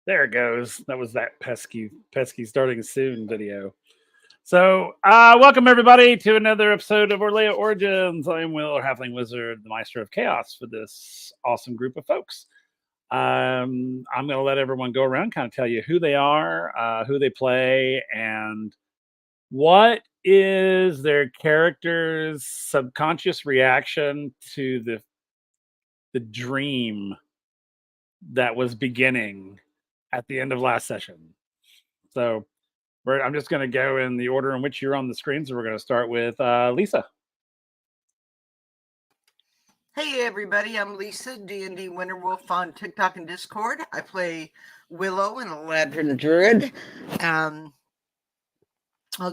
There it goes. That was that pesky starting soon video. So, welcome everybody to another episode of Orlea Origins. I'm Will, Halfling Wizard, the Maestro of Chaos for this awesome group of folks. I'm going to let everyone go around, kind of tell you who they are, who they play, and what is their character's subconscious reaction to the dream that was beginning at the end of last session. So I'm just going to go in the order in which you're on the screen. So we're going to start with Lisa. Hey everybody, I'm Lisa, D&D Winterwolf on TikTok and Discord. I play Willow and Eladrin Druid. I'll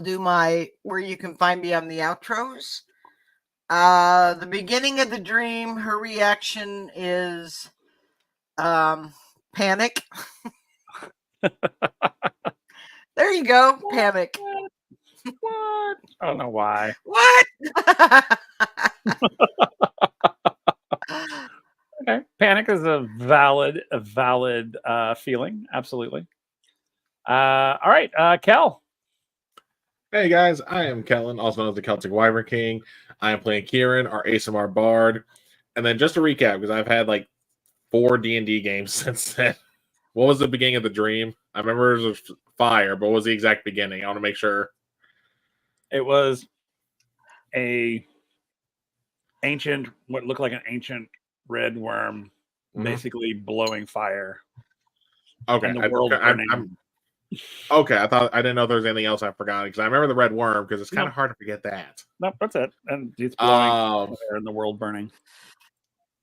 do where you can find me on the outros. The beginning of the dream, her reaction is panic. There you go, panic. What? I don't know why. What? Okay, panic is a valid feeling. Absolutely. All right, Kel. Hey guys, I am Kellen, also known as the Celtic Wyvern King. I am playing Kieran, our ASMR Bard. And then just to recap, because I've had like 4 D&D games since then. What was the beginning of the dream? I remember it was fire, but what was the exact beginning? I want to make sure. It was what looked like an ancient red worm, basically blowing fire. Okay, and the world burning. Okay, I didn't know if there was anything else I forgot, because I remember the red worm, because it's kind of hard to forget that. Nope, that's it. And it's blowing fire and the world burning.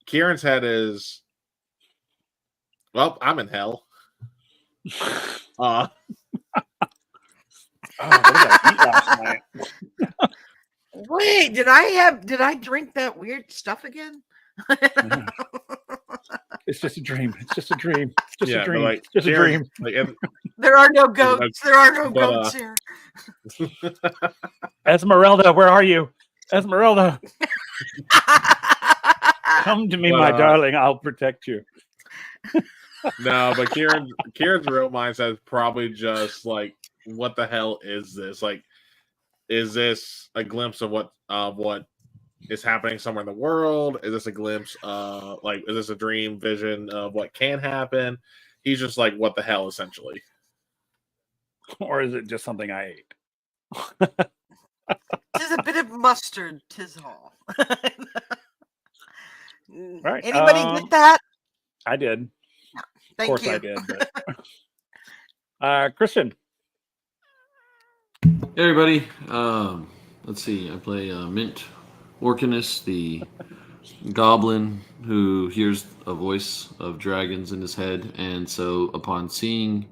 Kieran's head is, well, I'm in hell. What did I eat last night? Wait, did I drink that weird stuff again? It's just a dream. It's just a dream. It's just a dream. Like, it's just Kieran, a dream. There are no goats. There are no goats here. Esmeralda, where are you? Esmeralda. Come to me, my darling. I'll protect you. No, but Kieran's real mindset is probably just like, what the hell is this? Like, is this a glimpse of what is happening somewhere in the world? Is this a glimpse is this a dream vision of what can happen? He's just like, what the hell, essentially. Or is it just something I ate? Tis a bit of mustard, tis all. Right. Anybody get that? I did. Thank of course you. I did. But... Christian. Hey everybody. Let's see. I play Mint Orcanus, the goblin who hears a voice of dragons in his head, and so upon seeing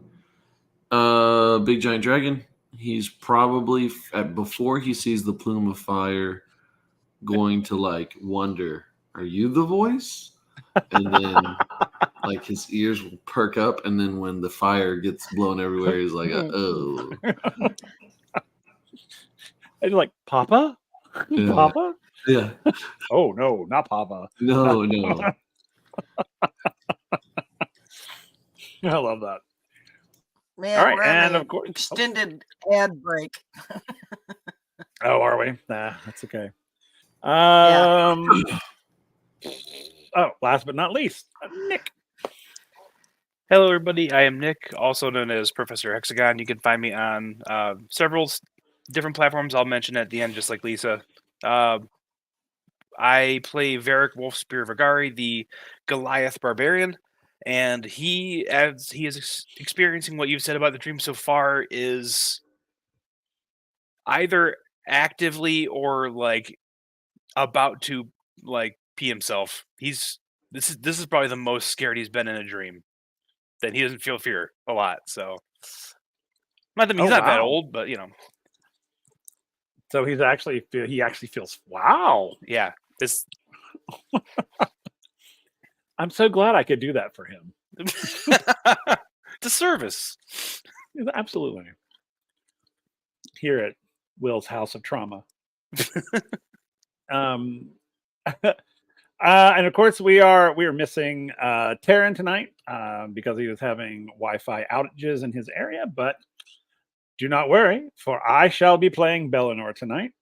a big giant dragon, he's probably before he sees the plume of fire going to like wonder, are you the voice? And then like his ears will perk up, and then when the fire gets blown everywhere, he's like, oh. And like, Papa? Yeah. Papa? Yeah. Oh no, not Papa. No. I love that. Man, all right, we're and on of course, extended ad break. Oh, are we? Nah, that's okay. Oh, last but not least, Nick. Hello, everybody. I am Nick, also known as Professor Hexagon. You can find me on several different platforms I'll mention at the end, just like Lisa. I play Varric Wolfspear Vagari, the Goliath Barbarian, and he is experiencing what you've said about the dream so far is either actively or like about to like pee himself. This is probably the most scared he's been in a dream. That he doesn't feel fear a lot. So not that he's not that old, but you know. So he actually feels wow. Yeah. I'm so glad I could do that for him. It's a service. Absolutely. Here at Will's House of Trauma. And of course, we are missing Terran tonight because he was having Wi-Fi outages in his area. But do not worry, for I shall be playing Bellinor tonight.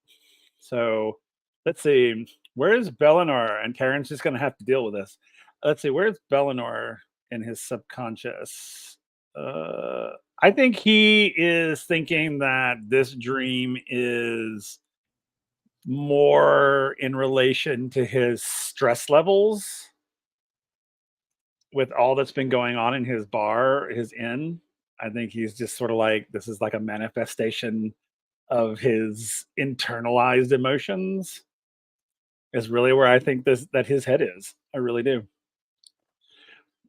So let's see, where's Bellinor? And Terran's just going to have to deal with this. Let's see, where's Bellinor in his subconscious? I think he is thinking that this dream is more in relation to his stress levels with all that's been going on in his bar, his inn. I think he's just sort of like, this is like a manifestation of his internalized emotions is really where I think that his head is. I really do.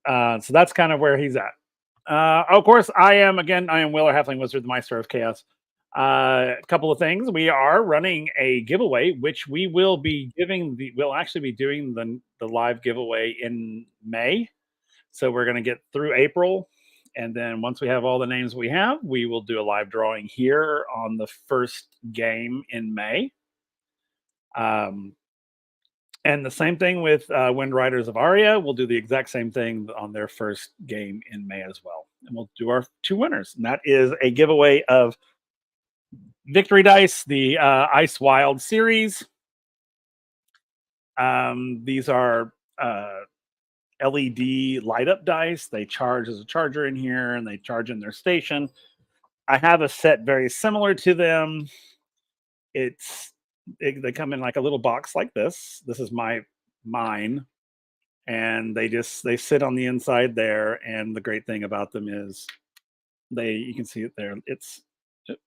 So that's kind of where he's at. Of course, I am Willer, Halfling Wizard, the Maestro of Chaos. A couple of things. We are running a giveaway, which we will be we'll actually be doing the live giveaway in May. So we're going to get through April. And then once we have all the names we have, we will do a live drawing here on the first game in May. And the same thing with Wind Riders of Aria. We'll do the exact same thing on their first game in May as well. And we'll do our 2 winners. And that is a giveaway of Victory Dice, the Ice Wild series. These are LED light up dice. They charge as a charger in here and they charge in their station. I have a set very similar to them. They come in like a little box like this. This is mine. And they sit on the inside there. And the great thing about them is you can see it there.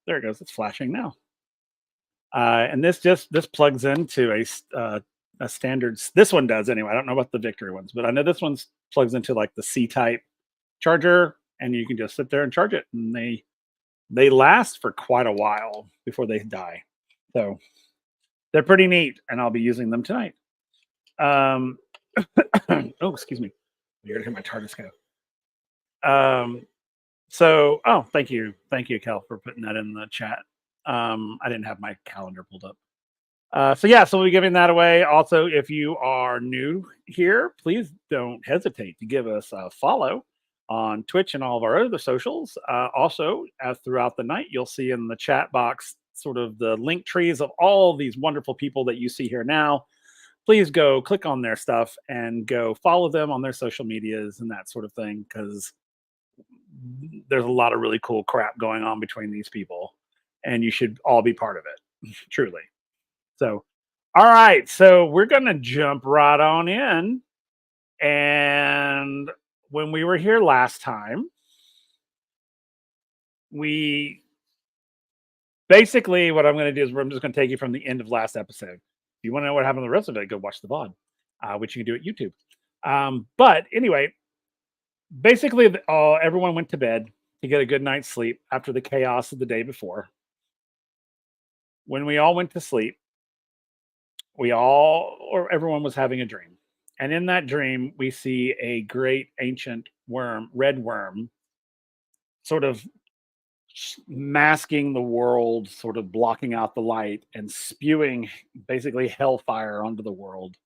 There it goes. It's flashing now. And this plugs into a standard. This one does anyway. I don't know about the Victory ones, but I know this one plugs into like the C-type charger, and you can just sit there and charge it, and they last for quite a while before they die. So they're pretty neat, and I'll be using them tonight. Oh, excuse me. You're gonna hear my TARDIS go. Thank you, Cal, for putting that in the chat. I didn't have my calendar pulled up. So we'll be giving that away. Also, if you are new here, please don't hesitate to give us a follow on Twitch and all of our other socials. Also, throughout the night, you'll see in the chat box sort of the link trees of all these wonderful people that you see here now. Please go click on their stuff and go follow them on their social medias and that sort of thing, because there's a lot of really cool crap going on between these people, and you should all be part of it, truly. So, all right. So we're going to jump right on in. And when we were here last time, basically what I'm going to do is I'm just going to take you from the end of last episode. If you want to know what happened to the rest of it, go watch the VOD, which you can do at YouTube. But anyway, basically everyone went to bed to get a good night's sleep after the chaos of the day before. When we all went to sleep, everyone was having a dream. And in that dream, we see a great ancient worm, Red Wyrm, sort of masking the world, sort of blocking out the light and spewing basically hellfire onto the world,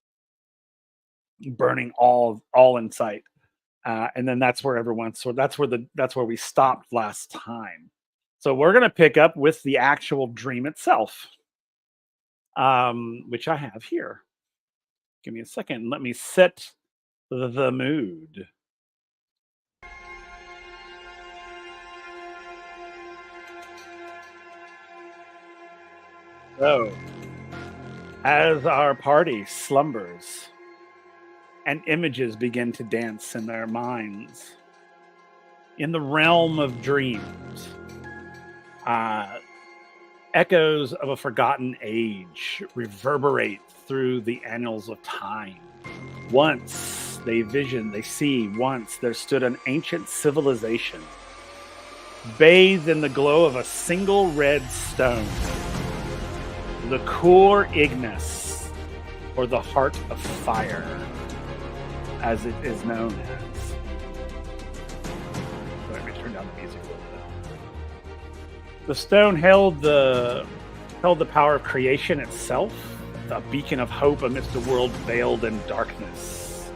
burning all in sight. And then that's where that's where we stopped last time. So we're going to pick up with the actual dream itself, which I have here. Give me a second. Let me set the mood. So, as our party slumbers and images begin to dance in their minds, in the realm of dreams, echoes of a forgotten age reverberate through the annals of time. Once there stood an ancient civilization, bathed in the glow of a single red stone, the Cor Ignis, or the Heart of Fire, as it is known as. Let me turn down the music a little bit. The stone held the power of creation itself, a beacon of hope amidst a world veiled in darkness.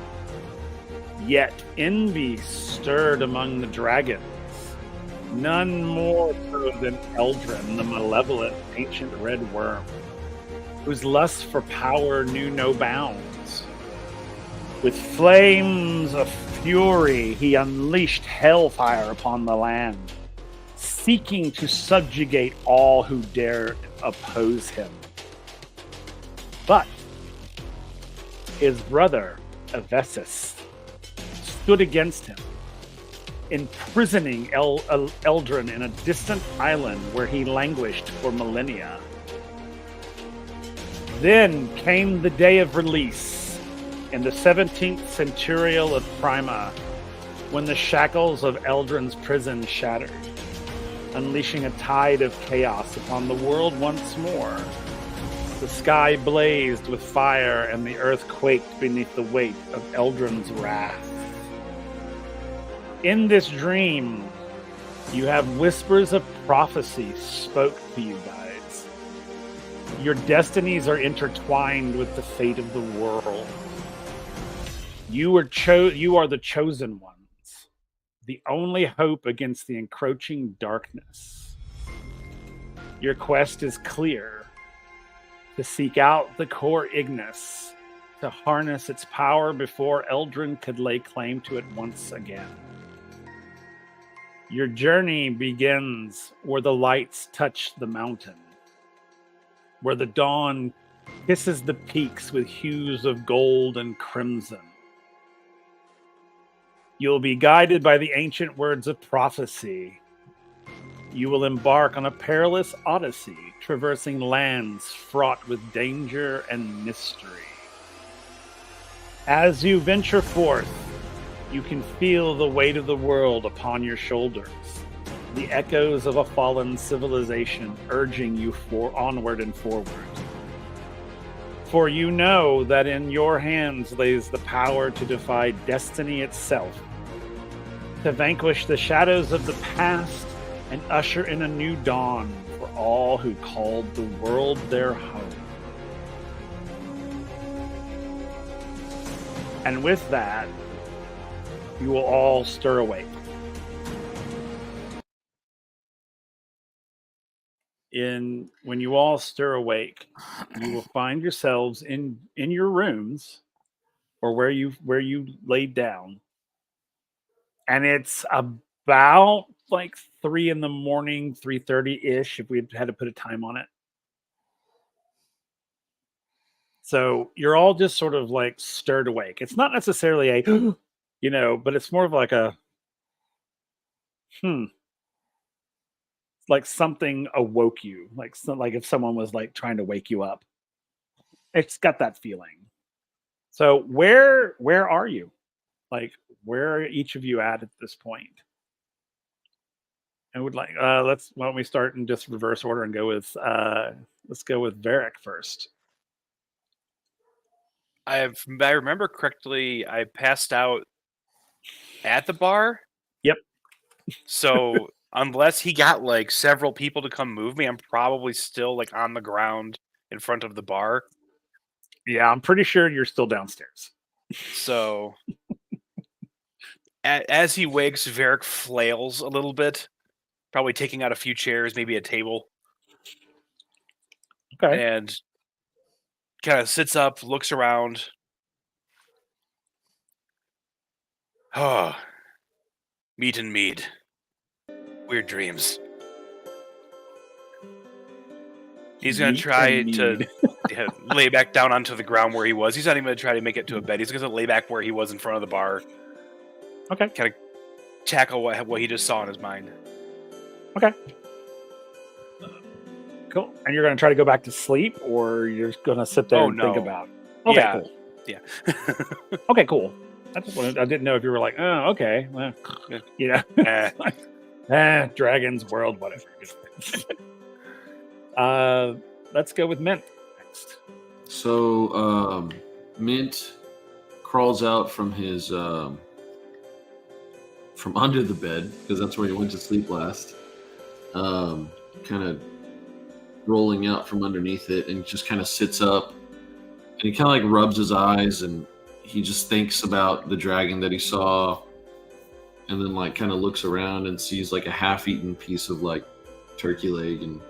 Yet envy stirred among the dragons, none more so than Eldrin, the malevolent ancient Red Wyrm, whose lust for power knew no bounds. With flames of fury, he unleashed hellfire upon the land, seeking to subjugate all who dare oppose him. But his brother, Avesis, stood against him, imprisoning Eldrin in a distant island where he languished for millennia. Then came the day of release in the 17th centurial of Prima, when the shackles of Eldrin's prison shattered, unleashing a tide of chaos upon the world once more. The sky blazed with fire and the earth quaked beneath the weight of Eldrin's wrath. In this dream, you have whispers of prophecy spoke to you guys. Your destinies are intertwined with the fate of the world. You are the chosen ones, the only hope against the encroaching darkness. Your quest is clear: to seek out the core Ignis, to harness its power before Eldrin could lay claim to it once again. Your journey begins where the lights touch the mountain, where the dawn kisses the peaks with hues of gold and crimson. You'll be guided by the ancient words of prophecy. You will embark on a perilous odyssey, traversing lands fraught with danger and mystery. As you venture forth, you can feel the weight of the world upon your shoulders, the echoes of a fallen civilization urging you onward and forward. For you know that in your hands lays the power to defy destiny itself, to vanquish the shadows of the past and usher in a new dawn for all who called the world their home. And with that, you will all stir awake. When you all stir awake, you will find yourselves in your rooms or where you laid down. And it's about like 3 a.m, 3:30-ish, if we had to put a time on it. So you're all just sort of like stirred awake. It's not necessarily a, but it's more of like a, like something awoke you, like if someone was like trying to wake you up. It's got that feeling. So where are you? Like, where are each of you at this point? I would like why don't we start in just reverse order and go with let's go with Varric first. If I remember correctly, I passed out at the bar. Yep. So unless he got like several people to come move me, I'm probably still like on the ground in front of the bar. Yeah, I'm pretty sure you're still downstairs. So as he wakes, Varric flails a little bit, probably taking out a few chairs, maybe a table. Okay. And kind of sits up, looks around. Oh, meat and mead. Weird dreams. He's going to try to lay back down onto the ground where he was. He's not even going to try to make it to a bed. He's going to lay back where he was in front of the bar. Okay. Kind of tackle what he just saw in his mind. Okay. Cool. And you're going to try to go back to sleep, or you're going to sit there think about it? Okay, yeah. cool. Yeah. Okay, cool. I didn't know if you were like, oh, okay. Well, dragons, world, whatever. Let's go with Mint next. So, Mint crawls out from his from under the bed, because that's where he went to sleep last. Kind of rolling out from underneath it, and just kind of sits up, And he kind of like rubs his eyes, and he just thinks about the dragon that he saw, and then like kind of looks around and sees like a half-eaten piece of like turkey leg, and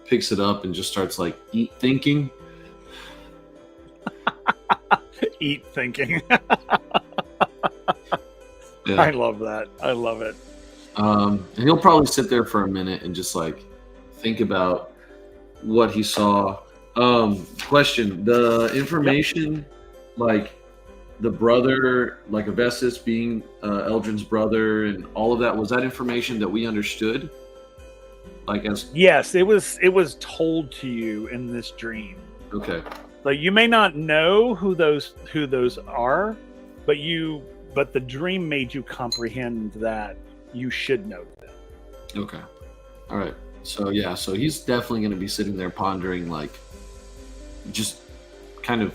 picks it up and just starts like thinking. Eat thinking. Yeah. I love that. I love it. And he'll probably sit there for a minute and just like think about what he saw. Question: the information, like the brother, like Avessus being Eldrin's brother, and all of that, was that information that we understood? Like as Yes, it was told to you in this dream. okay, Like you may not know who those are, but the dream made you comprehend that you should know them. okay, all right. So yeah, so he's definitely going to be sitting there pondering, like just kind of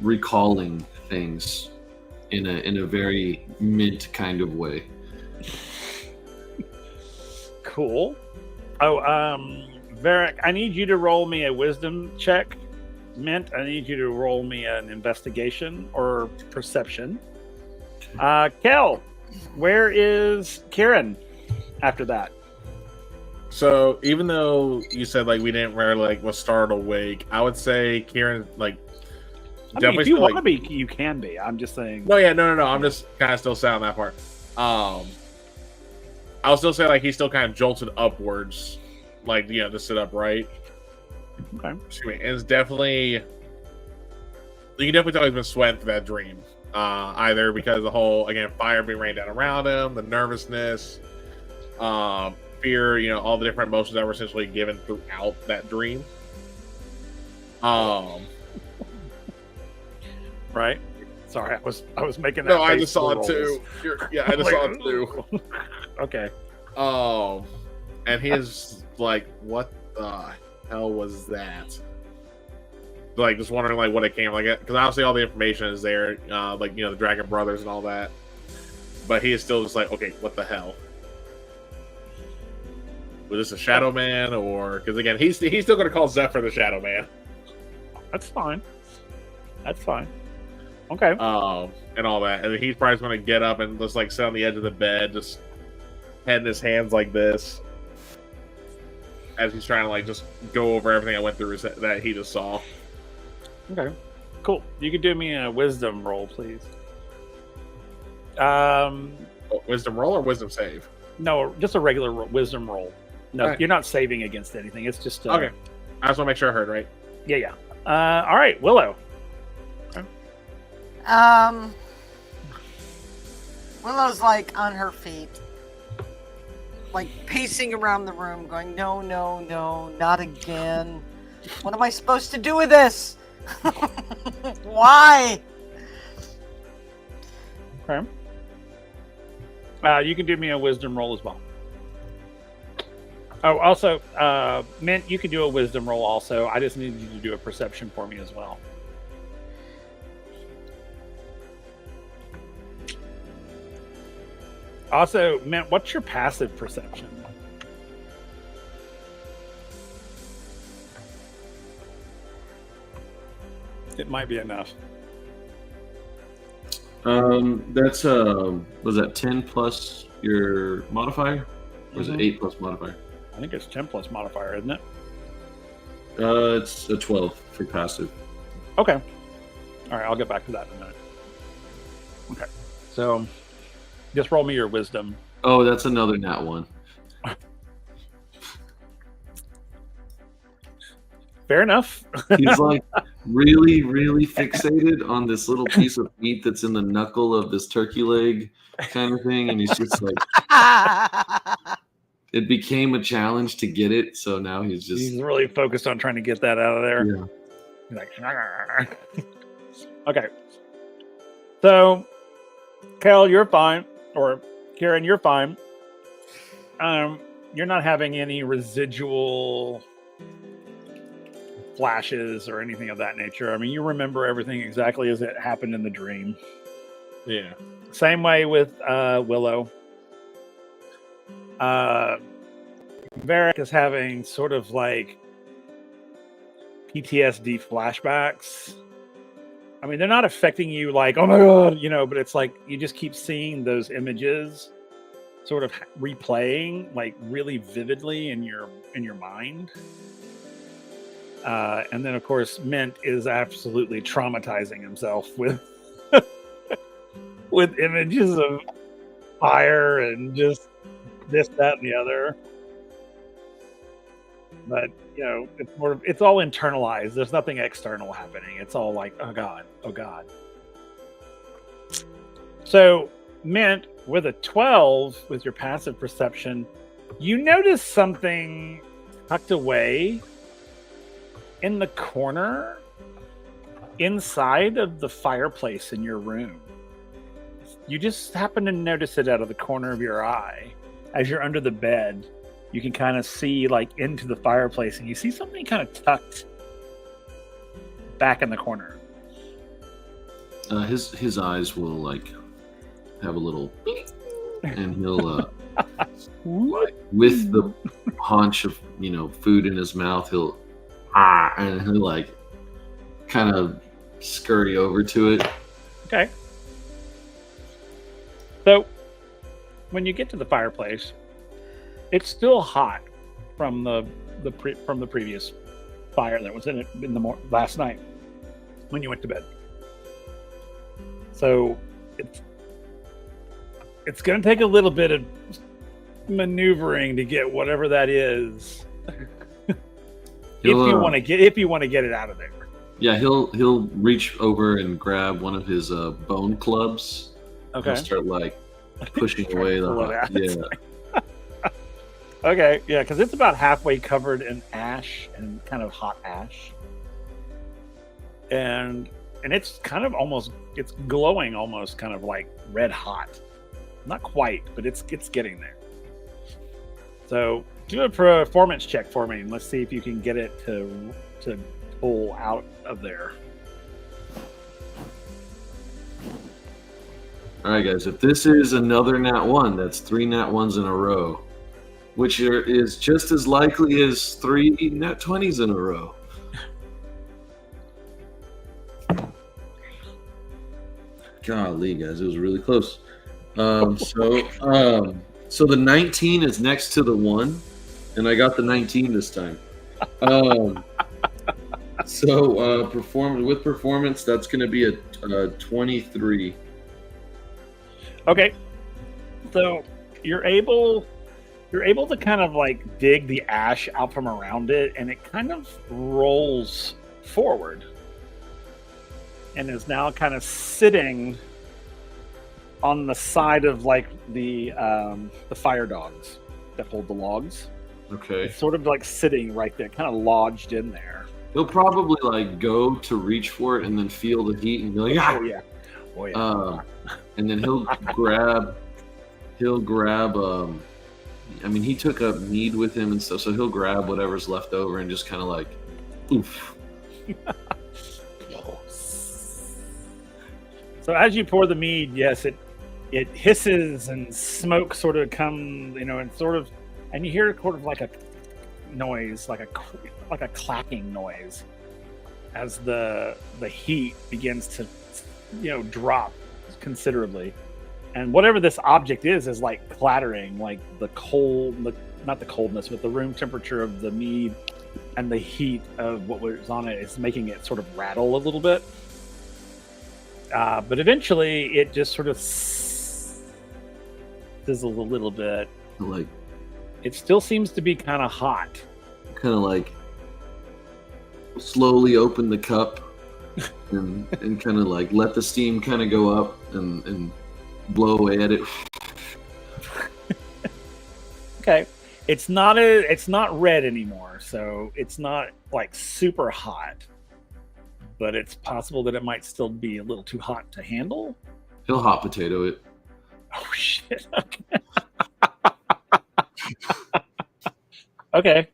recalling things in a very mint kind of way. Cool. Oh, Varric, I need you to roll me a wisdom check. Mint, I need you to roll me an investigation or perception. Kel, where is Kieran after that? So even though you said like we didn't really like was startled awake, I would say Kieran like I mean, if you still, want to like, be, you can be. I'm just saying. no, I'm just kind of still sad on that part. I'll still say like he's still kind of jolted upwards, like to sit upright. Okay. Excuse me. And it's definitely you can definitely tell he's been sweating through that dream. Either because the whole fire being rained down around him, the nervousness, fear, all the different emotions that were essentially given throughout that dream. Right. Sorry, I was making that. No, I face just saw for it too. I just saw it too. Okay. And he is like, what the hell was that? Like, just wondering like what it came like, because obviously all the information is there, the Dragon Brothers and all that. But he is still just like, okay, what the hell? Was this a Shadow Man, or because again, he's still going to call Zephyr the Shadow Man. That's fine. That's fine. Okay. And all that, and he's probably going to get up and just like sit on the edge of the bed, just head in his hands like this, as he's trying to like just go over everything I went through that he just saw. Okay. Cool. You could do me a wisdom roll, please. Wisdom roll or wisdom save? No, just a regular wisdom roll. No, Okay. You're not saving against anything. It's just Okay. I just want to make sure I heard right. Yeah. All right, Willow. Willow's like on her feet, like pacing around the room, going, no, not again. What am I supposed to do with this? Why? Okay. You can do me a wisdom roll as well. Oh, also, Mint, you can do a wisdom roll also. I just need you to do a perception for me as well. Also, Mint, what's your passive perception? It might be enough. That's was that 10 plus your modifier, or is it 8 plus modifier? I think it's 10 plus modifier, isn't it? It's a 12 for passive. Okay. All right, I'll get back to that in a minute. Okay. So, just roll me your wisdom. Oh, that's another nat one. Fair enough. He's like really, really fixated on this little piece of meat that's in the knuckle of this turkey leg kind of thing, and he's just like, it became a challenge to get it, so now he's really focused on trying to get that out of there. Yeah. He's like, okay. So, Kel, you're fine, or Kieran, you're fine. You're not having any residual flashes or anything of that nature. I mean, you remember everything exactly as it happened in the dream. Yeah. Same way with Willow. Varric is having sort of like PTSD flashbacks I mean, they're not affecting you like, oh my god, but it's like you just keep seeing those images sort of replaying like really vividly in your mind. And then of course Mint is absolutely traumatizing himself with with images of fire and just this, that, and the other. But it's all internalized. There's nothing external happening. It's all like, oh god, oh god. So Mint, with a 12 with your passive perception, you notice something tucked away in the corner inside of the fireplace in your room. You just happen to notice it out of the corner of your eye. As you're under the bed, you can kind of see like into the fireplace, and you see something kind of tucked back in the corner. His eyes will like have a little, and he'll like, with the haunch of food in his mouth, he'll and he'll like kind of scurry over to it. Okay. So when you get to the fireplace, it's still hot from the previous fire that was in it last night when you went to bed. So it's going to take a little bit of maneuvering to get whatever that is. If you want to get it out of there. Yeah, he'll reach over and grab one of his bone clubs. Okay. And start like pushing away the hot. Yeah. Okay, yeah, because it's about halfway covered in ash and kind of hot ash, and it's kind of it's glowing almost kind of like red hot. Not quite, but it's getting there. So do a performance check for me, and let's see if you can get it to pull out of there. All right, guys. If this is another nat 1, that's 3 nat 1s in a row, which is just as likely as 3 nat 20s in a row. Golly, guys, it was really close. So the 19 is next to the 1, and I got the 19 this time. So performance, that's going to be a 23. Okay, so you're able to kind of like dig the ash out from around it, and it kind of rolls forward and is now kind of sitting on the side of like the fire dogs that hold the logs. Okay. It's sort of like sitting right there, kind of lodged in there. He'll probably like go to reach for it and then feel the heat and be like, oh yeah. And then he'll grab I mean, he took up mead with him and stuff, so he'll grab whatever's left over and just kind of like oof. So as you pour the mead, yes, it hisses and smoke sort of come, and you hear sort of like a noise, like a clacking noise as the heat begins to drop considerably, and whatever this object is like clattering, like not the coldness, but the room temperature of the mead and the heat of what was on it is making it sort of rattle a little bit. But eventually it just sort of sizzles a little bit. Like, it still seems to be kind of hot. Kind of like slowly open the cup and kind of like let the steam kind of go up and blow away at it. Okay. It's not red anymore, so it's not like super hot. But it's possible that it might still be a little too hot to handle. He'll hot potato it. Oh shit. Okay.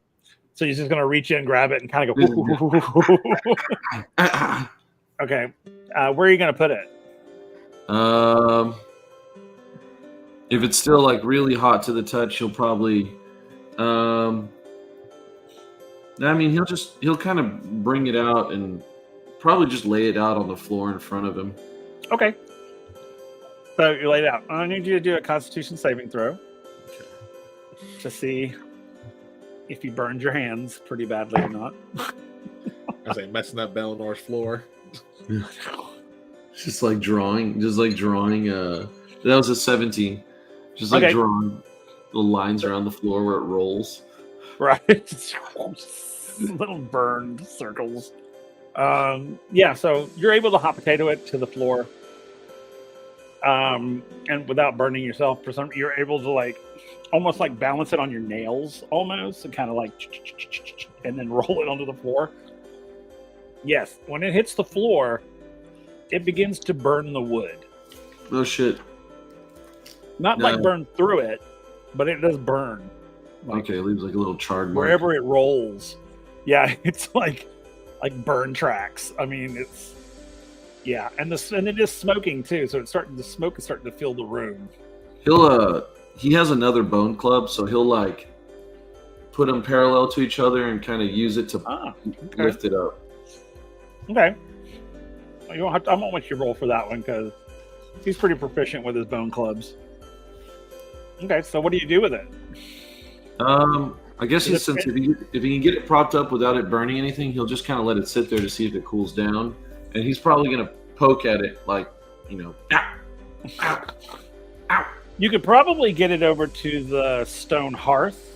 So he's just gonna reach in, grab it, and kind of go. Okay. Where are you gonna put it? If it's still like really hot to the touch, he'll probably I mean, he'll kind of bring it out and probably just lay it out on the floor in front of him. Okay. So you lay it out. I need you to do a Constitution saving throw to see if you burned your hands pretty badly or not. I say messing up Bellinor's floor. Just like drawing. That was a 17. Just like Okay. drawing little lines around the floor where it rolls. Right. Little burned circles. Yeah, so you're able to hot potato it to the floor. And without burning yourself, for some, you're able to like almost like balance it on your nails almost and kind of like and then roll it onto the floor. Yes, when it hits the floor, it begins to burn the wood. Oh shit. Not No. like burn through it, but it does burn. Like, Okay, it leaves like a little charred mark. wherever it rolls. Yeah, it's like burn tracks. I mean, it's and it is smoking too, so the smoke is starting to fill the room. He has another bone club, so he'll like put them parallel to each other and kind of use it to Okay. lift it up. Okay. Well, you won't have to, I won't let you roll for that one because he's pretty proficient with his bone clubs. Okay, so what do you do with it? I guess Is since it- if he can get it propped up without it burning anything, he'll just kind of let it sit there to see if it cools down, and he's probably gonna poke at it like, ow, ow, ow. You could probably get it over to the stone hearth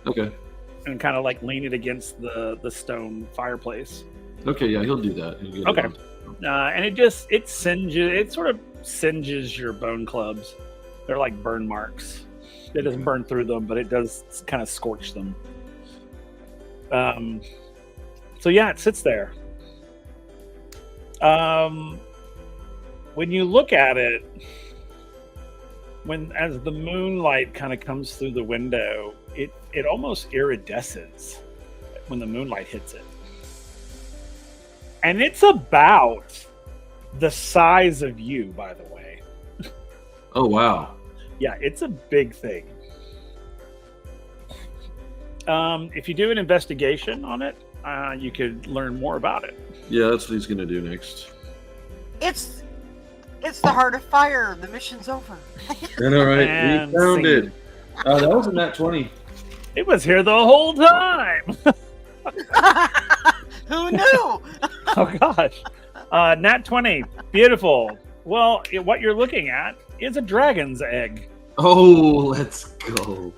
Okay, and kind of like lean it against the stone fireplace. okay, yeah, he'll do that. He'll get it Okay. on. And it sort of singes your bone clubs. They're like burn marks. It doesn't burn through them, but it does kind of scorch them. So yeah, it sits there. When you look at it, as the moonlight kind of comes through the window, it almost iridesces when the moonlight hits it. And it's about the size of you, by the way. Oh wow. Yeah, it's a big thing. If you do an investigation on it, you could learn more about it. Yeah, that's what he's gonna do next. It's the heart of fire. The mission's over. I know, right? And We found scene. it. That was in that 20. It was here the whole time. Who knew? Oh gosh. Nat 20. Beautiful. Well, what you're looking at is a dragon's egg. Oh, let's go.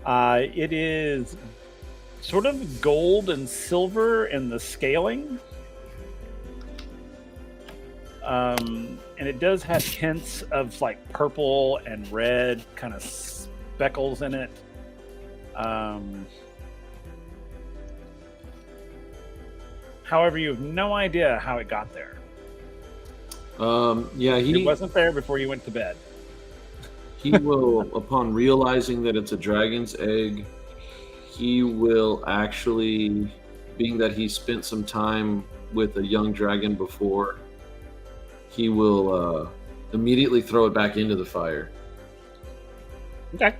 It is sort of gold and silver in the scaling. And it does have hints of like purple and red kind of speckles in it. However, you have no idea how it got there. Yeah, It wasn't there before you went to bed. he will, upon realizing that it's a dragon's egg, he will actually, being that he spent some time with a young dragon before, he will immediately throw it back into the fire. Okay.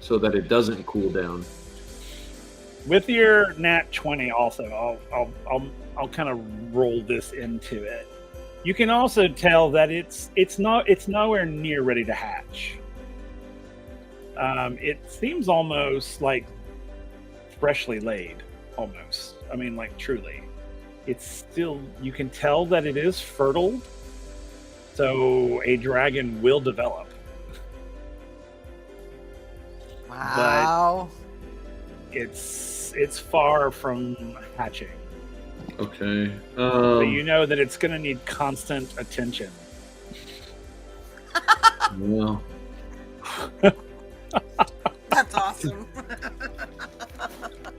So that it doesn't cool down. With your nat 20 also, I'll kind of roll this into it. You can also tell that it's nowhere near ready to hatch. It seems almost like freshly laid, almost. I mean, like truly. It's still, you can tell that it is fertile, so a dragon will develop. Wow. It's far from hatching. Okay. So you know that it's going to need constant attention. Well, That's awesome.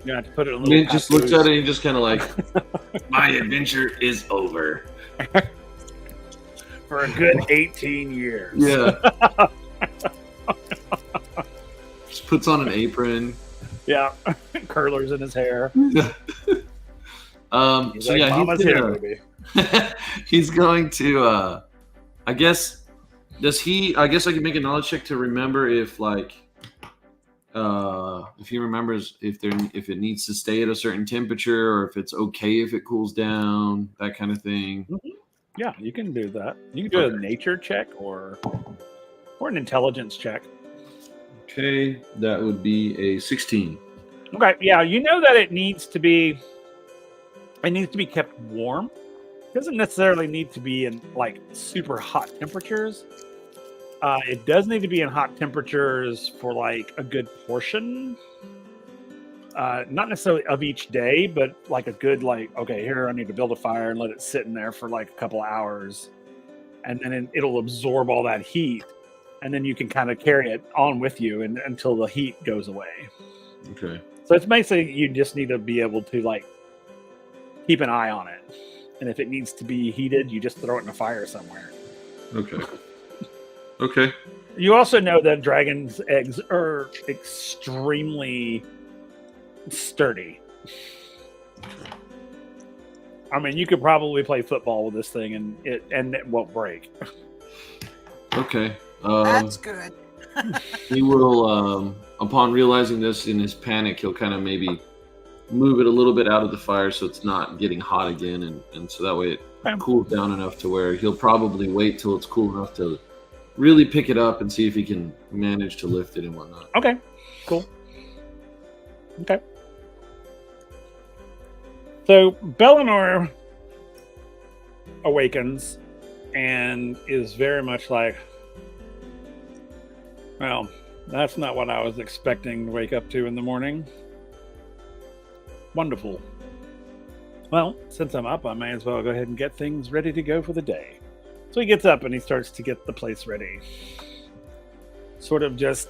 You have to put it in a little. he just looks papoose. at it and just kind of like, my adventure is over. For a good 18 years. Yeah. Just puts on an apron. Yeah. Curlers in his hair. He's He's so like, yeah, Mama's he's here, gonna, baby. he's going to I guess I guess I can make a knowledge check to remember if like if he remembers if it needs to stay at a certain temperature or if it's okay if it cools down, that kind of thing. Yeah, you can do that. You can do a Okay. nature check or an intelligence check. Okay, that would be a 16. Okay, yeah, you know that it needs to be kept warm. It doesn't necessarily need to be in like super hot temperatures. It does need to be in hot temperatures for like a good portion. Not necessarily of each day, but like a good okay, here I need to build a fire and let it sit in there for like a couple of hours, and then it'll absorb all that heat, and then you can kind of carry it on with you until the heat goes away. Okay. So it's basically you just need to be able to like keep an eye on it, and if it needs to be heated, you just throw it in a fire somewhere. Okay. Okay. You also know that dragons' eggs are extremely sturdy. I mean, you could probably play football with this thing, and it won't break. Okay. That's good. He will, upon realizing this in his panic, he'll kind of maybe move it a little bit out of the fire so it's not getting hot again, and so that way it Okay. cools down enough to where he'll probably wait till it's cool enough to really pick it up and see if he can manage to lift it and whatnot. Okay, cool. Okay. So Bellinor awakens and is very much like, well, that's not what I was expecting to wake up to in the morning. Wonderful. Well, since I'm up, I may as well go ahead and get things ready to go for the day. So he gets up and he starts to get the place ready. Sort of just,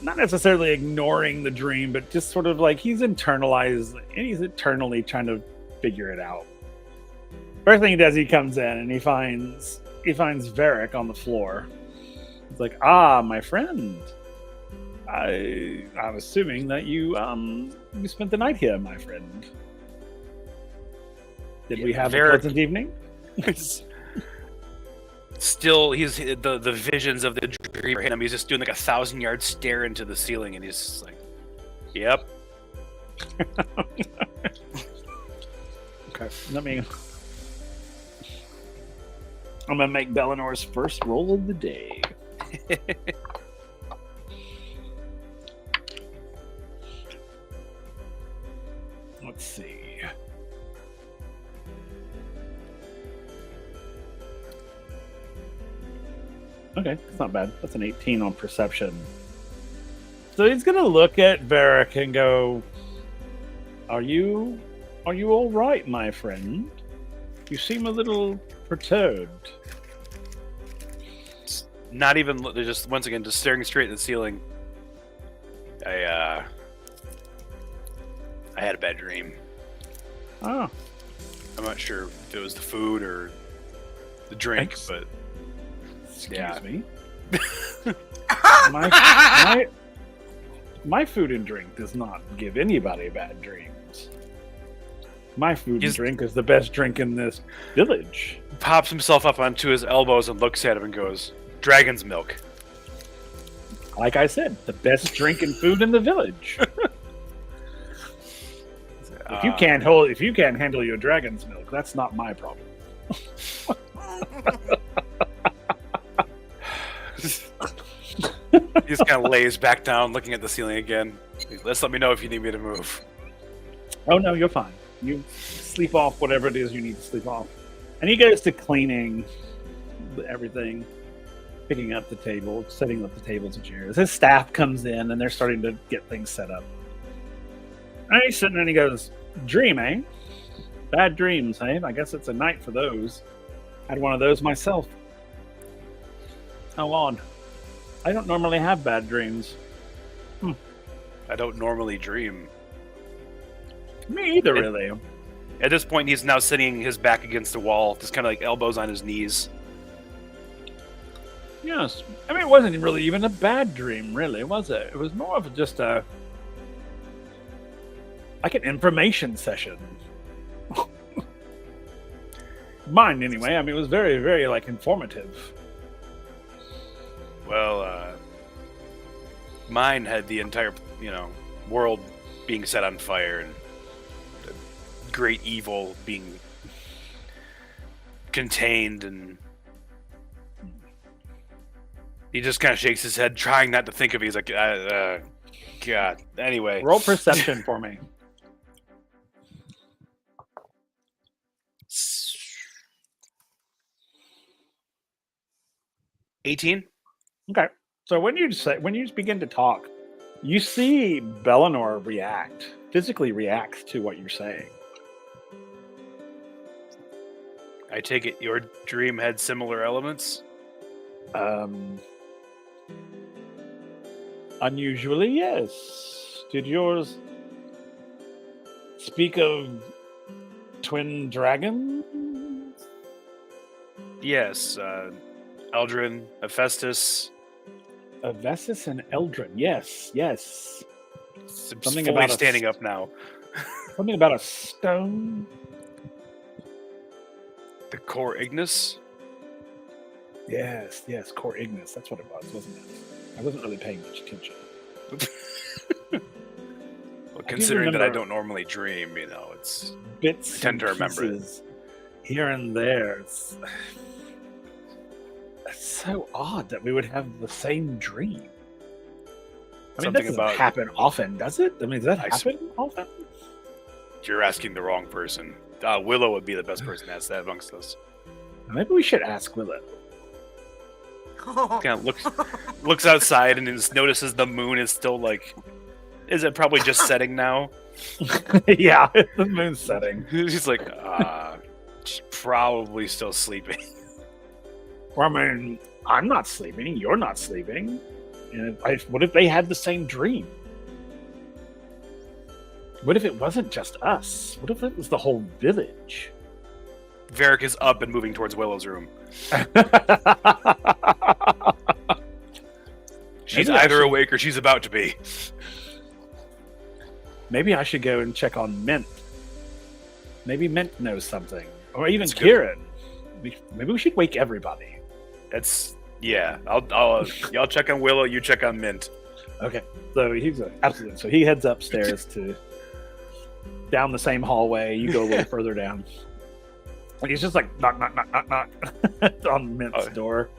not necessarily ignoring the dream, but just sort of like he's internalized, and he's eternally trying to figure it out. First thing he does, he comes in and he finds Varric on the floor. He's like, my friend. I'm assuming that you spent the night here, my friend. Did we have Varric- a pleasant evening? Still, he's the visions of the dream hit him. He's just doing like 1,000-yard stare into the ceiling, and he's just like, "Yep." Okay, I'm gonna make Bellinor's first roll of the day. Let's see. Okay, that's not bad. That's an 18 on perception. So he's gonna look at Varric and go, Are you all right, my friend? You seem a little perturbed." Not even. They're just once again just staring straight at the ceiling. I had a bad dream. Oh, I'm not sure if it was the food or the drink, Ex- but excuse Yeah. me. My food and drink does not give anybody bad dreams. My food He's- and drink is the best drink in this village. pops himself up onto his elbows and looks at him and goes, "Dragon's milk." Like I said, the best drink and food in the village. If you can't handle your dragon's milk, that's not my problem. He just kind of lays back down, looking at the ceiling again. Let's let me know if you need me to move. Oh no, you're fine. You sleep off whatever it is you need to sleep off. And he goes to cleaning everything, picking up the table, setting up the tables and chairs. His staff comes in and they're starting to get things set up. And he's sitting there and he goes, "Dream, eh? Bad dreams, eh? I guess it's a night for those. Had one of those myself. How odd. I don't normally have bad dreams." I don't normally dream. Me either, really. At this point, he's now sitting his back against the wall, just kind of like elbows on his knees. Yes. I mean, it wasn't really even a bad dream, really, was it? It was more of just like an information session. Mine, anyway. I mean, it was very, very, like, informative. Well, mine had the entire, world being set on fire and the great evil being contained, and he just kind of shakes his head, trying not to think of it. He's like, God. Anyway. Roll perception for me. 18? Okay. So when you begin to talk, you see Bellinor physically reacts to what you're saying. I take it your dream had similar elements? Unusually, yes. Did yours speak of twin dragons? Yes. Eldrin, Hephaestus. Vessus and Eldrin, yes. Something fully standing up now. Something about a stone. The Core Ignis? Yes, Core Ignis. That's what it was, wasn't it? I wasn't really paying much attention. Well, considering that I don't normally dream, it's bits. I tend to remember it here and there. It's so odd that we would have the same dream. I mean, that doesn't happen often, does it? I mean, does that happen often? You're asking the wrong person. Willow would be the best person to ask that amongst us. Maybe we should ask Willow. Kind of looks outside and just notices the moon is still is it probably just setting now? Yeah, the moon's setting. She's like, she's probably still sleeping. Well, I mean, I'm not sleeping. You're not sleeping. And what if they had the same dream? What if it wasn't just us? What if it was the whole village? Varric is up and moving towards Willow's room. She's either awake or she's about to be. Maybe I should go and check on Mint. Maybe Mint knows something. Or even Kieran. Maybe we should wake everybody. I'll check on Willow, you check on Mint. Okay. So absolutely. So he heads upstairs to down the same hallway. You go a little further down. And he's just like knock on Mint's door.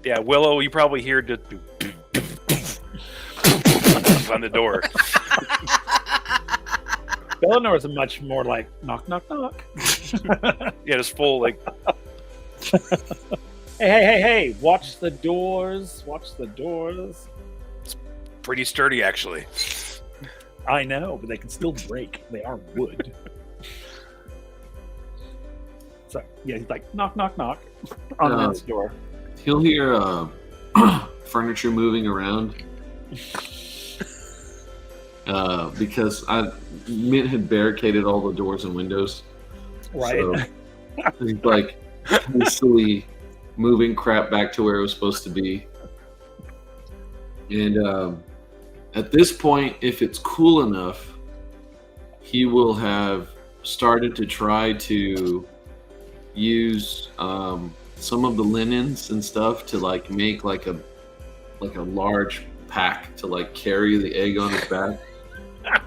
Yeah, Willow, you probably hear just on the door. Bellinor is much more like knock. Yeah, just full Hey! Watch the doors. It's pretty sturdy, actually. I know, but they can still break. They are wood. So yeah, he's like knock on Mint's door. He'll hear furniture moving around because Mint had barricaded all the doors and windows. Right. So he's hastily moving crap back to where it was supposed to be. And at this point, if it's cool enough, he will have started to try to use some of the linens and stuff to make a large pack to carry the egg on his back. I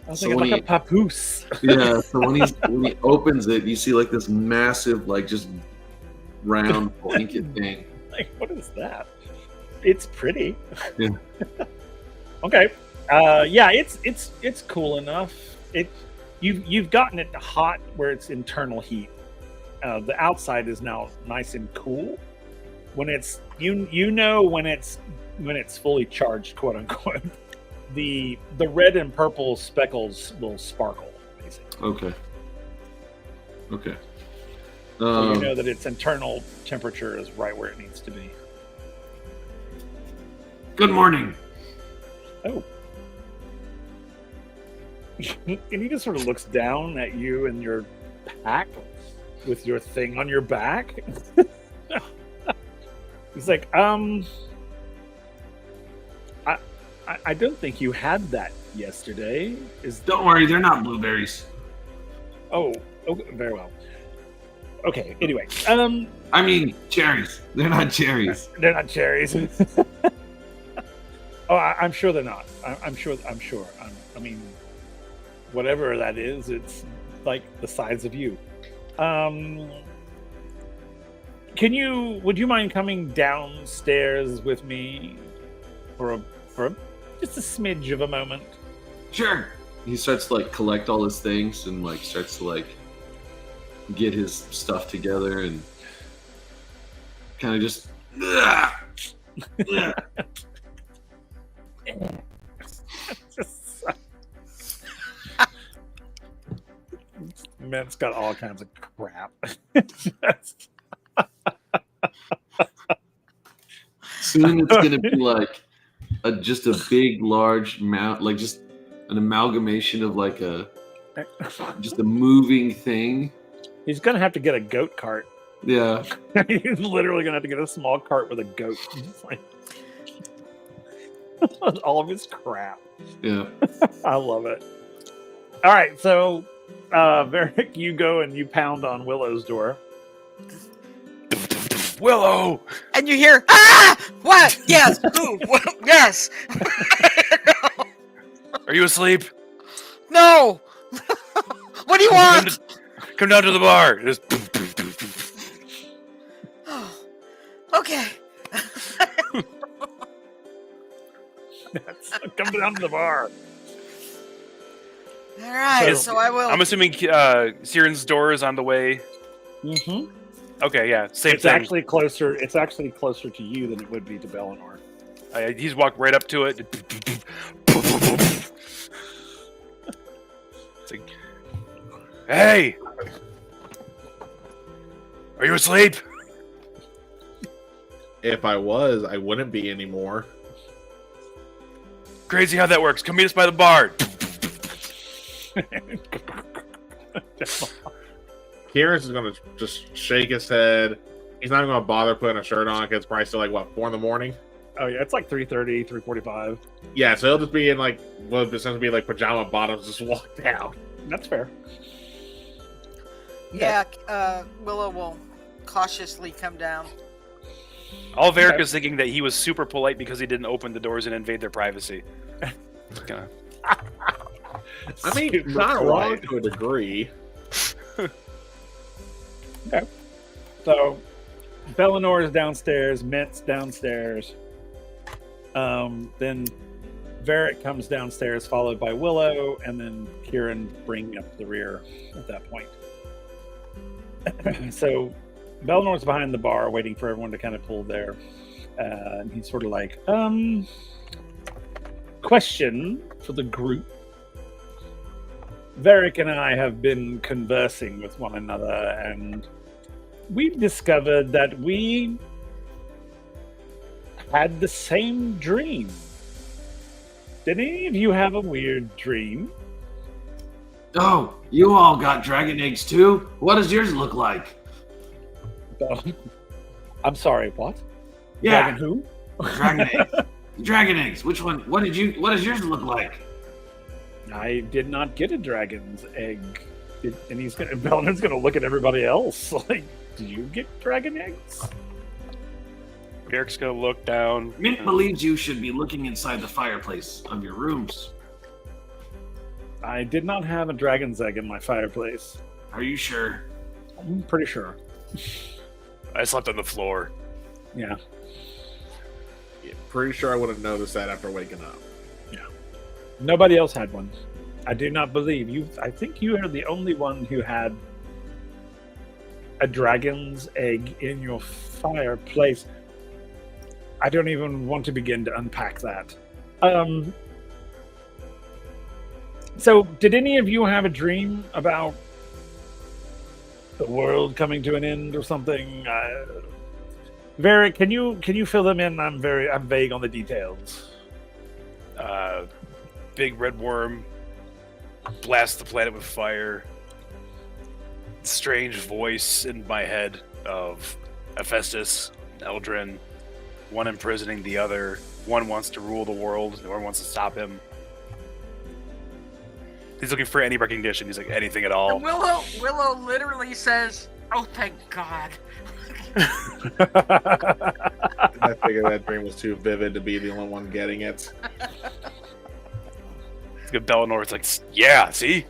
was thinking like a papoose. Yeah, so when he opens it, you see this massive just round blanket thing. What is that? It's pretty. Yeah. Okay. Yeah, it's cool enough. You've gotten it hot where it's internal heat. The outside is now nice and cool. When it's when it's fully charged, quote unquote, the red and purple speckles will sparkle, basically. Okay. So you know that its internal temperature is right where it needs to be. Good morning. Oh. And he just sort of looks down at you and your pack with your thing on your back. He's like, I don't think you had that yesterday. Don't worry, they're not blueberries. Oh, okay, very well. Okay, anyway. I mean cherries. They're not cherries. They're not cherries. Oh, I'm sure they're not. I'm sure. I mean, whatever that is, it's like the size of you. Would you mind coming downstairs with me for just a smidge of a moment? Sure. He starts to like collect all his things and like starts to like get his stuff together and kind of just. Mint's got all kinds of crap. Soon it's gonna be like just a big, large like just an amalgamation of like just a moving thing. He's gonna have to get a goat cart. Yeah. He's literally gonna have to get a small cart with a goat. Just like all of his crap. Yeah. I love it. All right, so Varric, you go and you pound on Willow's door. Willow! And you hear, ah! What? Yes! Who? What? Yes! Are you asleep? No! What do you want? Come down to the bar. Just Oh, okay. Come down to the bar. All right, So- so I will. I'm assuming Siren's door is on the way. Mm-hmm. Okay, yeah, same It's thing. actually closer. It's actually closer to you than it would be to Bellinor. He's walked right up to it. It's like, hey, are you asleep? If I was, I wouldn't be anymore. Crazy how that works. Come meet us by the bar. Kieran's is gonna just shake his head. He's not even gonna bother putting a shirt on because it's probably still like what 4 a.m. Oh yeah, it's like 3:30, 3:45. Yeah, so he'll just be in like what would essentially be like pajama bottoms, just walk down. That's fair. Yeah, Willow will cautiously come down. All Varric Okay. is thinking that he was super polite because he didn't open the doors and invade their privacy. Kinda- I mean, Super not wrong polite. to a degree. So, Bellinor is downstairs. Mint's downstairs. Then Varric comes downstairs, followed by Willow, and then Kieran bringing up the rear at that point. So, Bellinor's behind the bar, waiting for everyone to kind of pull there. And he's sort of like, question for the group. Varric and I have been conversing with one another, and we've discovered that we had the same dream. Did any of you have a weird dream? Oh, you all got dragon eggs too? What does yours look like? I'm sorry, what? Yeah, Dragon who? dragon eggs. Dragon eggs. Which one? What does yours look like? I did not get a dragon's egg. And Bellinar's gonna look at everybody else. Like, did you get dragon eggs? Varric's gonna look down. Mint believes you should be looking inside the fireplace of your rooms. I did not have a dragon's egg in my fireplace. Are you sure? I'm pretty sure. I slept on the floor. Yeah. Yeah, pretty sure I would have noticed that after waking up. Nobody else had one. I do not believe you. I think you are the only one who had a dragon's egg in your fireplace. I don't even want to begin to unpack that. So, did any of you have a dream about the world coming to an end or something? Varric, can you fill them in? I'm vague on the details. Big Red Wyrm blasts the planet with fire. Strange voice in my head of Hephaestus, Eldrin, one imprisoning the other. One wants to rule the world, the other wants to stop him. He's looking for any recognition. He's like, anything at all. And Willow literally says, "Oh, thank God." I figured that dream was too vivid to be the only one getting it. It's good. Bellinor. It's like, yeah. See,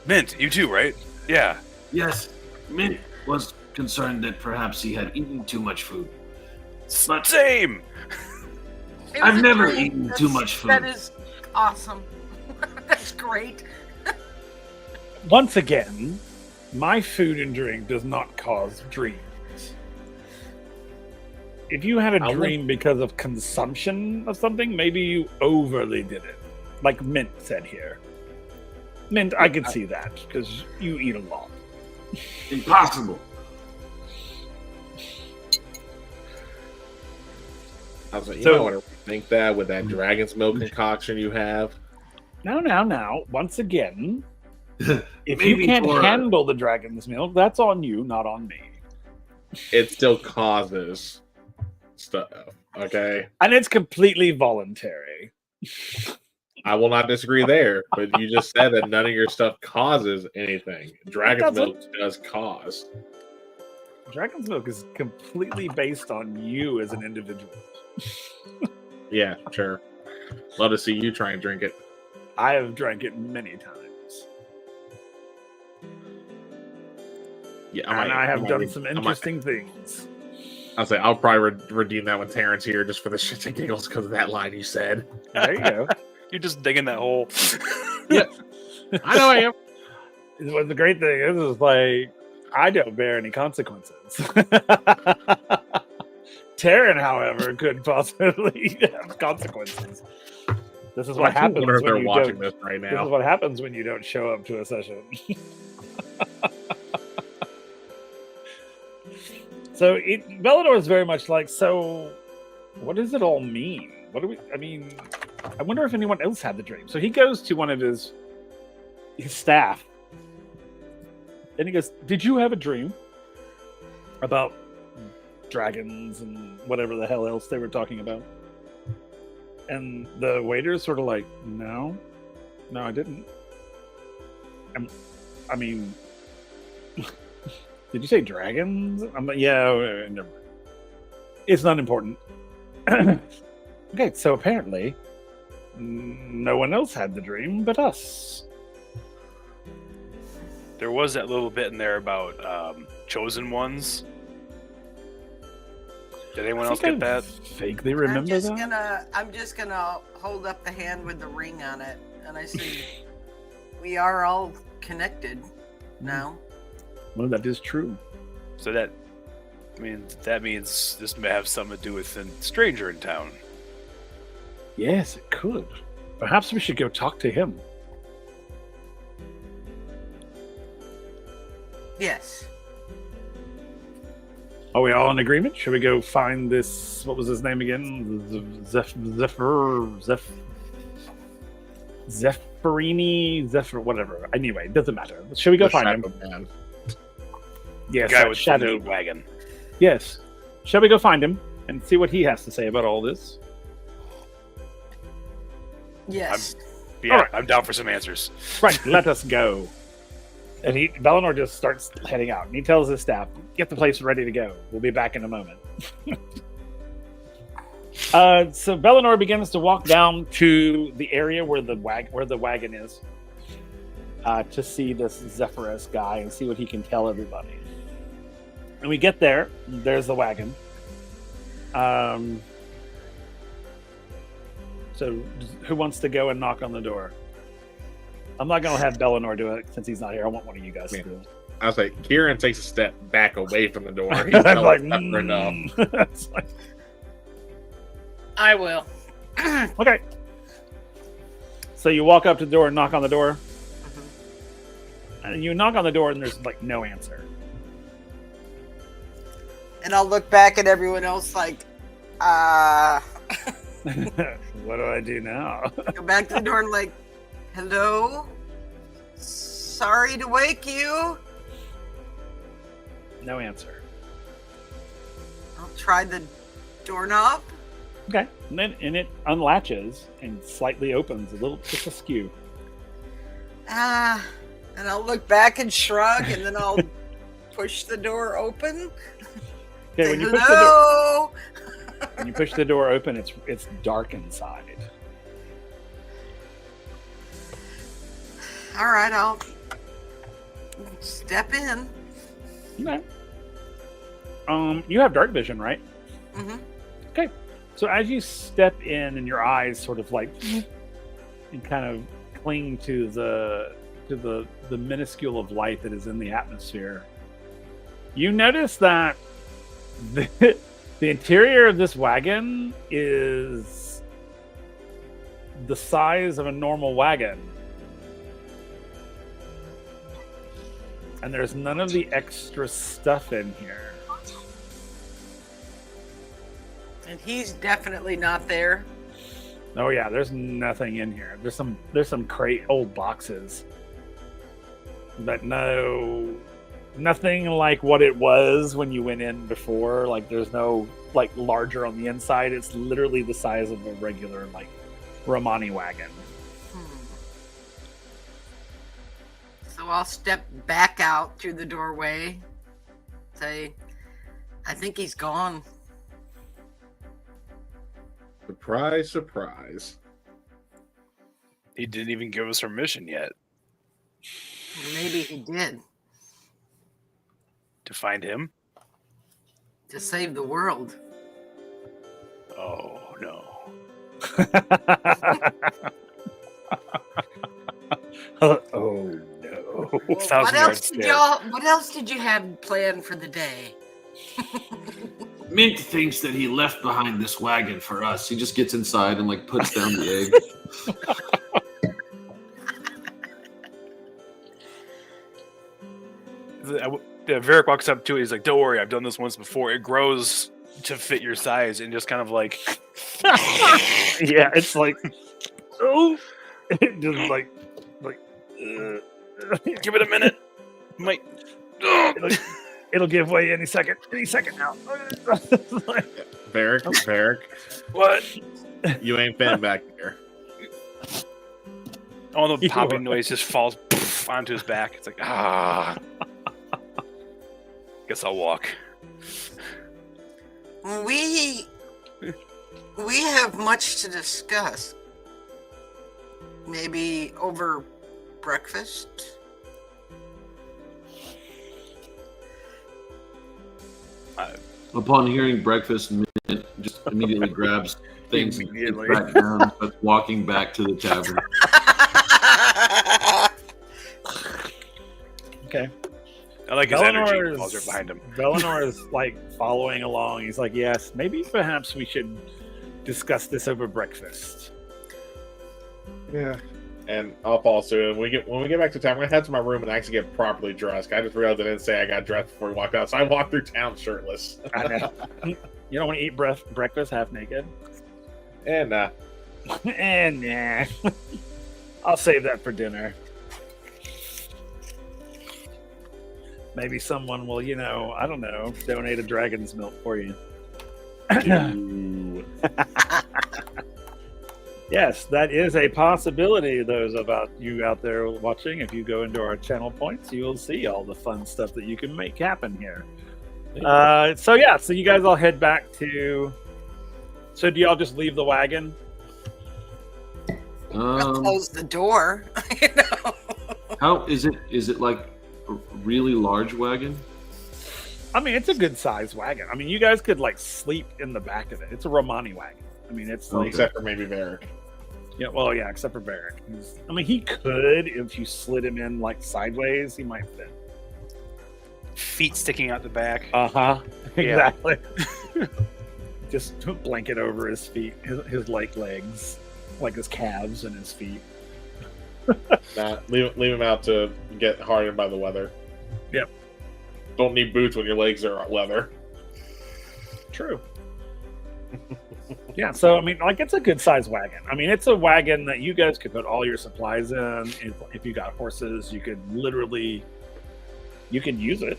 Mint. You too, right? Yeah. Yes, Mint was concerned that perhaps he had eaten too much food. But Same. It I've was a never dream. eaten too much food. That is awesome. That's great. Once again, my food and drink does not cause dreams. If you had a I dream because of consumption of something, maybe you overly did it. Like Mint said here. Mint, I could see that because you eat a lot. Impossible. I was like, you So- know what I think that with that dragon's milk concoction you have? Now. Once again, if you Maybe can't for- handle the dragon's milk, that's on you, not on me. It still causes stuff. Okay, And it's completely voluntary. I will not disagree there, but you just said that none of your stuff causes anything. Dragon's milk does cause. Dragon's milk is completely based on you as an individual. Yeah, sure. Love to see you try and drink it. I have drank it many times. Yeah, And I have done some interesting things. I'll say I'll probably redeem that when Terrence here just for the shits and giggles because of that line you said. There you go. You're just digging that hole. I know I am. What the great thing is like I don't bear any consequences. Taryn, however, could possibly have consequences. This is what I happens wonder if when they're you watching don't. this right This is now. what happens when you don't show up to a session. So Bellador is very much like, so what does it all mean? What do we? I mean, I wonder if anyone else had the dream. So he goes to one of his staff, and he goes, "Did you have a dream about dragons and whatever the hell else they were talking about?" And the waiter's sort of like, no, I didn't. I mean, did you say dragons? I'm like, yeah, never mind. It's not important. Okay, so apparently, no one else had the dream but us. There was that little bit in there about chosen ones. Did anyone else get that? Vaguely remember I'm just gonna hold up the hand with the ring on it, and I say, "We are all connected now." Well, that is true. So that means this may have something to do with a stranger in town. Yes, it could. Perhaps we should go talk to him. Yes. Are we all in agreement? Should we go find this? What was his name again? Zephyrini, whatever. Anyway, it doesn't matter. Should we go The find him? Shadow Man. Yes, Guy that with shadow. the meat wagon. Yes. Shall we go find him and see what he has to say about all this? Yes. Yeah, All right. I'm down for some answers. Right, let us go. And Bellinor just starts heading out. And he tells his staff, get the place ready to go. We'll be back in a moment. So Bellinor begins to walk down to the area where the wagon is to see this Zephyrus guy and see what he can tell everybody. And we get there. There's the wagon. So who wants to go and knock on the door? I'm not going to have Bellinor do it since he's not here. I want one of you guys to do it. I was like, Kieran takes a step back away from the door. He's I'm like, enough. It's like, I will. okay. So you walk up to the door and knock on the door. And you knock on the door and there's like no answer. And I'll look back at everyone else like, What do I do now? go back to the door and like, hello? Sorry to wake you. No answer. I'll try the doorknob. Okay. And it unlatches and slightly opens a little, just askew. And I'll look back and shrug, and then I'll push the door open. Okay, Say when you push the door, hello. when you push the door open, it's dark inside. All right, I'll step in. Okay. You have dark vision, right? Mm-hmm. Okay. So as you step in, and your eyes sort of like and kind of cling to the minuscule of light that is in the atmosphere, you notice that the interior of this wagon is the size of a normal wagon. And there's none of the extra stuff in here. And he's definitely not there. Oh yeah, there's nothing in here. There's some old boxes. But nothing like what it was when you went in before. Like there's no like larger on the inside. It's literally the size of a regular like Romani wagon. So I'll step back out through the doorway. Say, I think he's gone. Surprise, surprise. He didn't even give us permission yet Maybe he did. to find him. To save the world. Oh no. Oh no. What else did you have planned for the day? Mint thinks that he left behind this wagon for us. He just gets inside and like puts down the egg. Varric walks up to it. He's like, "Don't worry, I've done this once before. It grows to fit your size," and just kind of like, yeah, it's like, oh, just like, give it a minute. Might. It'll give way any second now. Varric, What? you ain't been back there. All the popping noise just falls onto his back. It's like, guess I'll walk. We have much to discuss. Maybe over breakfast? Upon hearing breakfast, Mint just immediately grabs things and gets back down and starts walking back to the tavern. Okay. I like his energy. Falls right behind him. Velinor is like following along. He's like, yes, maybe perhaps we should discuss this over breakfast. Yeah. And I'll follow suit. When we get back to town, I'm gonna head to my room and actually get properly dressed. I just realized I didn't say I got dressed before we walked out, so I walked through town shirtless. I know. You don't want to eat breakfast half naked? And And nah. I'll save that for dinner. Maybe someone will, I don't know, donate a dragon's milk for you. Yes, that is a possibility. Those about you out there watching, if you go into our channel points, you will see all the fun stuff that you can make happen here. So you guys all head back to. So do y'all just leave the wagon? I'll close the door. How is it? Is it like a really large wagon? I mean, it's a good sized wagon. I mean, you guys could like sleep in the back of it. It's a Romani wagon. I mean, it's like, except for maybe Varric. Yeah, well, yeah, except for Varric. I mean, he could, if you slid him in like sideways, he might fit. Feet sticking out the back. Exactly. Just blanket over his feet, his legs, like his calves and his feet. Nah, leave him out to get hardened by the weather. Yep. Don't need boots when your legs are leather. True. Yeah, so I mean, like, it's a good sized wagon. I mean, it's a wagon that you guys could put all your supplies in. If you got horses, you could literally, you can use it.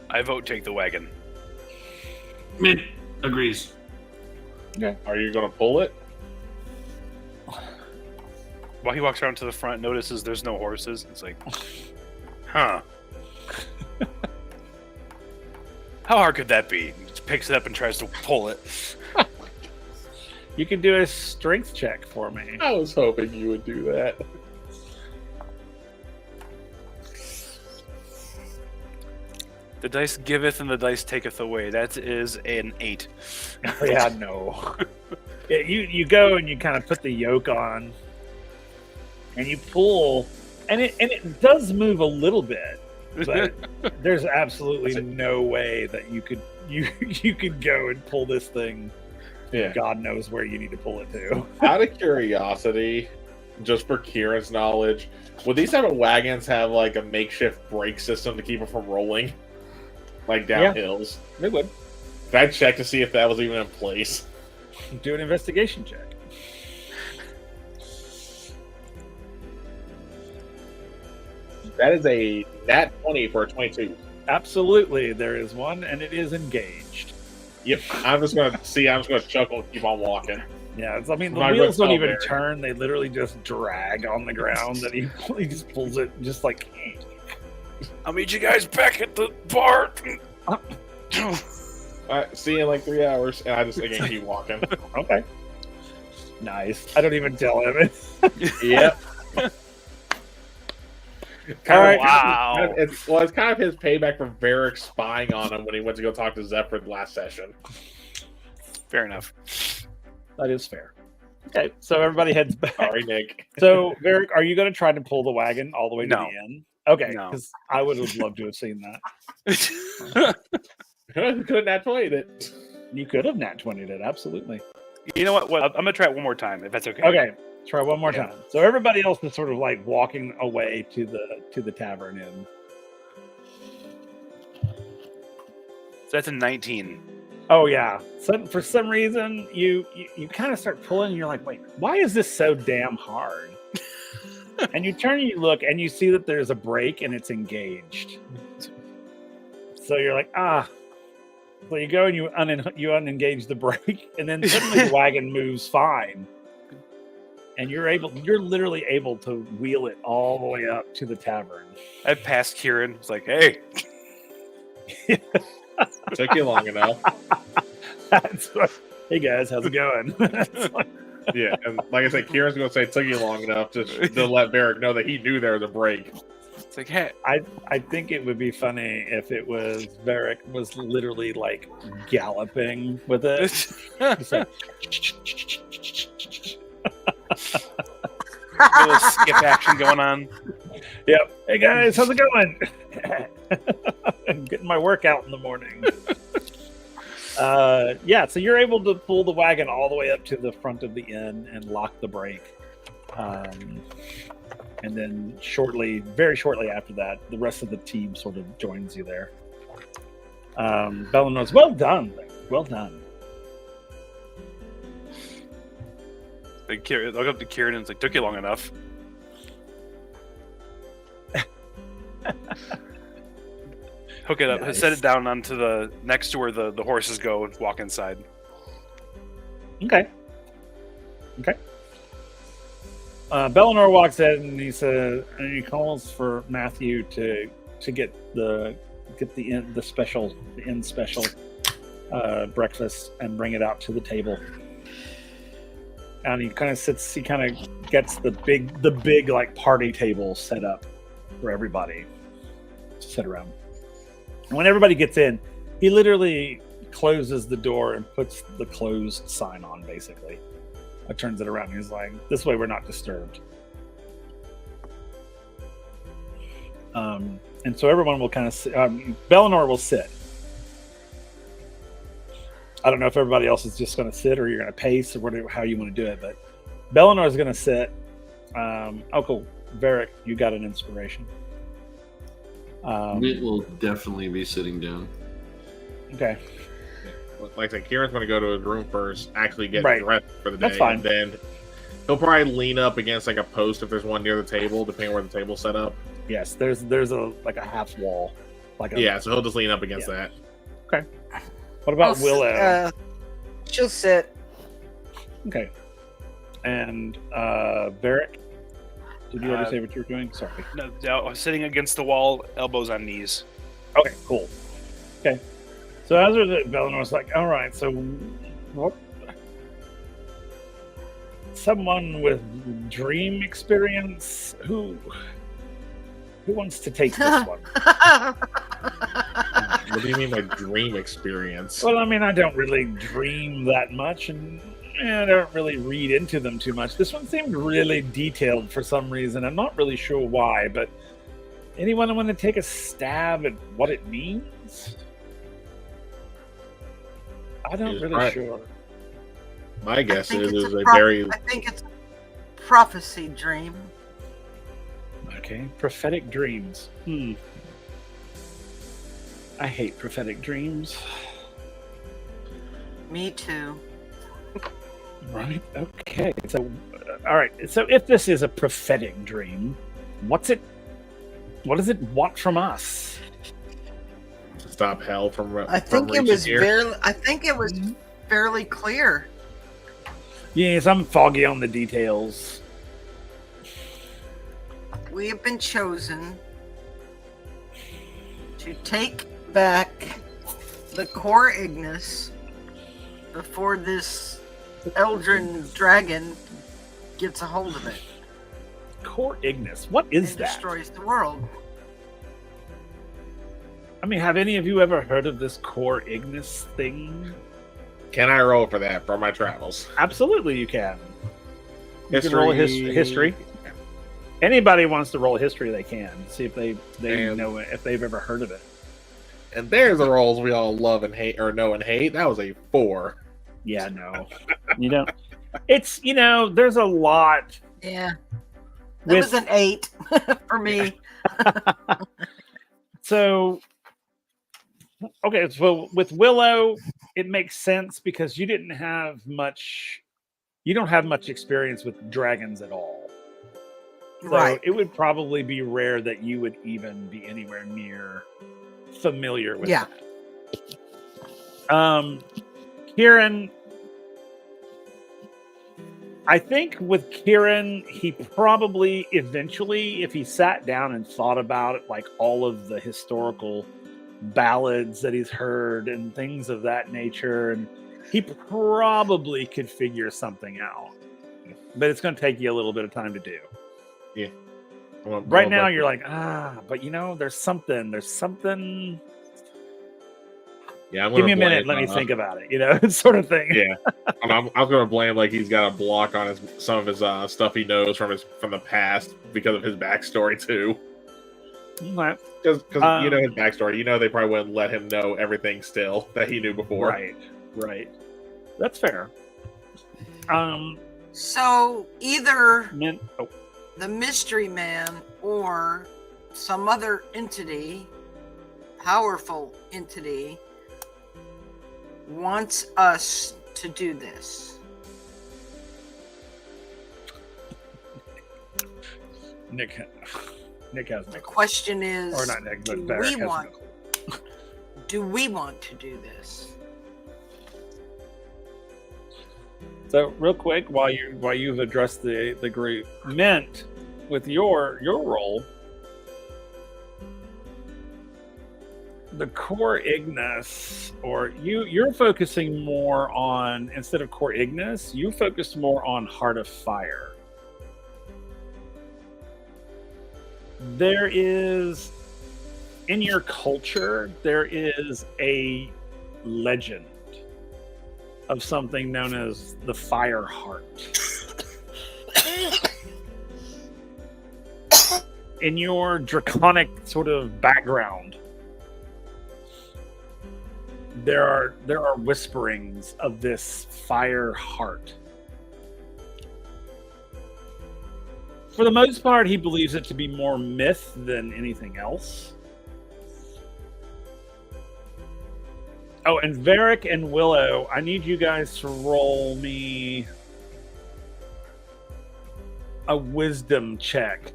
I vote take the wagon. Mint agrees. Okay. Are you gonna pull it? While he walks around to the front, notices there's no horses. It's like, huh. How hard could that be? He just picks it up and tries to pull it. You can do a strength check for me. I was hoping you would do that. The dice giveth and the dice taketh away. That is an 8. Yeah, no. Yeah, you go and you kind of put the yoke on, and you pull, and it does move a little bit, but there's absolutely no way that you could go and pull this thing. Yeah. God knows where you need to pull it to. Out of curiosity, just for Kieran's knowledge, would these type of wagons have like a makeshift brake system to keep it from rolling, like down hills? They would. Did I check to see if that was even in place? Do an investigation check. That is a nat 20 for a 22. Absolutely, there is one, and it is engaged. Yep. I'm just gonna chuckle and keep on walking. Yeah, I mean, the My wheels don't repel even there. turn; they literally just drag on the ground, and he just pulls it, just like. I'll meet you guys back at the bar. Alright, see you in like 3 hours, and I just again keep walking. Okay. Nice. I don't even tell him. Yep. All right. Wow. It's kind of his payback for Varric spying on him when he went to go talk to Zephyr last session. Fair enough. That is fair. Okay, so everybody heads back. Sorry, Nick. So, Varric, are you going to try to pull the wagon all the way to No. the end? Okay, No. because I would have loved to have seen that. Could have nat 20'd it. You could have nat 20'd it, absolutely. You know what? I'm going to try it one more time, if that's okay. Okay, try one more Yeah. time. So everybody else is sort of like walking away to the tavern inn. So that's a 19. Oh yeah. So for some reason you kind of start pulling and you're like, wait, why is this so damn hard? And you turn and you look and you see that there's a brake and it's engaged. So you're like, So you go and you unengage the brake, and then suddenly the wagon moves fine. And you're literally able to wheel it all the way up to the tavern. I passed Kieran. It's like, hey, Took you long enough. That's what, hey guys, how's it going? It's like, Yeah, and like I said, Kieran's going to say it took you long enough to let Varric know that he knew there was a break. it's like, hey. I think it would be funny if it was Varric was literally like galloping with it. Just like, A little skip action going on. yep. Hey guys, how's it going? I'm getting my workout in the morning. Yeah, so you're able to pull the wagon all the way up to the front of the inn and lock the brake. And then very shortly after that, the rest of the team sort of joins you there. Bellinors, well done. Well done. Like, Kieran, look up to Kieran and it's like, took you long enough. Hook it up, Nice. set it down onto the next to where the horses go and walk inside. Okay. Bellinor walks in and he says, and he calls for Matthew to get the inn special breakfast and bring it out to the table. And he kind of gets the big like party table set up for everybody to sit around. And when everybody gets in, he literally closes the door and puts the closed sign on, basically. Turns it around and he's like, this way we're not disturbed. And so everyone will kind of sit. Bellinor will sit. I don't know if everybody else is just going to sit or you're going to pace or whatever, how you want to do it, but Bellinor is going to sit. Cool. Varric, you got an inspiration. Mint will definitely be sitting down. Okay. Like I said, Kieran's going to go to his room first, actually get Right. dressed for the day. That's fine. And then he'll probably lean up against like a post if there's one near the table, depending where the table's set up. Yes, there's a like a half wall. Yeah, so he'll just lean up against that. What about I'll Willow? She'll sit. Okay. And Varric, did you ever say what you were doing? Sorry. No, sitting against the wall, elbows on knees. Okay, cool. Okay. So as Velenor's like, all right, so what? Someone with dream experience? Who wants to take this one? What do you mean by dream experience? Well, I mean, I don't really dream that much, and I don't really read into them too much. This one seemed really detailed for some reason. I'm not really sure why, but anyone want to take a stab at what it means? I don't really sure. My guess is it's a very. I think it's a prophecy dream. Okay, prophetic dreams. I hate prophetic dreams. Me too. Right. Okay. So, all right. So, if this is a prophetic dream, what does it want from us? To stop hell from. I think it was fairly clear. Yes, I'm foggy on the details. We have been chosen to take back the core Ignis before this Eldrin dragon gets a hold of it. Core Ignis. What is and that? Destroys the world. I mean, have any of you ever heard of this Core Ignis thing? Can I roll for that for my travels? Absolutely, you can. You History. can roll a history. Anybody wants to roll a history, they can. See if they know it, if they've ever heard of it. And there's the rolls we all love and hate, or know and hate. That was a 4. Yeah, no. It's, there's a lot. Yeah. That was an 8 for me. So, okay, so with Willow, it makes sense because you don't have much experience with dragons at all. So Right. it would probably be rare that you would even be anywhere near familiar with that. Kieran, I think with Kieran, he probably eventually, if he sat down and thought about it, like all of the historical ballads that he's heard and things of that nature, and he probably could figure something out. But it's going to take you a little bit of time to do. Yeah. Right now, you're like, but there's something. Yeah, give me a minute. Let me think about it. Sort of thing. Yeah, I was going to blame like he's got a block on some of his stuff he knows from the past because of his backstory too. Right. Because his backstory. They probably wouldn't let him know everything still that he knew before. Right. That's fair. So either oh. the mystery man or some other entity, powerful entity, wants us to do this. Nick has The question is, or not Nick, but Barrett do we want to do this? So real quick, while you've addressed the group, Mint, with your role, the core Ignis, or you're focusing more on, instead of core Ignis, you focus more on Heart of Fire. There is, in your culture, there is a legend of something known as the Fire Heart. In your draconic sort of background, there are whisperings of this Fire Heart. For the most part, he believes it to be more myth than anything else. Oh, and Varric and Willow, I need you guys to roll me a wisdom check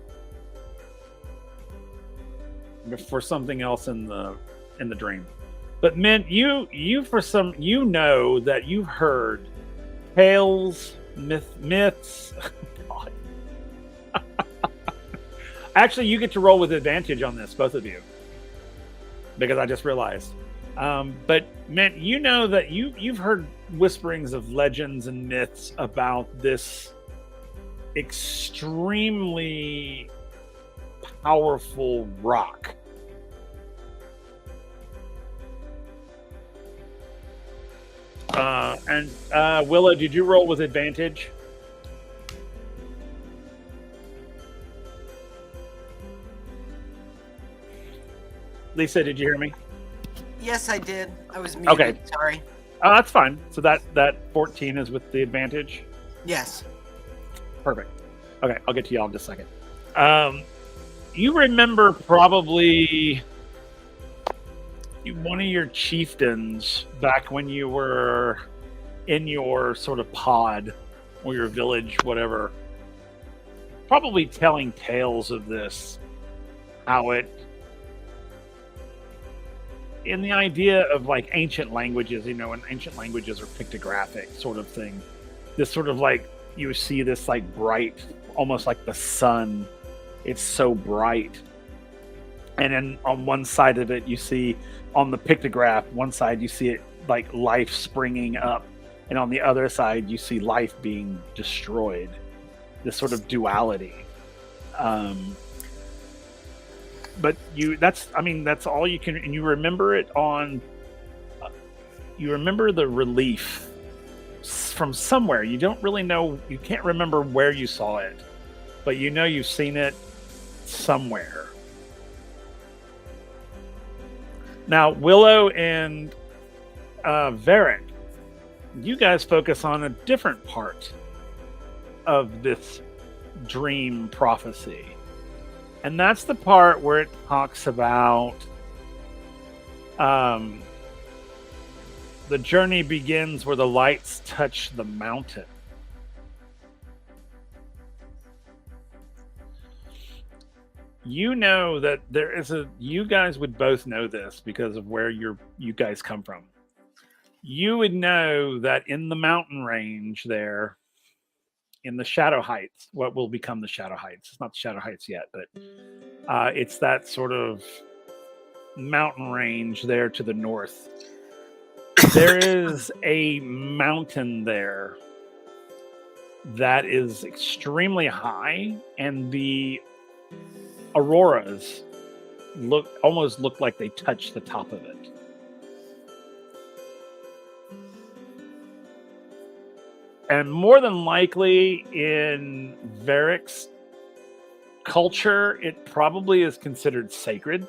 for something else in the dream. But Mint, you know that you've heard tales, myths. God. Actually, you get to roll with advantage on this, both of you. because I just realized. But Mint, you know that you've heard whisperings of legends and myths about this extremely powerful rock. And Willow, did you roll with advantage? Lisa, did you hear me? Yes, I did. I was muted. Okay. Sorry. Oh, that's fine. So that 14 is with the advantage. Yes. Perfect. Okay, I'll get to y'all in just a second. You remember probably one of your chieftains back when you were in your sort of pod or your village, whatever, probably telling tales of this, how it, in the idea of like ancient languages, and ancient languages are pictographic sort of thing. This sort of like, you see this like bright, almost like the sun. It's so bright. And then on one side of it, you see on the pictograph, one side you see it like life springing up. And on the other side, you see life being destroyed. This sort of duality. But that's all you can, and you remember it on, you remember the relief from somewhere. You don't really know, you can't remember where you saw it, but you've seen it somewhere. Now, Willow and Varric, you guys focus on a different part of this dream prophecy. And that's the part where it talks about the journey begins where the lights touch the mountain. You know that there is you guys would both know this because of where you guys come from. You would know that in the mountain range there, in the Shadow Heights, what will become the Shadow Heights. It's not the Shadow Heights yet, but it's that sort of mountain range there to the north. There is a mountain there that is extremely high, and the auroras almost look like they touch the top of it. And more than likely, in Varric's culture, it probably is considered sacred.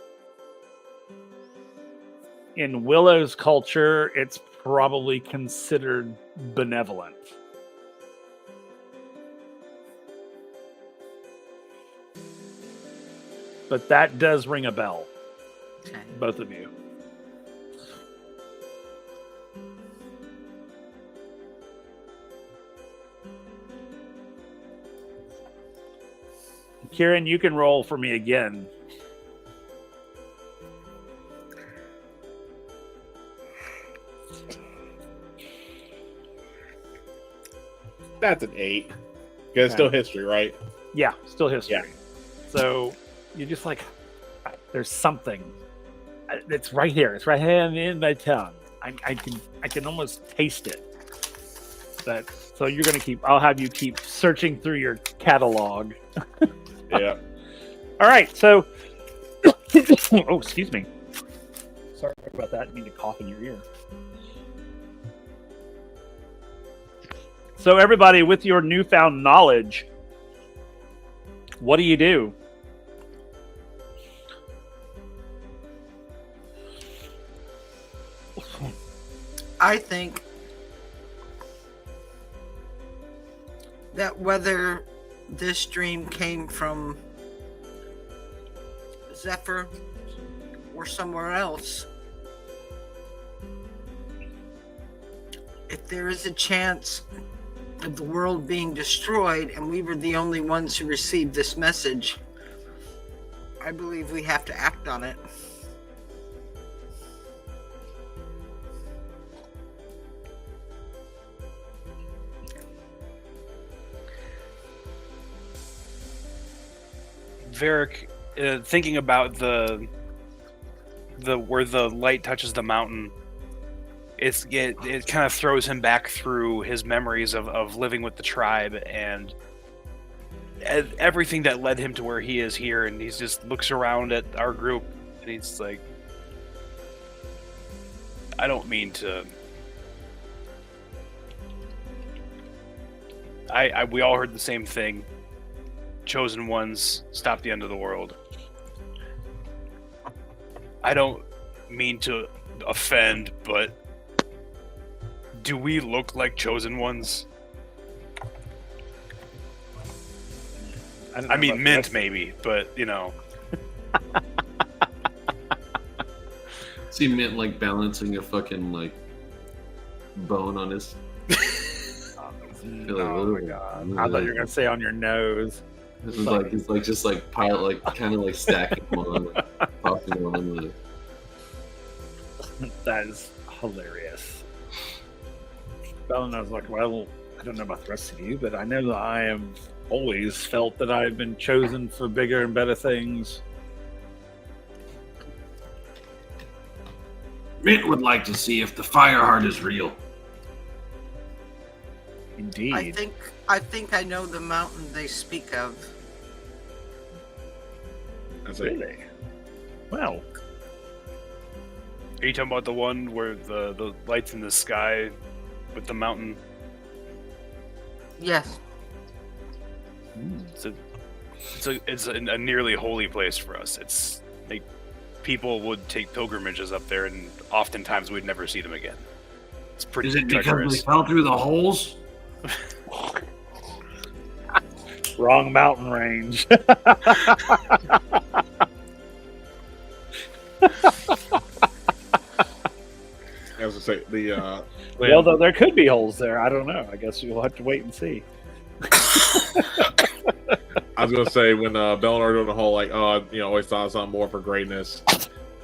In Willow's culture, it's probably considered benevolent. But that does ring a bell, Okay. both of you. Kieran, you can roll for me again. That's an 8. Because it's still history, right? Yeah, still history. Yeah. So you're just like, there's something. It's right here. It's right here in my tongue. I can almost taste it. So you're gonna I'll have you keep searching through your catalog. Yeah. All right. So, oh, excuse me. Sorry about that. I didn't mean to cough in your ear. So everybody, with your newfound knowledge, what do you do? I think that whether this dream came from Zephyr or somewhere else, if there is a chance of the world being destroyed and we were the only ones who received this message, I believe we have to act on it. Varric, thinking about the the light touches the mountain, it kind of throws him back through his memories of living with the tribe and everything that led him to where he is here. And he just looks around at our group and he's like, I don't mean to. We all heard the same thing. Chosen ones stop the end of the world. I don't mean to offend, but do we look like chosen ones? I mean, mint maybe, but you know. See Mint like balancing a fucking like bone on his. Oh my god! I thought you were gonna say on your nose. It's like just like pile like kind of like stacking them on, popping one on the. That is hilarious. Bellin was like, well, I don't know about the rest of you, but I know that I have always felt that I've been chosen for bigger and better things. Mint would like to see if the fire heart is real. Indeed. I think I know the mountain they speak of. Really? Well, Are you talking about the one where the lights in the sky with the mountain? Yes. It's a nearly holy place for us. It's like people would take pilgrimages up there, and oftentimes we'd never see them again. It's pretty. Is it because treacherous. they fell through the holes? wrong mountain range. As I say, the Well, though there could be holes there. I don't know. I guess you'll have to wait and see. I was gonna say when Belnar doing the whole like, oh, you know, always thought something more for greatness.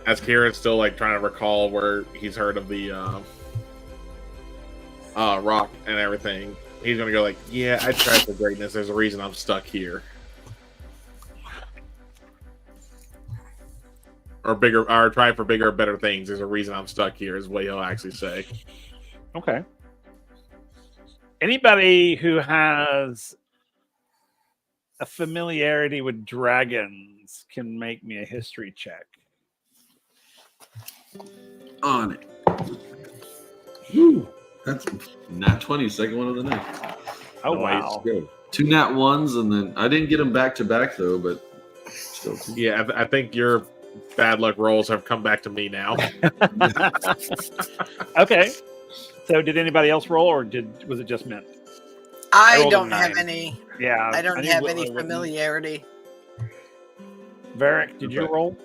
As Kieran's still like trying to recall where he's heard of the rock and everything, he's gonna go like, yeah, I tried for greatness. There's a reason I'm stuck here. Or try for bigger or better things. There's a reason I'm stuck here, is what he'll actually say. Okay. Anybody who has a familiarity with dragons can make me a history check. On it. Woo. That's nat 20, second one of the night. Oh, Nice. wow. Good. 2 nat 1s, and then I didn't get them back to back though, but still. Yeah, I think your bad luck rolls have come back to me now. Okay. So did anybody else roll, or was it just Mint? I rolled a don't have 9. any. Yeah. I don't knew have Whitlow any wouldn't. familiarity. Varric, did you Okay. roll?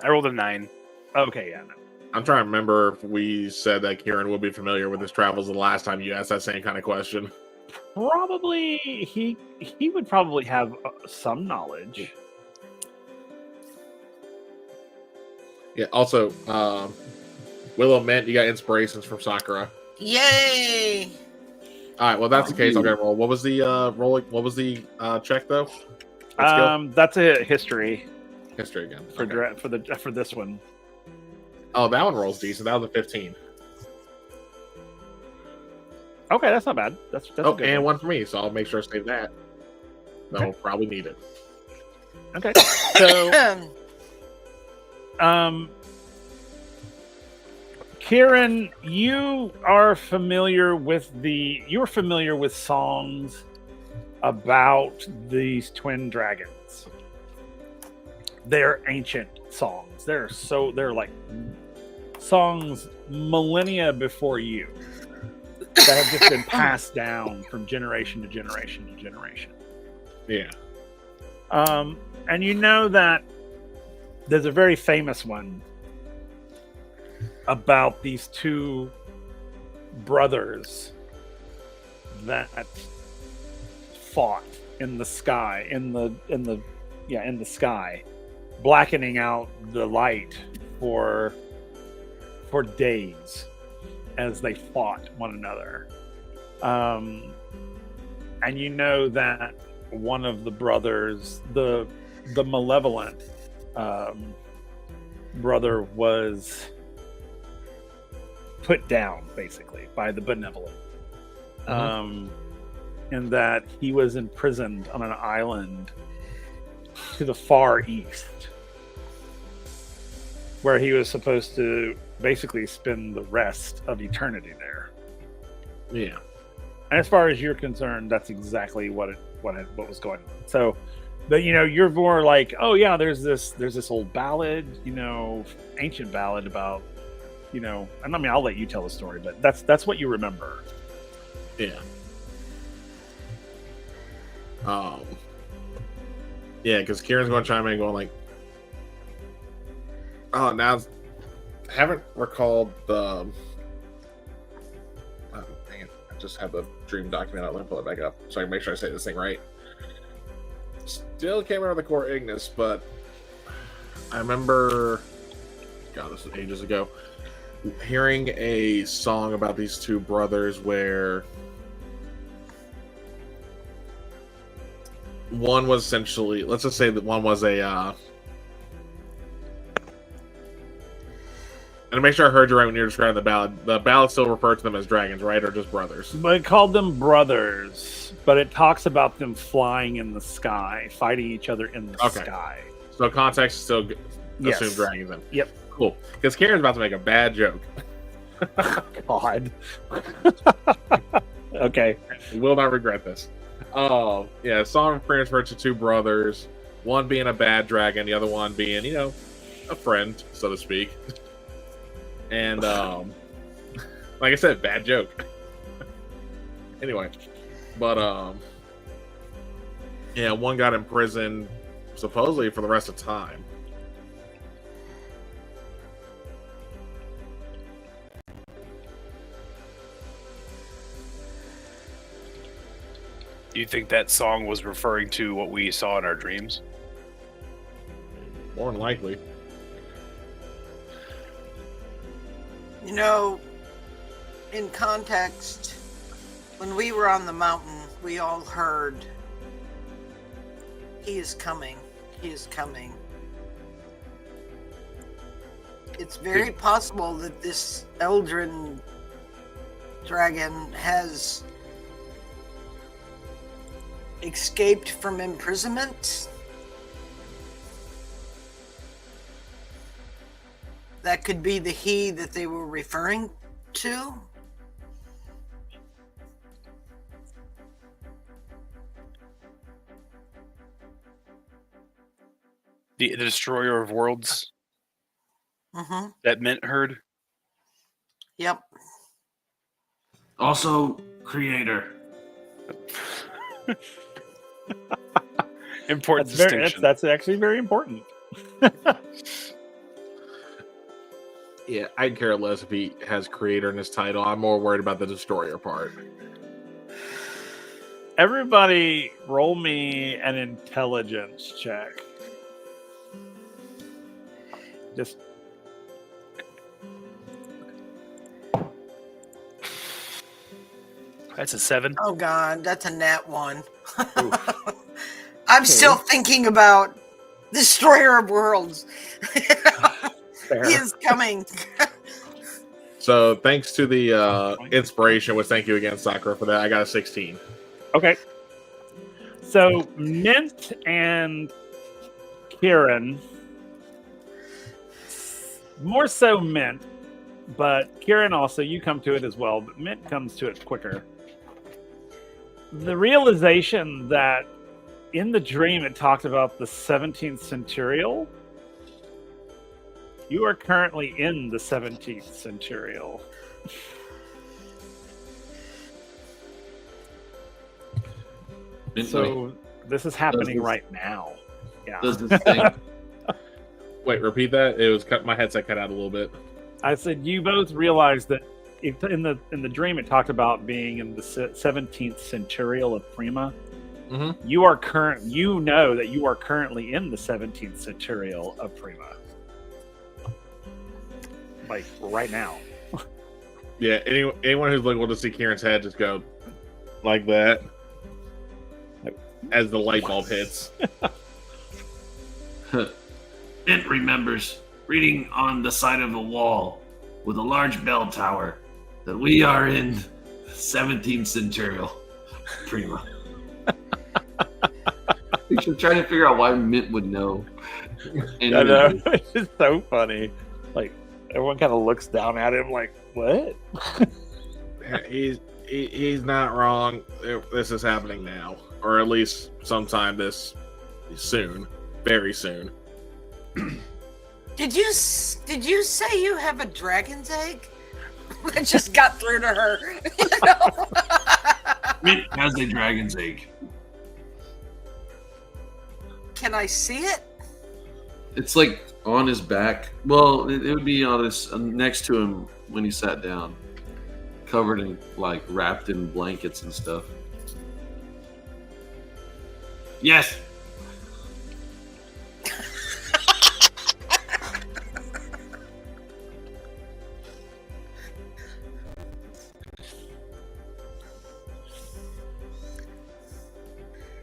I rolled a 9. Okay, yeah. No. I'm trying to remember if we said that Kieran would be familiar with his travels the last time you asked that same kind of question. Probably he would probably have some knowledge. Yeah. Also, Willow meant you got inspirations from Sakura. Yay! All right. Well, that's the case. I'll get a roll. What was the roll? What was the check though? What skill? That's a history History again. for Okay. for this one. Oh, that one rolls decent. That was a 15. Okay, that's not bad. That's a good and one for me, so I'll make sure to save that. They'll probably need it. Okay. So, Kieran, you're familiar with songs about these twin dragons. They're ancient songs. They're like songs millennia before you that have just been passed down from generation to generation to generation. Yeah. And you know that there's a very famous one about these two brothers that fought in the sky, in the sky, blackening out the light for days as they fought one another. And you know that one of the brothers, the malevolent brother was put down, basically, by the benevolent. And that he was imprisoned on an island to the far east, where he was supposed to basically spend the rest of eternity there. Yeah. And as far as you're concerned, that's exactly what was going on. So, but you're more like, oh yeah, there's this old ballad, ancient ballad about, and I mean, I'll let you tell the story, but that's what you remember. Yeah. Yeah, because Kieran's going to chime in and going like, oh, now I haven't recalled the. Oh, dang it. I just have the dream document. Let me pull it back up so I can make sure I say this thing right. Still can't remember the core Ignis, but I remember. God, this was ages ago. Hearing a song about these two brothers where one was essentially, let's just say that one was a and to make sure I heard you right when you were describing the ballad still referred to them as dragons, right? Or just brothers? But it called them brothers, but it talks about them flying in the sky, fighting each other in the sky. So context still Yes. assume dragons then. Yep. Cool. Because Karen's about to make a bad joke. God. Okay. Will not regret this. Oh, yeah. Song refers to two brothers, one being a bad dragon, the other one being, a friend, so to speak. And, like I said, bad joke. Anyway, but, yeah, one got imprisoned supposedly for the rest of time. Do you think that song was referring to what we saw in our dreams? More than likely. In context, when we were on the mountain, we all heard, "He is coming. He is coming." It's very possible that this Eldrin dragon has escaped from imprisonment. That could be the he that they were referring to. The destroyer of worlds Mm-hmm. that Mint heard? Yep. Also, creator. Important distinction. That's actually very important. Yeah, I'd care less if he has creator in his title. I'm more worried about the destroyer part. Everybody, roll me an intelligence check. Just That's a 7. Oh God, that's a nat 1. I'm still thinking about Destroyer of Worlds. fair. He is coming. So thanks to the inspiration, which thank you again, Sakura, for that. I got a 16. Okay. So Mint and Kieran, more so Mint, but Kieran also, you come to it as well, but Mint comes to it quicker. The realization that in the dream it talked about the 17th centurial. You are currently in the 17th centurial. So this is happening right now. Yeah. Does this thing, Wait, repeat that? It was cut. My headset cut out a little bit. I said you both realized that in the dream it talked about being in the 17th centurial of Prima. Mm-hmm. You know that you are currently in the 17th centurial of Prima. Like right now. Yeah, anyone who's looking to see Kieran's head just go like that as the light bulb hits. it remembers. reading on the side of a wall with a large bell tower that we are in 17th century. Prima. I'm trying to figure out why Mint would know. I know. It's just so funny. Like, everyone kind of looks down at him like, what? He's not wrong. This is happening now, or at least sometime this soon, very soon. Did you say you have a dragon's egg? That just got through to her. You know? Mint has a dragon's egg. Can I see it? It's like on his back. Well, it would be on his next to him when he sat down, covered in like wrapped in blankets and stuff. Yes.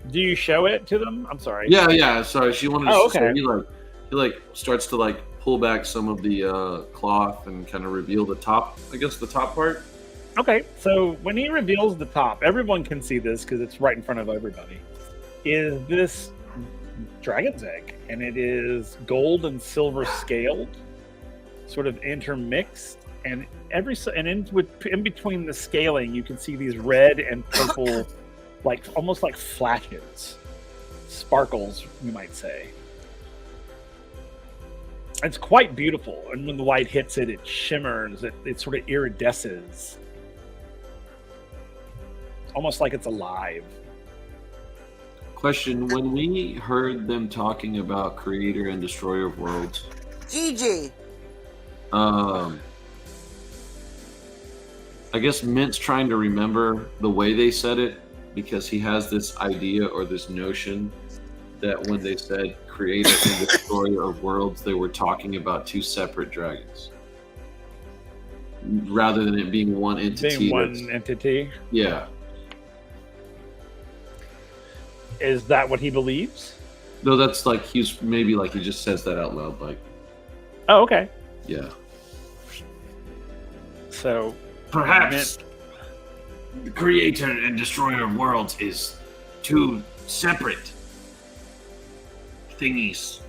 Do you show it to them? I'm sorry. Yeah. Sorry, she wanted. Oh, So okay. he starts to like pull back some of the cloth and kind of reveal the top. I guess the top part. Okay, so when he reveals the top, everyone can see this because it's right in front of everybody. Is this dragon's egg, and it is gold and silver scaled, sort of intermixed, and in between the scaling, you can see these red and purple, like almost like flashes, sparkles, you might say. It's quite beautiful, and when the light hits it, it shimmers. It sort of iridesces. Almost like it's alive. Question: when we heard them talking about Creator and Destroyer of Worlds, Gigi. I guess Mint's trying to remember the way they said it because he has this idea or this notion that when they said Creator and Destroyer of Worlds, they were talking about two separate dragons, rather than it being one entity. Being one entity. Yeah. Is that what he believes? No, that's like he's maybe like he just says that out loud, like. Oh, okay. Yeah. So Perhaps the Creator and Destroyer of Worlds is two separate thingies.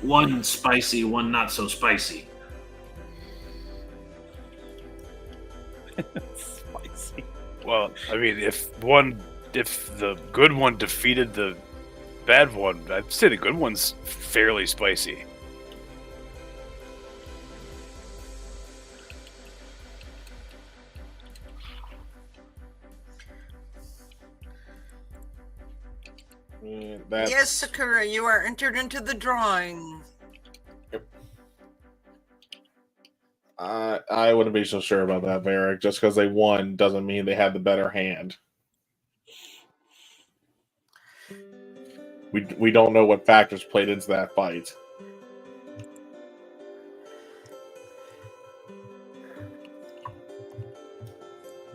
One spicy, one not so spicy. Spicy. Well, I mean, if the good one defeated the bad one, I'd say the good one's fairly spicy. Yes, Sakura, you are entered into the drawing. I wouldn't be so sure about that, Varric. Just because they won doesn't mean they had the better hand. We don't know what factors played into that fight.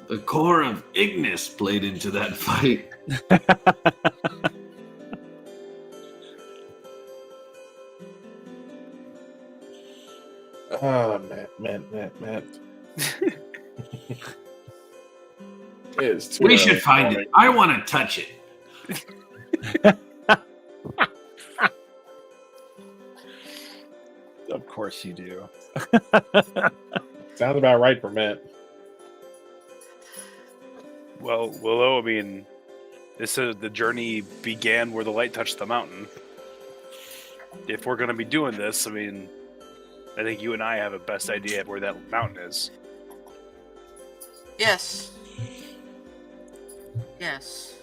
The core of Ignis played into that fight. Ah, Matt. It's too We early should find for it. I want to touch it. Of course you do. Sounds about right for Matt. Well, Willow, I mean, this is the journey began where the light touched the mountain. If we're going to be doing this, I mean, I think you and I have a best idea of where that mountain is. Yes. Yes.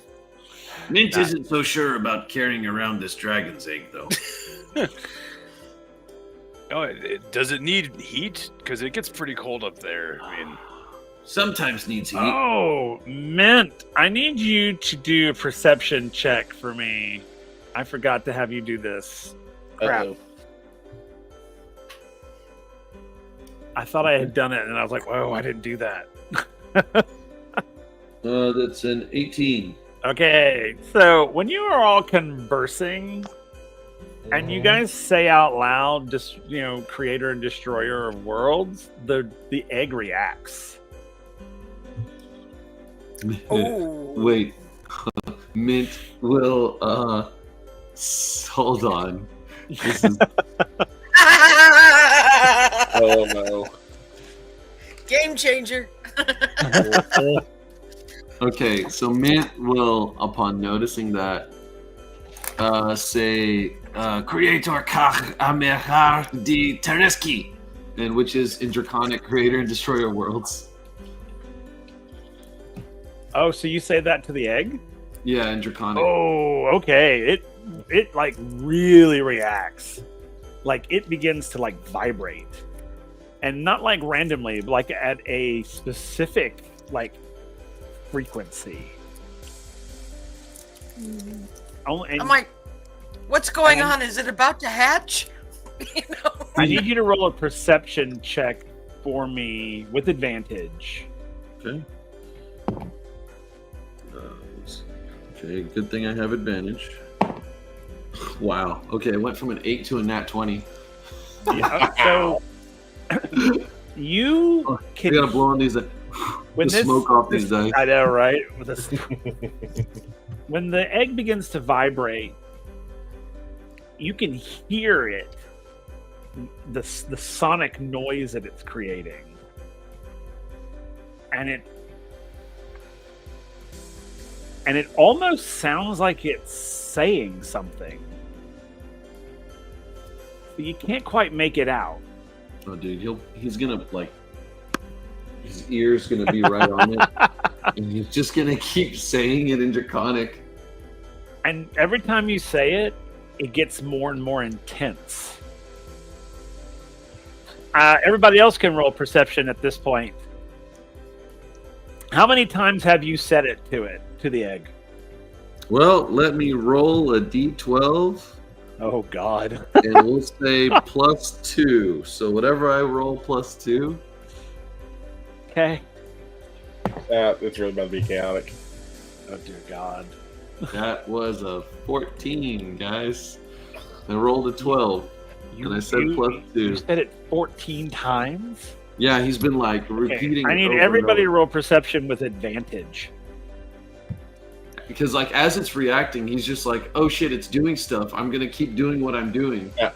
Mint isn't so sure about carrying around this dragon's egg, though. Oh, does it need heat? Because it gets pretty cold up there. I mean, Sometimes needs heat. Oh, Mint, I need you to do a perception check for me. I forgot to have you do this. Crap. Uh-oh. I thought I had done it, and I was like, whoa, I didn't do that. That's an 18. Okay, so when you are all conversing, and you guys say out loud, just creator and destroyer of worlds, the egg reacts. Oh. Wait. Mint will hold on. This is Oh no. Game changer. okay, so Mint will, upon noticing that, say Creator Kach Amechar di Tereski, and which is in Draconic Creator and Destroyer Worlds. Oh, so you say that to the egg? Yeah, in Draconic. Oh, okay. It like really reacts. Like it begins to like vibrate. And not like randomly, but like at a specific like frequency. I'm like, what's going on? Is it about to hatch? I need you to roll a perception check for me with advantage. Okay. Okay, good thing I have advantage. Wow. Okay, I went from an 8 to a nat 20. Yeah, so you I gotta blow on these. When the smoke off these dice. I know, right? When the egg begins to vibrate, you can hear it, the sonic noise that it's creating, and it almost sounds like it's saying something, but you can't quite make it out. Oh, dude, he's gonna like. His ear's gonna be right on it, and he's just gonna keep saying it in Draconic. And every time you say it, it gets more and more intense. Everybody else can roll perception at this point. How many times have you said it to the egg? Well, let me roll a d12. Oh, God. And we'll say +2. So whatever I roll +2. Okay. It's really about to be chaotic. Oh, dear God. That was a 14, guys. I rolled a 12. And I said +2. You said it 14 times? Yeah, he's been like repeating. I need everybody to roll perception with advantage. Because like as it's reacting, he's just like, oh shit, it's doing stuff. I'm gonna keep doing what I'm doing. Yeah.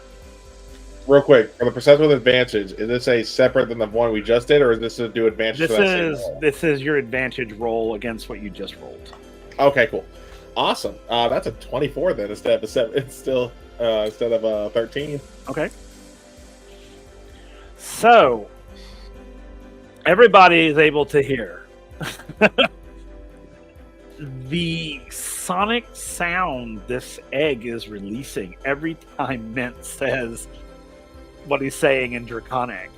Real quick, for the perception with advantage, is this a separate than the one we just did, or is this to do advantage? This is your advantage roll against what you just rolled. Okay, cool, awesome. That's a 24 then instead of a 7. It's still instead of a 13. Okay. So everybody is able to hear the sonic sound this egg is releasing every time Mint says what he's saying in Draconic.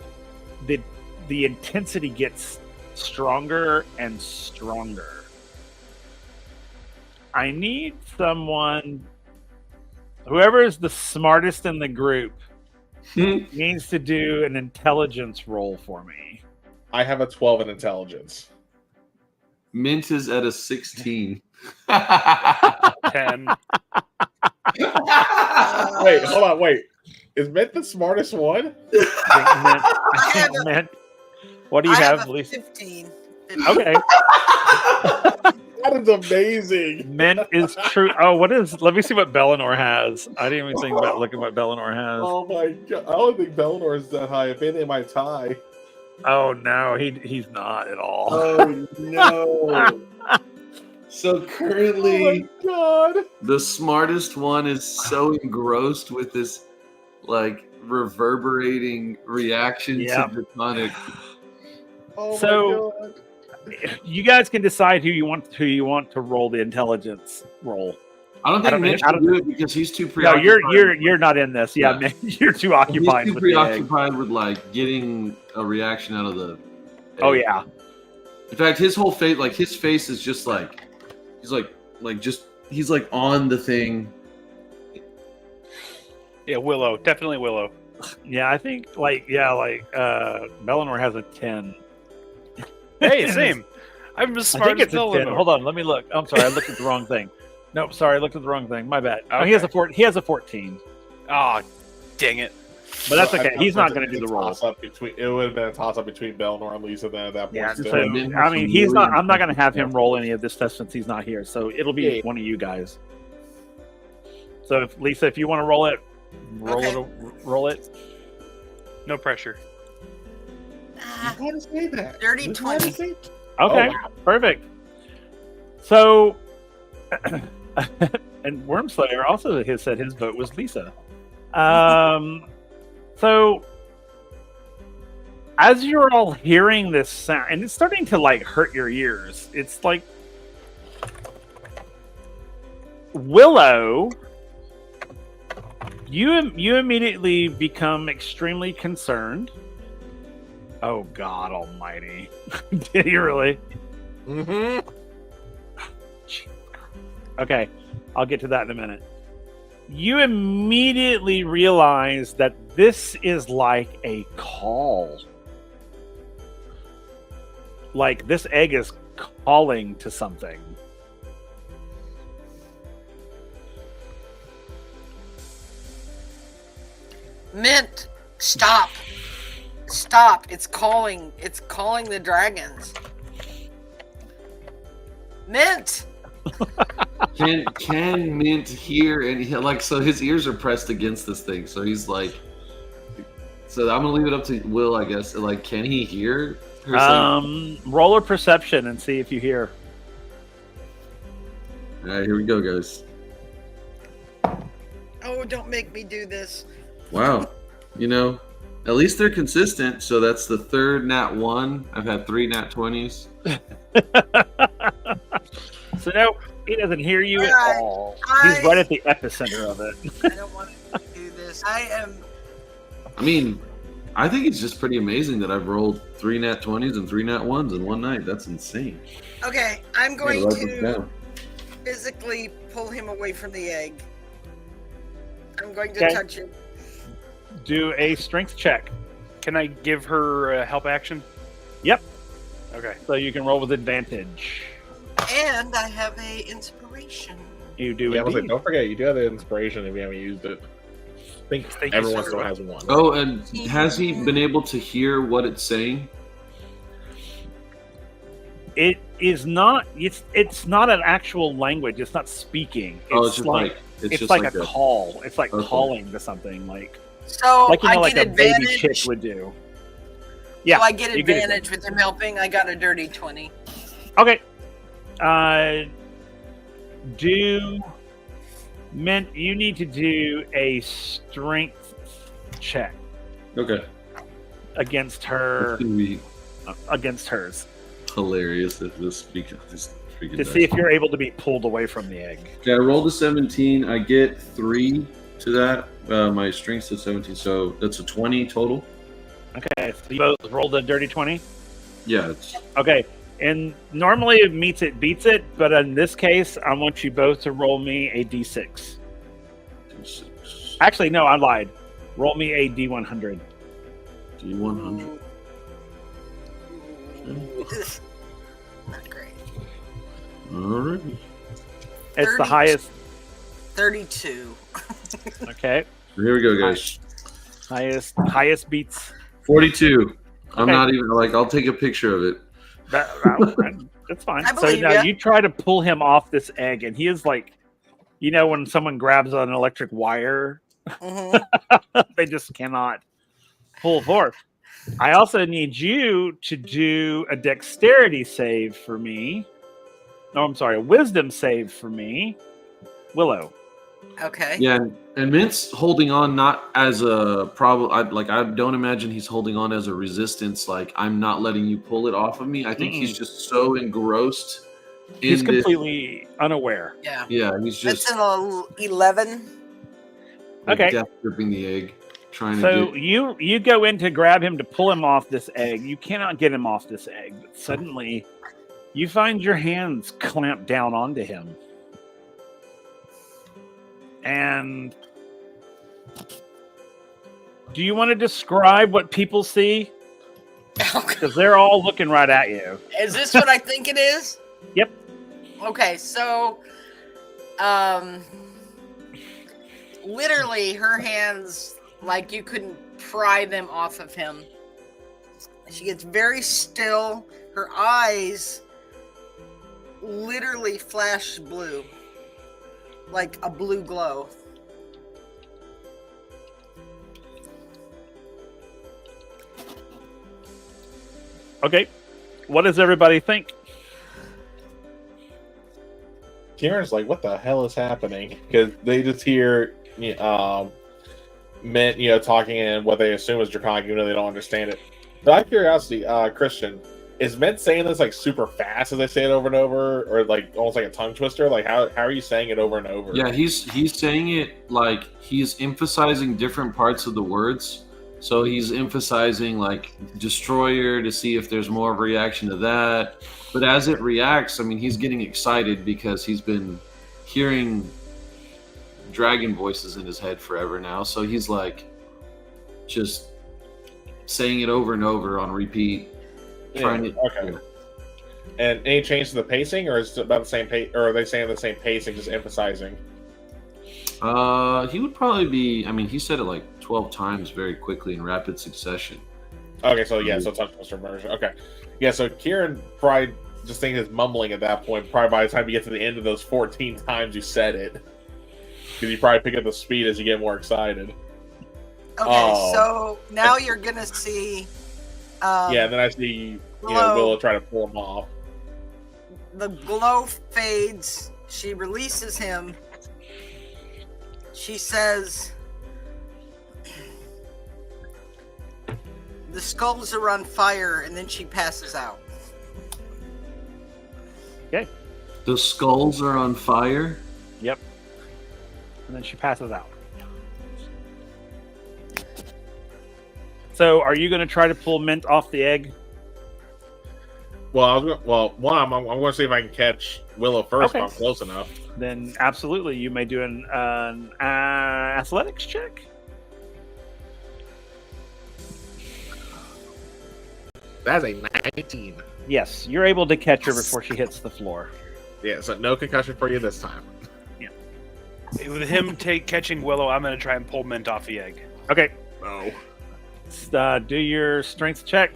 The intensity gets stronger and stronger. I need someone, whoever is the smartest in the group, needs to do an intelligence roll for me. I have a 12 in intelligence. Mint is at a 16. 10. Wait, hold on, wait. Is Mint the smartest one? I think Mint. What do you have, a Lisa? 15. Okay. That is amazing. Mint is true. Oh, what is? Let me see what Bellinor has. I didn't even think about looking what Bellinor has. Oh my god! I don't think Bellinor is that high. If anything, it might tie. Oh no, he's not at all. Oh no! So currently, Oh my god! the smartest one is so engrossed with this, like reverberating reaction Yep. to Draconic. Oh So- my god! You guys can decide who you want to roll the intelligence roll. I don't I think don't- Mint I should don't- do it because he's too No, preoccupied. you're not in this. Yeah, Yeah. man, you're too occupied He's too with the egg. preoccupied with like getting a reaction out of the. Oh egg. yeah. In fact, his whole face, like his face, is just like he's like he's like on the thing. Yeah, Willow. Definitely Willow. Yeah, I think Bellinor has a 10. Hey, same. I'm as I smart think as it's a 10. Bellinor. Hold on, let me look. I'm sorry, I looked at the wrong thing. Nope, sorry, I looked at the wrong thing. My bad. Oh, he Okay. has a 14. Oh, dang it. But that's Well, okay. He's not going to do the roll. It would have been a toss up between Belnor and Lisa then at that point. Yeah, still. so, Still. I mean, he's not. I'm not going to have him roll any of this stuff since he's not here. So it'll be Yeah. one of you guys. So if Lisa, if you want to roll it, roll it. No pressure. Why to say that? Dirty Just why to 20. say- Okay, Oh, wow. perfect. So, and Wormslayer also has said his vote was Lisa. So, as you're all hearing this sound, and it's starting to like hurt your ears, it's like Willow. You immediately become extremely concerned. Oh God Almighty! Did you really? Mm-hmm. Okay, I'll get to that in a minute. You immediately realize that this is like a call. Like this egg is calling to something. Mint, stop. Stop. It's calling. It's calling the dragons. Mint. Can Mint hear? And so his ears are pressed against this thing. So he's like, so I'm gonna leave it up to Will, I guess. Like, can he hear her saying? Roll a perception and see if you hear. All right, here we go, guys. Oh, don't make me do this. Wow, at least they're consistent. So that's the third nat 1. I've had 3 nat 20s. So no, he doesn't hear you at Alright, all. He's right at the epicenter of it. I don't want to do this. I mean, I think it's just pretty amazing that I've rolled 3 nat 20s and 3 nat 1s in one night. That's insane. Okay, I'm I going gotta write this to down. physically pull him away from the egg. I'm going to Okay. touch him. Do a strength check. Can I give her a help action? Yep. Okay. So you can roll with advantage. And I have a inspiration. You do Yeah, indeed. don't forget, you do have the inspiration if you haven't used it. I think Thank you, everyone sir. still has one. Oh, and has he been able to hear what it's saying? It is not. It's not an actual language. It's not speaking. It's, Oh, it's just like it's just like a that. call. It's like Okay. calling to something, like So like I like get a baby advantage. chick would do. Yeah. So I get you get advantage with him helping. I got a dirty 20. Okay. Mint, you need to do a strength check Okay. against It's her, gonna be against hers, hilarious if this freaking to see if you're able to be pulled away from the egg. Okay, I rolled a 17. I get 3 to that. My strength's at 17, so that's a 20 total. Okay, so you both rolled a dirty 20. Yeah, it's Okay, and normally it meets it, beats it, but in this case, I want you both to roll me a d6. 6. Actually, no, I lied. Roll me a d100. D100. Not great. Alright. It's the 30. highest. 32. Okay, Here we go, guys. highest beats. 42. I'm Okay. not even I'll take a picture of it. That's fine. I So believe now ya. you try to pull him off this egg, and he is like, when someone grabs an electric wire, Mhm. they just cannot pull forth. I also need you to do a dexterity save for me. No, I'm sorry, a wisdom save for me, Willow. Okay. Yeah, and Mint's holding on not as a problem. I don't imagine he's holding on as a resistance. Like, I'm not letting you pull it off of me. I think he's just so engrossed in He's this. completely unaware. Yeah. Yeah, he's That's just an 11. Okay. death gripping the egg, trying to So get. you go in to grab him to pull him off this egg. You cannot get him off this egg, but suddenly you find your hands clamped down onto him. And do you want to describe what people see? Because they're all looking right at you. Is this what I think it is? Yep. Okay, so literally, her hands, like you couldn't pry them off of him. She gets very still. Her eyes literally flash blue, like a blue glow. Okay. What does everybody think? Kieran's like, what the hell is happening? Because they just hear Mint, talking in what they assume is Draconic, even though they don't understand it. But out of curiosity, Christian, is Mint saying this like super fast as they say it over and over, or like almost like a tongue twister? Like how are you saying it over and over? Yeah, he's saying it like he's emphasizing different parts of the words. So he's emphasizing like destroyer to see if there's more of a reaction to that. But as it reacts, I mean, he's getting excited because he's been hearing dragon voices in his head forever now. So he's like just saying it over and over on repeat. Okay. And any change to the pacing, or is it about the same pace, or are they saying the same pacing, just emphasizing? He would probably be. I mean, he said it like 12 times very quickly in rapid succession. Okay, so yeah, so tongue twister version. Okay, yeah, so Kieran probably just thinks it's mumbling at that point. Probably by the time you get to the end of those 14 times you said it, because you probably pick up the speed as you get more excited. Okay, so now you're gonna see. Yeah, and then I see glow. Willow try to pull him off. The glow fades. She releases him. She says, "The skulls are on fire," and then she passes out. Okay. The skulls are on fire? Yep. And then she passes out. So, are you going to try to pull Mint off the egg? Well, I'm going to see if I can catch Willow first if I'm close enough. Then absolutely, you may do an athletics check. That's a 19. Yes, you're able to catch her before she hits the floor. Yeah, so no concussion for you this time. Yeah. With him catching Willow, I'm going to try and pull Mint off the egg. Okay. No. Do your strength check.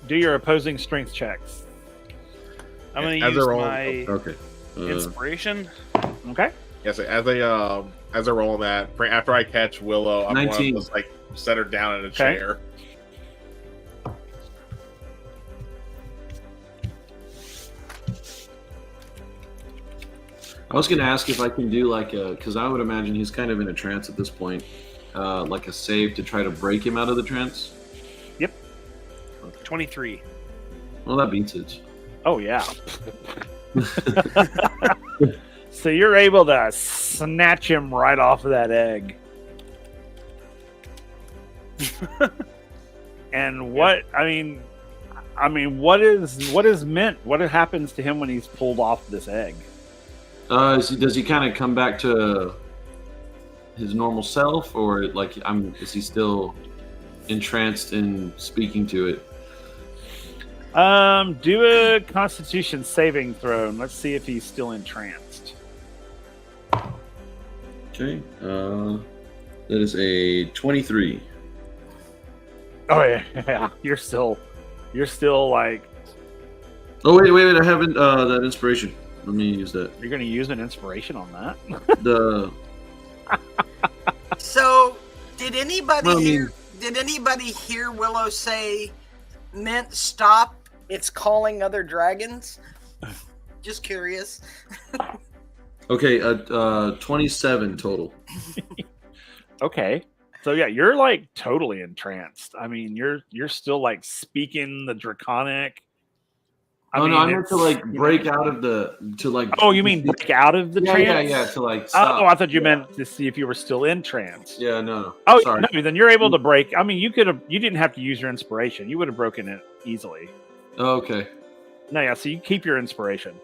Do your opposing strength checks. I'm going to use my Okay. inspiration. Okay. Yes, as they're rolling that, after I catch Willow, I'm going 19. to just like set her down in a chair. I was going to ask if I can do like because I would imagine he's kind of in a trance at this point, like a save to try to break him out of the trance. Yep. 23. Well, that beats it. Oh, yeah. So you're able to snatch him right off of that egg. And what is Mint? What happens to him when he's pulled off this egg? Does he kind of come back to his normal self, or like is he still entranced in speaking to it? Do a Constitution saving throw, and let's see if he's still entranced. Okay, that is a 23. Oh yeah, you're still like. Oh wait! I haven't that inspiration. Let me use that. You're going to use an inspiration on that. So, did anybody hear Willow say, "Mint, stop! It's calling other dragons"? Just curious. Okay, 27 total. Okay. So yeah, you're like totally entranced. I mean, you're still like speaking the Draconic. I meant to like break out of Oh, you mean break out of the trance? Yeah, to like stop. Oh, I thought you meant to see if you were still in trance. Yeah, no. Oh, sorry. no, then you're able to break. I mean, you didn't have to use your inspiration. You would have broken it easily. Oh, okay. No, yeah, so you keep your inspiration.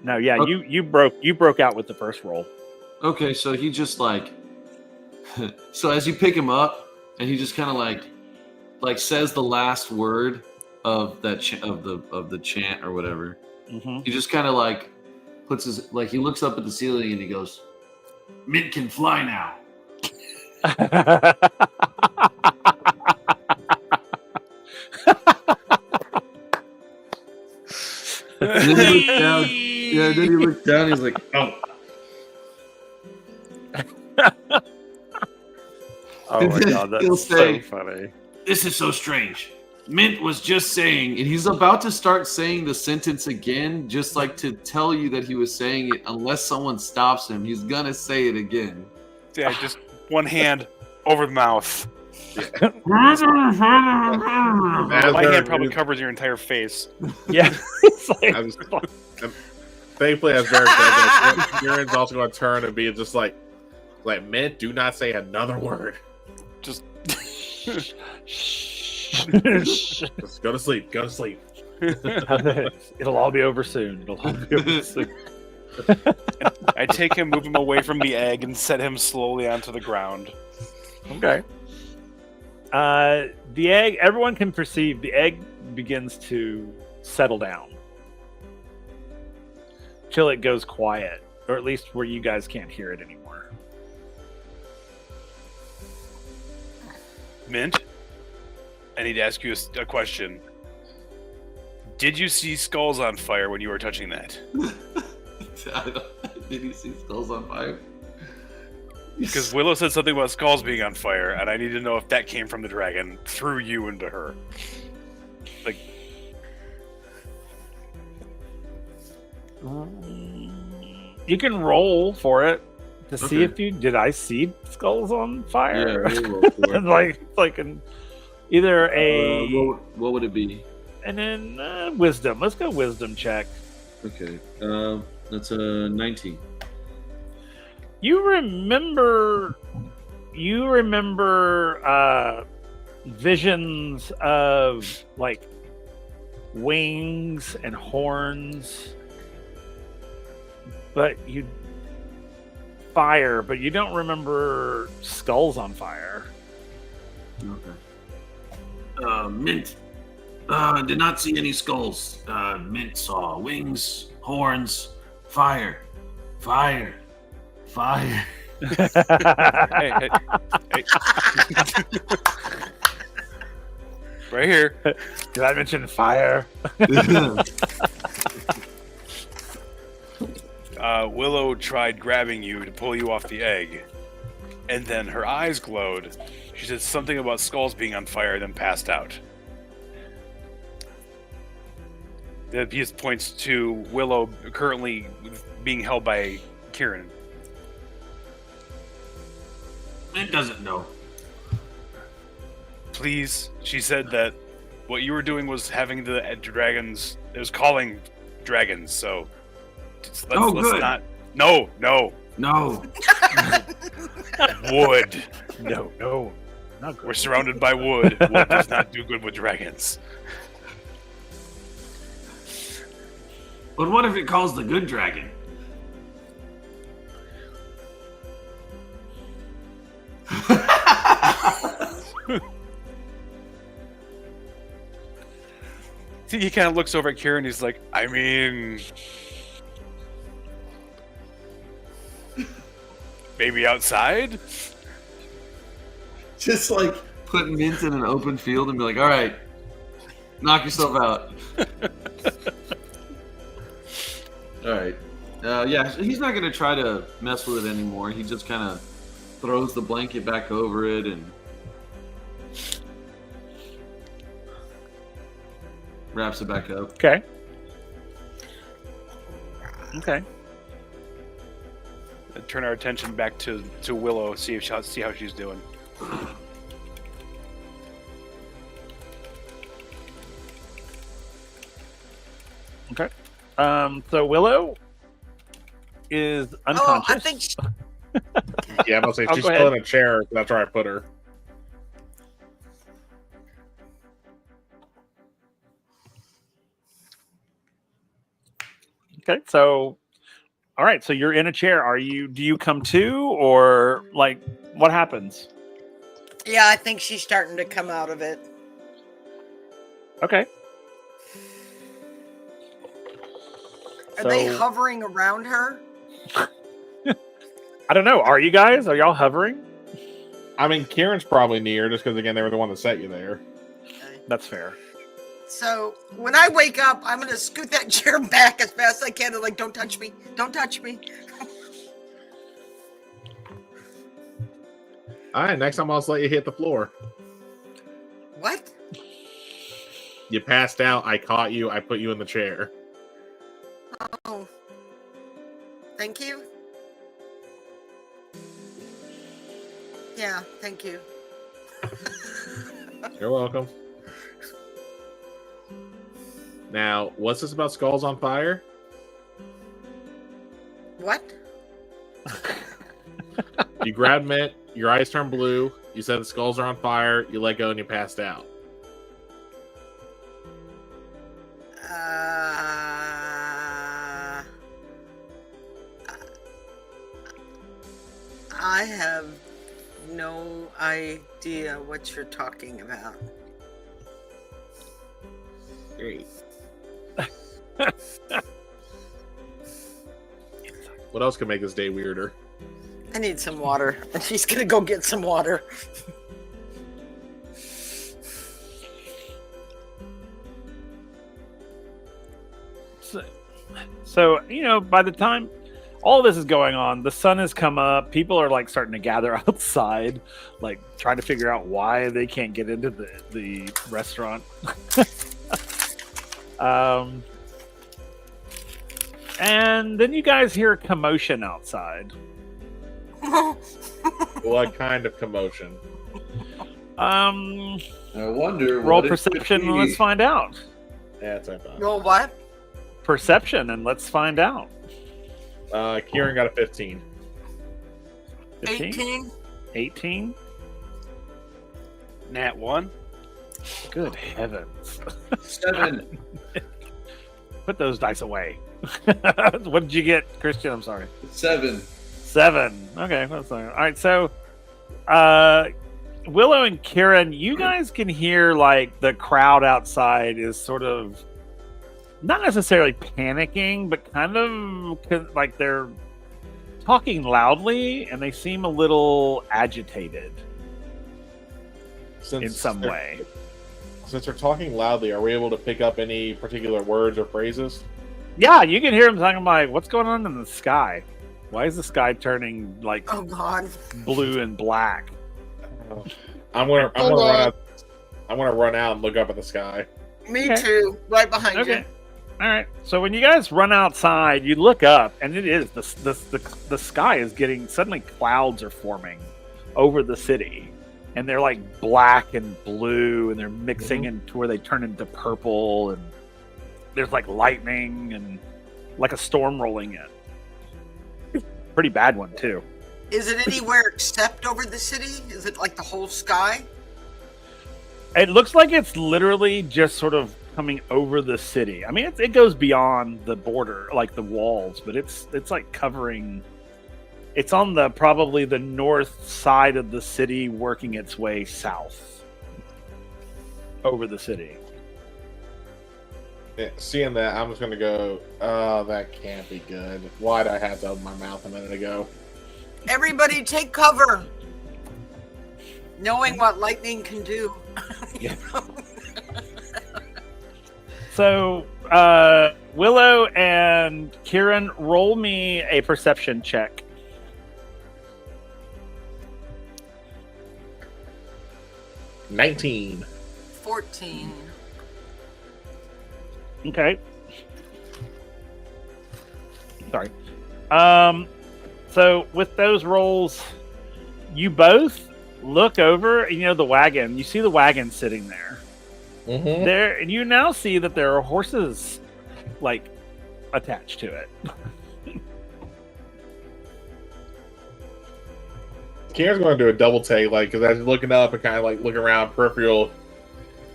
No, yeah, Okay. you broke out with the first roll. Okay, so he just like so as you pick him up and he just kind of like says the last word of that of the chant or whatever. Mm-hmm. He just kind of like puts his he looks up at the ceiling and he goes, Mint can fly now. And then he looks down. Yeah, then he looks down. He's like, "Oh, Oh my god, He'll that's say- so funny. this is so strange. Mint was just saying," and he's about to start saying the sentence again, just like to tell you that he was saying it. Unless someone stops him, he's gonna say it again. Yeah, just one hand over the mouth. As My they're- hand probably covers your entire face. Yeah, it's like, as- Thankfully, as Derek said, that, Kieran's also going to turn and be just like, Mint, do not say another word. Just Just go to sleep. Go to sleep. it'll all be over soon. It'll all be over soon. I take him, move him away from the egg, and set him slowly onto the ground. Okay. The egg, everyone can perceive the egg begins to settle down till it goes quiet, or at least where you guys can't hear it anymore. Mint, I need to ask you a question. Did you see skulls on fire when you were touching that? Did he see skulls on fire? Because Willow said something about skulls being on fire, and I need to know if that came from the dragon through you into her. Like, You can roll for it to see Okay. if you did. I see skulls on fire. Yeah, we'll roll for it. like either a What would it be? and then wisdom. Let's go wisdom check. Okay, that's a 19. You remember visions of like wings and horns, but you don't remember skulls on fire. Okay. Mint did not see any skulls. Mint saw wings, horns, fire. hey, hey. Right here. Did I mention fire? Willow tried grabbing you to pull you off the egg, and then her eyes glowed. She said something about skulls being on fire, then passed out. The piece points to Willow currently being held by Kieran. Mint doesn't know. Please, she said that what you were doing was having the dragons. It was calling dragons. So let's good. not. No. No. Wood. No, not good. We're surrounded by wood. Wood does not do good with dragons. But what if it calls the good dragon? He kind of looks over at Kieran. He's like, I mean, maybe outside. Just like put Mint in an open field and be like, all right, knock yourself out. All right. Yeah, he's not going to try to mess with it anymore. He just kind of throws the blanket back over it and wraps it back up. Okay. Turn our attention back to Willow. See how she's doing. Okay. So Willow is unconscious. Oh, I think. Yeah, I'm going to say Oh, she's go still ahead. in a chair. That's where I put her. Okay, so all right, so you're in a chair. Do you come to, or like what happens? Yeah, I think she's starting to come out of it. Okay. Are they So- hovering around her? I don't know. Are you guys? Are y'all hovering? I mean, Kieran's probably near, just because again they were the one that set you there. Okay. That's fair. So when I wake up, I'm gonna scoot that chair back as fast as I can and like, don't touch me. Don't touch me. All right, next time I'll just let you hit the floor. What? You passed out. I caught you. I put you in the chair. Oh. Thank you. Yeah, thank you. You're welcome. Now, what's this about skulls on fire? What? You grabbed Mint, your eyes turned blue, you said the skulls are on fire, you let go and you passed out. I have no idea what you're talking about. Great. What else could make this day weirder? I need some water. And she's gonna go get some water. So, you know, by the time all this is going on, the sun has come up. People are like starting to gather outside, like trying to figure out why they can't get into the restaurant. And then you guys hear a commotion outside. What kind of commotion? I wonder. Roll what it perception could and let's be. find out. Yeah, that's what I thought. Roll what? Perception and let's find out. Kieran got a 15. 15? 18? 18? Nat 1. Good heavens. 7. Put those dice away. What did you get, Christian? I'm sorry. 7. 7. Okay, that's fine. All right, so Willow and Kieran, you guys can hear like the crowd outside is sort of not necessarily panicking, but kind of like they're talking loudly and they seem a little agitated in some way. Since they're talking loudly, are we able to pick up any particular words or phrases? Yeah, you can hear them talking like, what's going on in the sky? Why is the sky turning like Oh God. blue and black? I'm gonna run out. I'm gonna run out and look up at the sky. Me Okay. too. Right behind Okay. you. All right. So when you guys run outside, you look up, and it is the sky is getting suddenly clouds are forming over the city, and they're like black and blue, and they're mixing into where they turn into purple, and there's like lightning and like a storm rolling in. Pretty bad one too. Is it anywhere except over the city? Is it like the whole sky? It looks like it's literally just sort of coming over the city. I mean, it goes beyond the border, like the walls, but it's like covering. It's on the probably the north side of the city, working its way south over the city. Yeah, seeing that, I'm just gonna go. Oh, that can't be good. Why'd I have to open my mouth a minute ago? Everybody take cover. Knowing what lightning can do. Yeah. So, Willow and Kieran, roll me a perception check. $19. 14. Okay. Sorry. So with those rolls, you both look over, and you know the wagon. You see the wagon sitting there. Mm-hmm. There, and you now see that there are horses, like, attached to it. Kieran's going to do a double take, like, because as he's looking up and kind of like look around peripheral,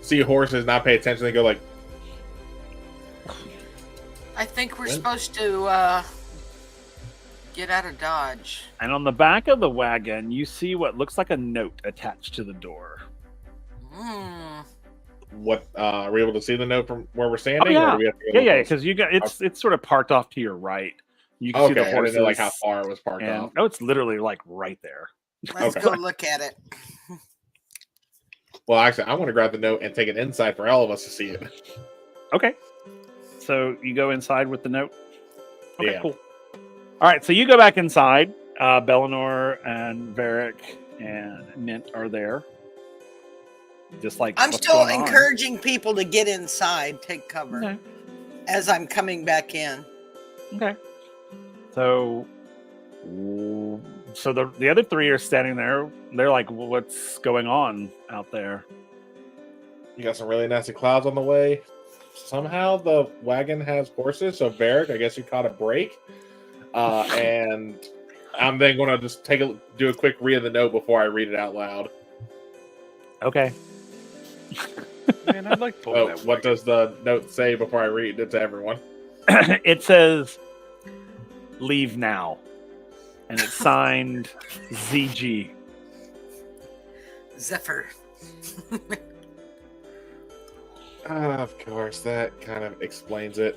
see horses, not pay attention, they go like, I think we're supposed to get out of Dodge. And on the back of the wagon, you see what looks like a note attached to the door. what? Are we able to see the note from where we're standing? Oh, yeah. Or do we have to go Yeah, look because you got it's sort of parked off to your right. You can see the Okay, I horses. didn't know like how far it was parked and, off. oh, it's literally like right there. Let's Okay. go look at it. Well, actually, I want to grab the note and take it inside for all of us to see it. Okay. So you go inside with the note? Okay, Yeah. cool. All right, so you go back inside. Bellinor and Varric and Mint are there. Just like I'm what's still going on? encouraging people to get inside, take cover, Okay. as I'm coming back in. Okay. So the other three are standing there. They're like, well, what's going on out there? You got some really nasty clouds on the way. Somehow the wagon has horses, so Varric, I guess you caught a break. And I'm then going to just do a quick read of the note before I read it out loud. Okay. Man, I'd like to pull that. What does the note say before I read it to everyone? It says, leave now. And it's signed ZG. Zephyr. Of course, that kind of explains it.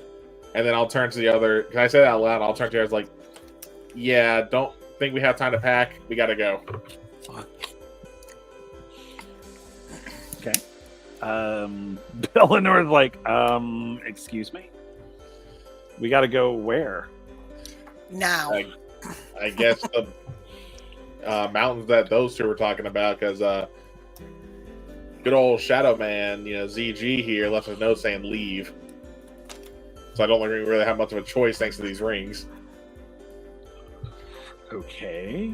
And then I'll turn to the other. Can I say that out loud? I'll turn to the others like, yeah, don't think we have time to pack. We got to go. Okay. Bellinor's like, excuse me? We got to go where? Now. I guess the mountains that those two were talking about, because good old Shadow Man, ZG here left a note saying leave. So I don't really have much of a choice thanks to these rings. Okay.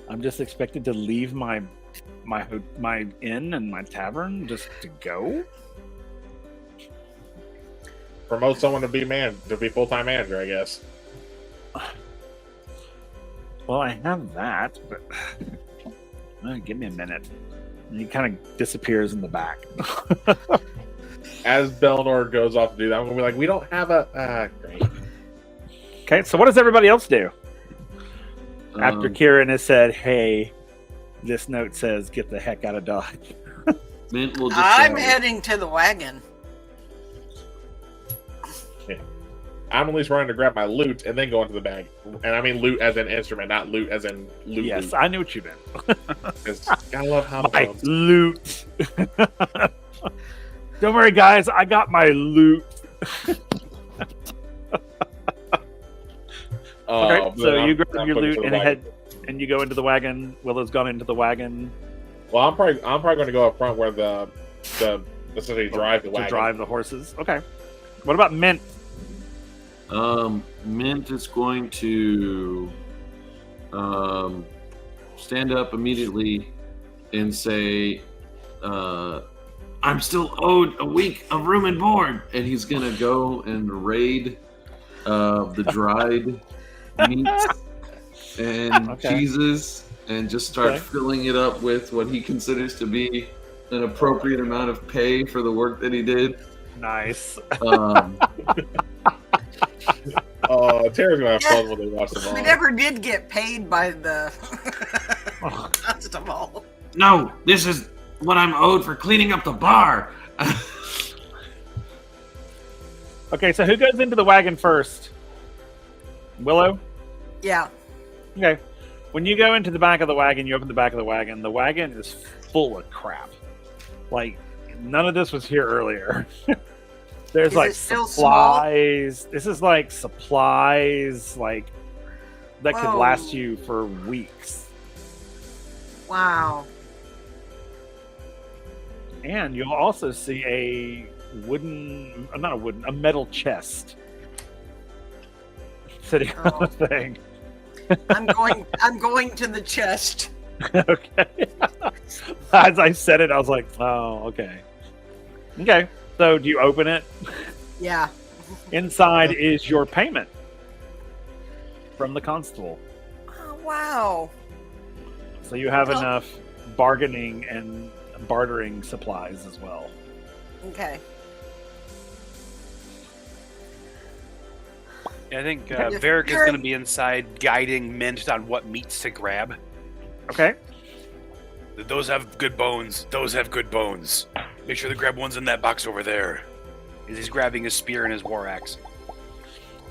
I'm just expected to leave my inn and my tavern just to go? Promote someone to be full-time manager, I guess. Well, I have that, but give me a minute. And he kind of disappears in the back. As Bellinor goes off to do that, I'm gonna be like, we don't have a great. Okay, so what does everybody else do? After Um, Kieran has said, hey, this note says get the heck out of Dodge. Mint will just. I'm heading to the wagon. I'm at least running to grab my loot and then go into the bag. And I mean loot as an instrument, not loot as in loot. Yes, loot. I knew what you meant. 'Cause gotta love how My loot. Don't worry, guys. I got my loot. Okay, so you grab your loot and you go into the wagon. Willow's gone into the wagon. Well, I'm probably going to go up front where the essentially drive the wagon. To drive the horses. Okay. What about Mint? Mint is going to stand up immediately and say, I'm still owed a week of room and board. And he's going to go and raid the dried meats and cheeses and just start filling it up with what he considers to be an appropriate amount of pay for the work that he did. Nice. Tara's gonna have fun when they watch them all. We never did get paid by the constable. No, this is what I'm owed for cleaning up the bar. Okay, so who goes into the wagon first? Willow? Yeah. Okay. When you go into the back of the wagon, you open the back of the wagon is full of crap. Like, none of this was here earlier. There's Is like it still supplies. This is like supplies like that could Whoa. last you for weeks. Wow. And you'll also see a metal chest sitting on the thing. I'm going to the chest. Okay. As I said it, I was like, oh, okay. Okay. So do you open it? Yeah. Inside is your payment from the constable. Oh, wow. So you have Well- enough bargaining and bartering supplies as well. Okay. Yeah, I think If Varric is you're- going to be inside guiding Mint on what meats to grab. Okay. Those have good bones. Those have good bones. Make sure to grab ones in that box over there. As he's grabbing his spear and his war axe.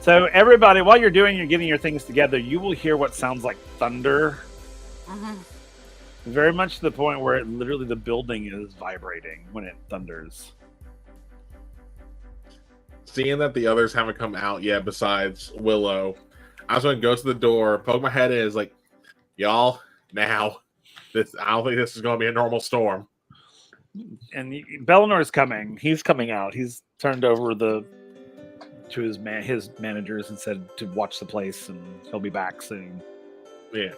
So everybody, while you're getting your things together, you will hear what sounds like thunder. Mhm. Very much to the point where it literally the building is vibrating when it thunders. Seeing that the others haven't come out yet, besides Willow, I was going to go to the door, poke my head in, is like, y'all, now. I don't think this is going to be a normal storm. And Bellinor's coming. He's coming out. He's turned over to his managers and said to watch the place, and he'll be back soon. Yeah.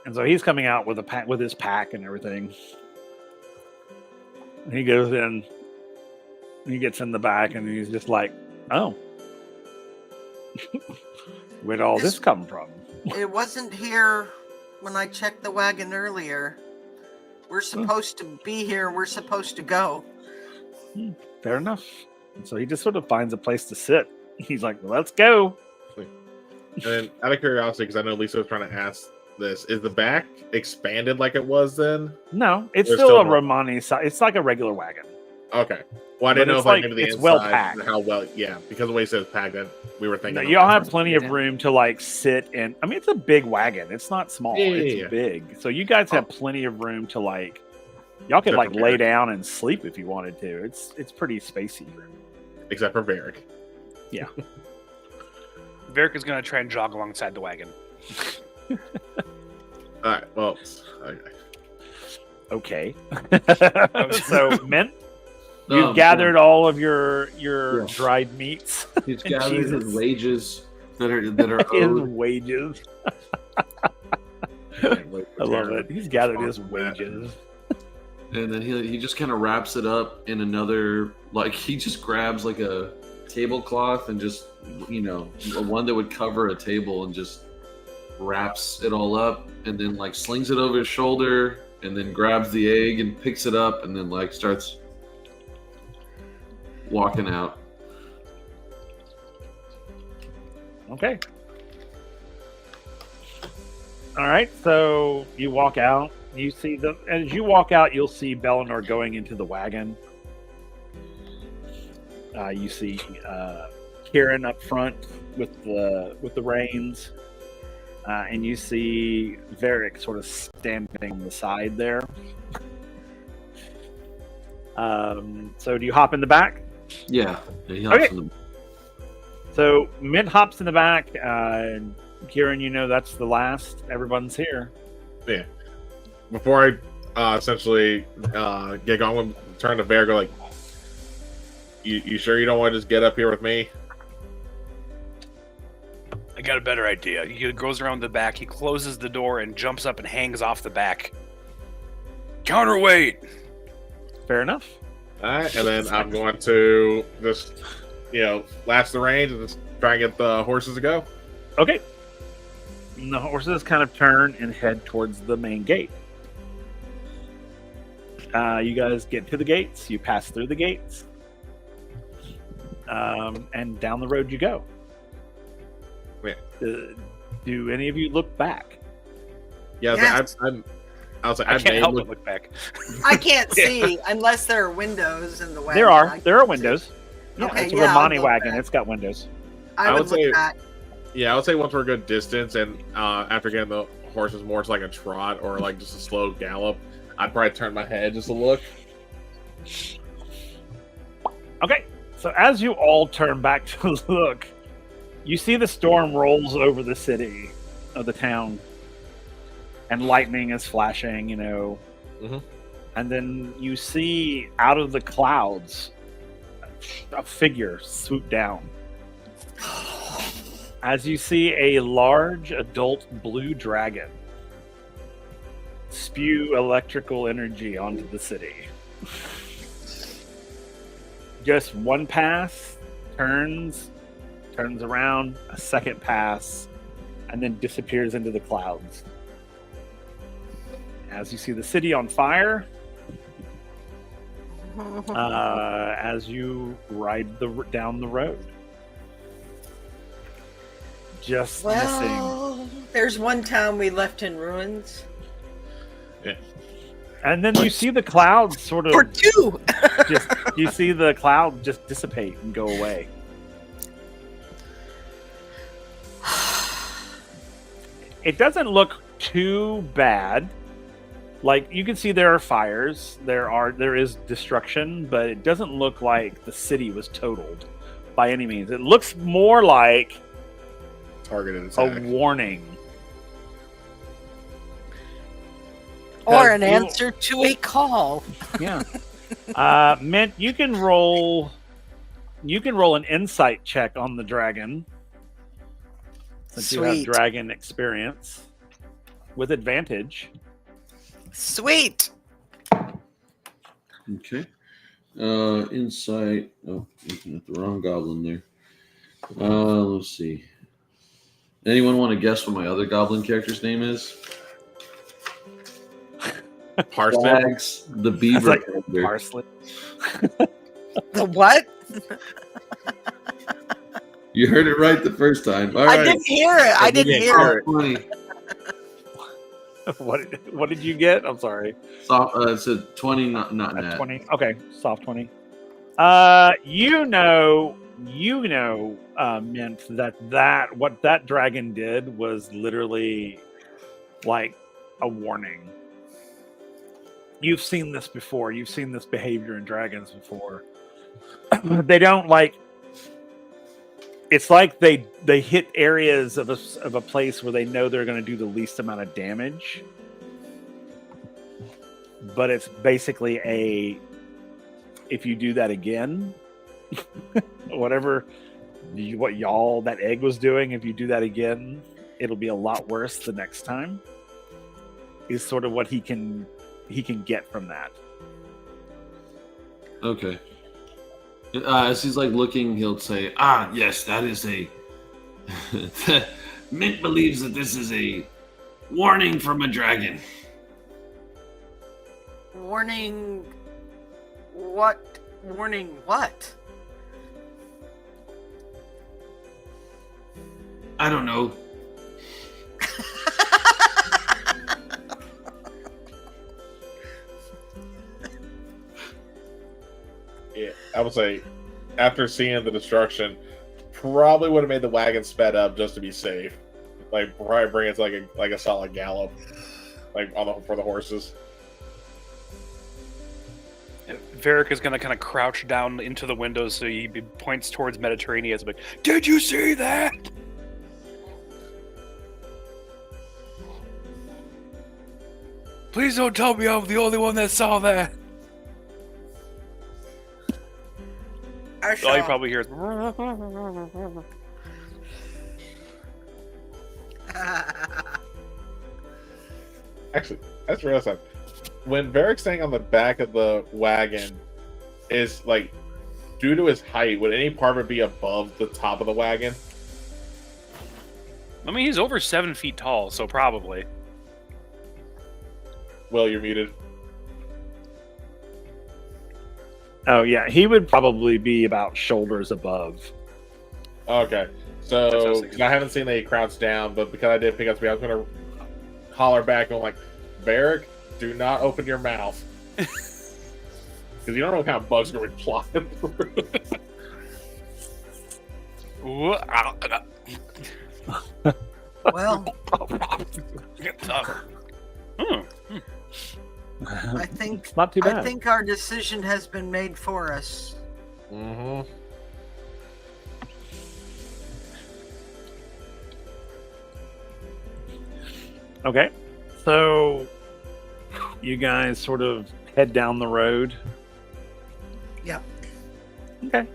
And so he's coming out with his pack and everything. And he goes in. He gets in the back, and he's just like, "Oh, where'd all this come from?" It wasn't here when I checked the wagon earlier. We're supposed to be here. We're supposed to go. Fair enough. And so he just sort of finds a place to sit. He's like, "Let's go." And then, out of curiosity, because I know Lisa was trying to ask this, is the back expanded like it was then? No, it's There's still still a more. Romani size. It's like a regular wagon. Okay. Well, I But didn't know it's if like- maybe the it's inside, well packed. how well, yeah, because of the way it says packed, that we were thinking. No, of y'all it. have plenty of Yeah. room to like sit in. I mean, it's a big wagon. It's not small. Yeah, it's yeah. big. So you guys have plenty of room to like. Y'all could Except like for lay Varric. down and sleep if you wanted to. It's pretty spacey. Except for Varric. Varric is going to try and jog alongside the wagon. All right. Well, okay. Okay. So, Mint, you've Um, gathered all of your Yes. dried meats, He's and gathered his cheeses. wages that are his owed. wages. I love it. He's gathered his wages. And then he just kind of wraps it up in another, like he just grabs like a tablecloth and just, one that would cover a table and just wraps it all up and then like slings it over his shoulder and then grabs the egg and picks it up and then like starts walking out. Okay. All right. So you walk out. You see as you walk out, you'll see Bellinor going into the wagon. You see Kieran up front with the reins, and you see Varric sort of standing on the side there. So do you hop in the back? Yeah. He hops Okay. in the- So Mint hops in the back. Kieran, that's the last. Everyone's here. Yeah. Before I essentially get going, I'm turn to Varric, go like, you sure you don't want to just get up here with me? I got a better idea. He goes around the back, he closes the door and jumps up and hangs off the back. Counterweight! Fair enough. All right, and then I'm going to just, latch the reins and just try and get the horses to go. Okay. And the horses kind of turn and head towards the main gate. You guys get to the gates. You pass through the gates. And down the road you go. Yeah. Do any of you look back? Yeah, Yes. I was like, I I can't may help look. but look back. I can't see unless there are windows in the wagon. There I are can't windows. Yeah, Okay, it's a yeah, I'll Romani look wagon. back. It's got windows. see. I I would would look say- back. Yeah, I would say once we're a good distance, and after getting the horses more to like a trot or like just a slow gallop, I'd probably turn my head just to look. Okay, so as you all turn back to look, you see the storm rolls over the city of the town, and lightning is flashing, Mhm. and then you see out of the clouds a figure swoop down. As you see a large adult blue dragon spew electrical energy onto the city. Just one pass, turns around, a second pass, and then disappears into the clouds. As you see the city on fire, as you ride down the road. Just missing. Well, there's one town we left in ruins. And then you see the clouds sort Or of two. you see the cloud just dissipate and go away. It doesn't look too bad. Like, you can see there are fires, there is destruction, but it doesn't look like the city was totaled by any means. It looks more like Targeted a attack. warning. Or an you- answer to a call. Yeah. Mint, you can roll an insight check on the dragon. Since you have Sweet. dragon experience with advantage. Sweet. Okay. Insight. Oh, looking at the wrong goblin there. Let's see. Anyone want to guess what my other goblin character's name is? Parsnip. Flags, the beaver. like character. Parsley. The what? You heard it right the first time. All I right. didn't hear it. I didn't hear it. 20. What did you get? I'm sorry. It's a 20, not net. 20. Okay, soft 20. You know, Mint, that what that dragon did was literally like a warning. You've seen this before. You've seen this behavior in dragons before. They don't like. It's like they hit areas of a place where they know they're going to do the least amount of damage. But it's basically if you do that again, whatever what y'all that egg was doing, if you do that again, it'll be a lot worse the next time. Is sort of what he can get from that. Okay. As he's like looking, he'll say, "Ah, yes, that is a." Mint believes that this is a warning from a dragon. Warning. What? Warning what? I don't know. Yeah, I would say after seeing the destruction, probably would have made the wagon sped up just to be safe. Like probably bring it to like a solid gallop, like for the horses. Varric is going to kind of crouch down into the windows so he points towards Mediterranean. Like, did you see that? Please don't tell me I'm the only one that saw that. I All saw. you probably hear is. Actually, that's real stuff. When Varric's staying on the back of the wagon, is like due to his height, would any part of it be above the top of the wagon? I mean, he's over 7 feet tall, so probably. Will, you're muted. Oh yeah, he would probably be about shoulders above. Okay, so 'cause I haven't seen that he crouched down, but because I did pick up speed, I was gonna holler back and like, Varric, do not open your mouth. Because you don't know what kind of bugs are going to be flying through. Well, Hmm. I think It's not too bad. I think our decision has been made for us. Mm-hmm. Okay, so you guys sort of head down the road. Yep. Okay.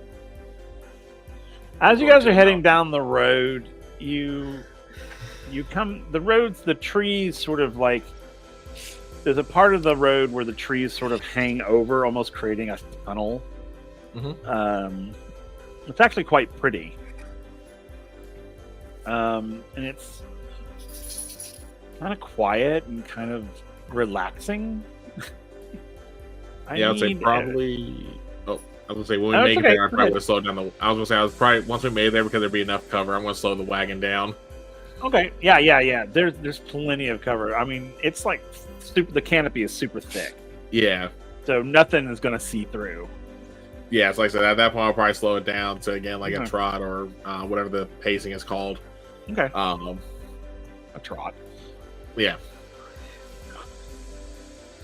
As you guys are heading down the road, you come the trees sort of like there's a part of the road where the trees sort of hang over, almost creating a tunnel. It's actually quite pretty, and it's kind of quiet and kind of relaxing. Yeah, I'd say probably. I was gonna say when we Oh, make it's it okay. there, I probably would slow down the. I was gonna say I was probably once we made it there because there'd be enough cover. I'm gonna slow the wagon down. Okay, yeah. There's plenty of cover. I mean, it's like the canopy is super thick, Yeah, so nothing is going to see through. yeah. It's like I said, at that point I'll probably slow it down to again like a Okay. trot or whatever the pacing is called. Okay. a trot. Yeah.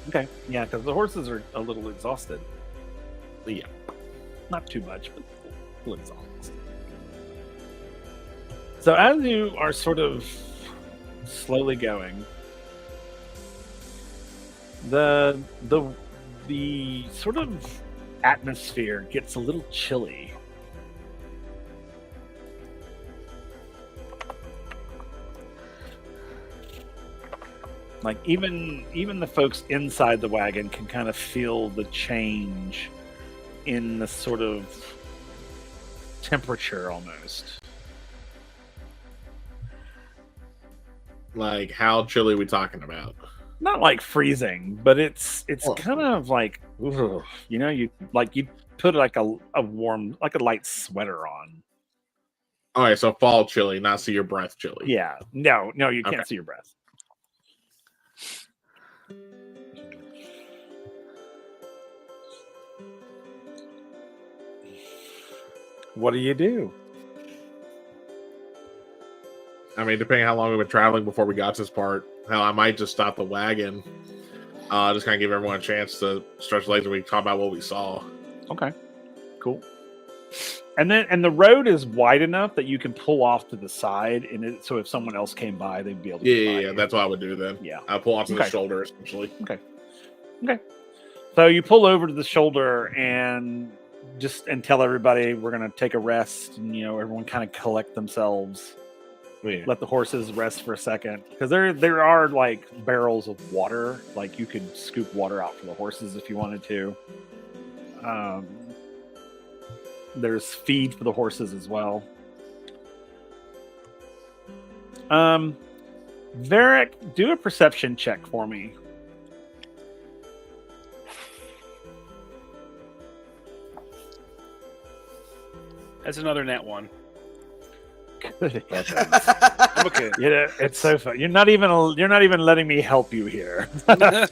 Okay, yeah, because the horses are a little exhausted. Yeah. Not too much, but a little exhausted. So as you are sort of slowly going, the sort of atmosphere gets a little chilly. Like even the folks inside the wagon can kind of feel the change in the sort of temperature almost. Like, how chilly are we talking about? Not like freezing, but it's Oh. kind of like, ugh, you know, you put like a warm, like a light sweater on. All right, so fall chilly, not see your breath chilly. Yeah, no, you can't Okay. see your breath. What do you do? I mean, depending on how long we've been traveling before we got to this part, hell, I might just stop the wagon. Just kind of give everyone a chance to stretch legs and we talk about what we saw. Okay, cool. And the road is wide enough that you can pull off to the side, and so if someone else came by, they'd be able to. Yeah, that's what I would do then. Yeah. I'll pull onto the Okay. shoulder essentially. Okay. So you pull over to the shoulder and tell everybody we're gonna take a rest, and everyone kind of collect themselves. Yeah. Let the horses rest for a second, because there are like barrels of water, like you could scoop water out for the horses if you wanted to. There's feed for the horses as well. Varric, do a perception check for me. That's another net one. Good. I'm okay. It's so fun. You're not even letting me help you here. Those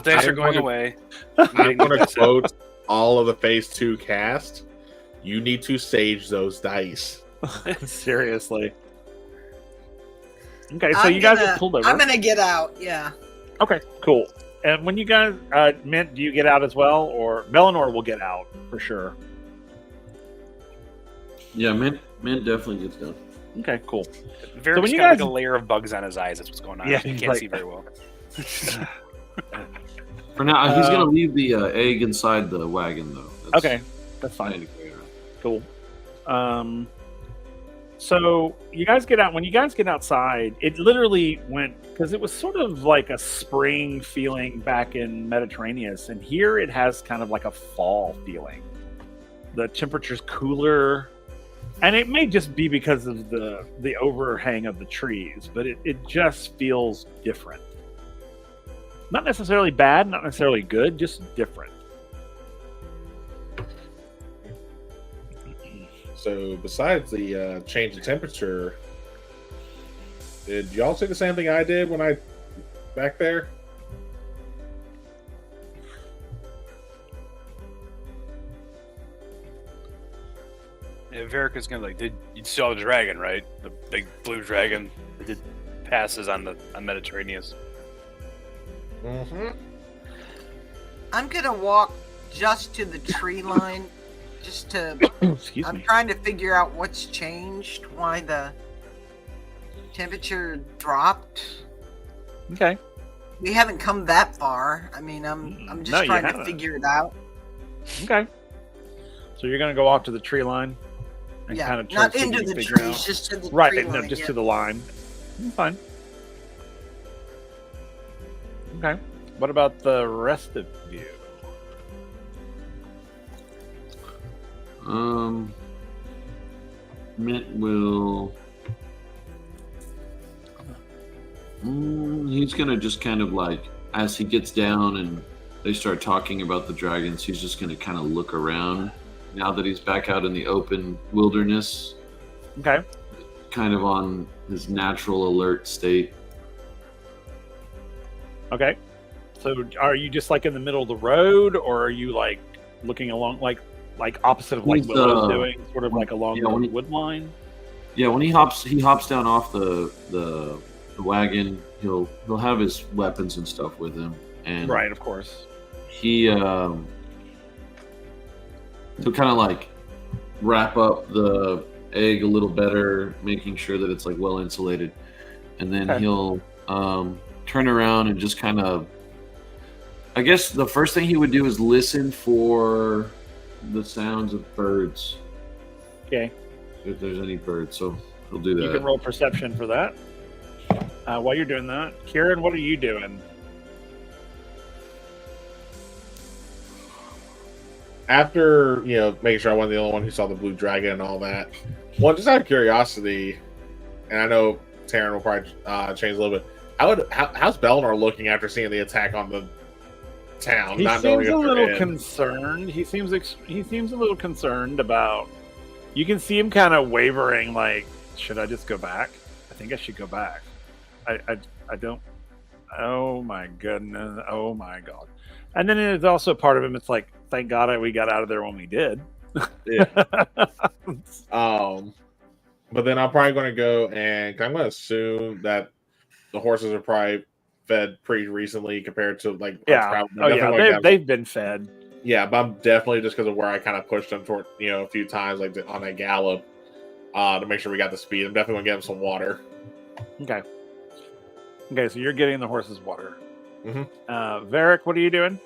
dice are going away. I'm going to quote all of the Phase 2 cast. You need to sage those dice. Seriously. Okay, so you guys have pulled over. I'm gonna get out. Yeah. Okay, cool. And when you guys, Mint, do you get out as well, or Melanor will get out for sure? Yeah, Mint definitely gets done. Okay, cool. Varric's when you got like guys- a layer of bugs on his eyes. That's what's going on. Yeah, He he's can't like- see very well. For now, he's going to leave the egg inside the wagon, though. Okay, that's fine. Cool. So you guys get out. When you guys get outside, it literally went, because it was sort of like a spring feeling back in Mediterranean, and here it has kind of like a fall feeling. The temperature's cooler, and it may just be because of the overhang of the trees, but it just feels different. Not necessarily bad, not necessarily good, just different. So, besides the change in temperature, did y'all say the same thing I did when I back there? Yeah, Varric is gonna you saw the dragon, right? The big blue dragon that did passes on Mediterranean. Mm-hmm. I'm gonna walk just to the tree line, just to. Excuse I'm me. trying to figure out what's changed, why the temperature dropped. Okay. We haven't come that far. I mean, I'm just No, you trying to haven't. figure it out. Okay. So you're gonna go off to the tree line and Yeah, kind of not into the trees, just to the right, tree no, line. just yeah. to the line. Fine. Okay. What about the rest of you? Mint will. He's gonna just kind of like, as he gets down and they start talking about the dragons, he's just gonna kind of look around now that he's back out in the open wilderness, Okay. kind of on his natural alert state. Okay. So are you just like in the middle of the road, or are you like looking along like opposite of like He's, Will was doing, sort of like along yeah, the when he- wood line? Yeah, when he hops down off the wagon. He'll have his weapons and stuff with him, and Right, of course. he'll kind of like wrap up the egg a little better, making sure that it's like well insulated, and then Okay. he'll turn around and just kind of. I guess the first thing he would do is listen for the sounds of birds, Okay. if there's any birds. So he'll do that. You can roll perception for that. While you're doing that, Kieran, what are you doing? After making sure I wasn't the only one who saw the blue dragon and all that. Well, just out of curiosity, and I know Taryn will probably change a little bit. How's Belnor looking after seeing the attack on the town? He not knowing seems a if they're little in? concerned. He seems a little concerned about. You can see him kind of wavering. Like, should I just go back? I think I should go back. I don't. Oh my goodness. Oh my god. And then there's also part of him. It's like, thank God we got out of there when we did. Yeah. But then I'm probably going to go and I'm going to assume that the horses are probably fed pretty recently compared to like Yeah. Oh yeah. They've been fed. Yeah, but I'm definitely just because of where I kind of pushed them toward a few times like on that gallop to make sure we got the speed. I'm definitely going to get them some water. Okay. Okay. So you're getting the horses water. Mhm. Varric, what are you doing?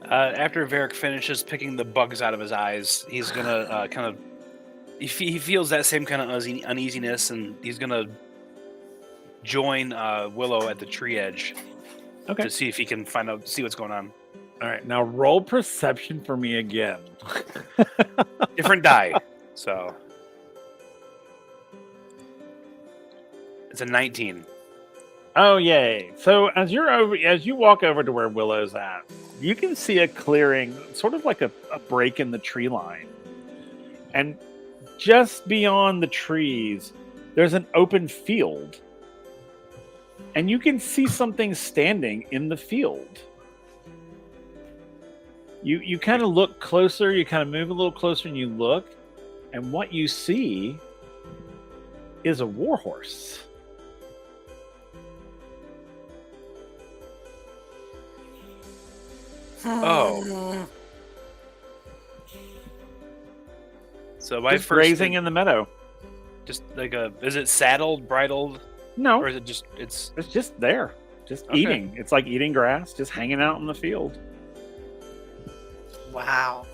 After Varric finishes picking the bugs out of his eyes, he's gonna kind of. He feels that same kind of uneasiness, and he's gonna join Willow at the tree edge to see if he can see what's going on. All right, now roll perception for me again. Different die, so it's a 19. Oh yay! So as you walk over to where Willow's at, you can see a clearing, sort of like a break in the tree line, and just beyond the trees, there's an open field, and you can see something standing in the field. You kind of look closer, you kind of move a little closer, and you look, and what you see is a warhorse. Oh. So my Just first grazing thing, in the meadow. just like is it saddled, bridled, No, or is it just it's it's just there, just Okay. eating. It's like eating grass, just hanging out in the field. Wow.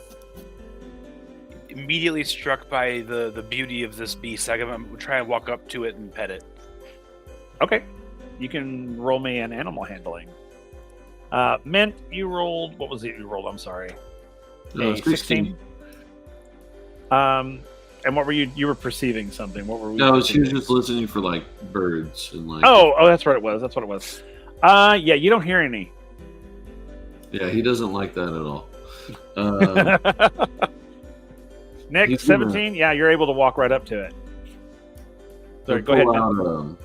immediately struck by the beauty of this beast? I'm gonna try and walk up to it and pet it. Okay, you can roll me an animal handling. Mint, you rolled. What was it you rolled? I'm sorry. A 16. And what were you? You were perceiving something. What were we? No, she was perceiving? just listening for like birds and like. Oh, that's what it was. That's what it was. Yeah, you don't hear any. Yeah, he doesn't like that at all. Nick, he's gonna- 17. Yeah, you're able to walk right up to it. Sorry, he'll go ahead. pull Nick. out,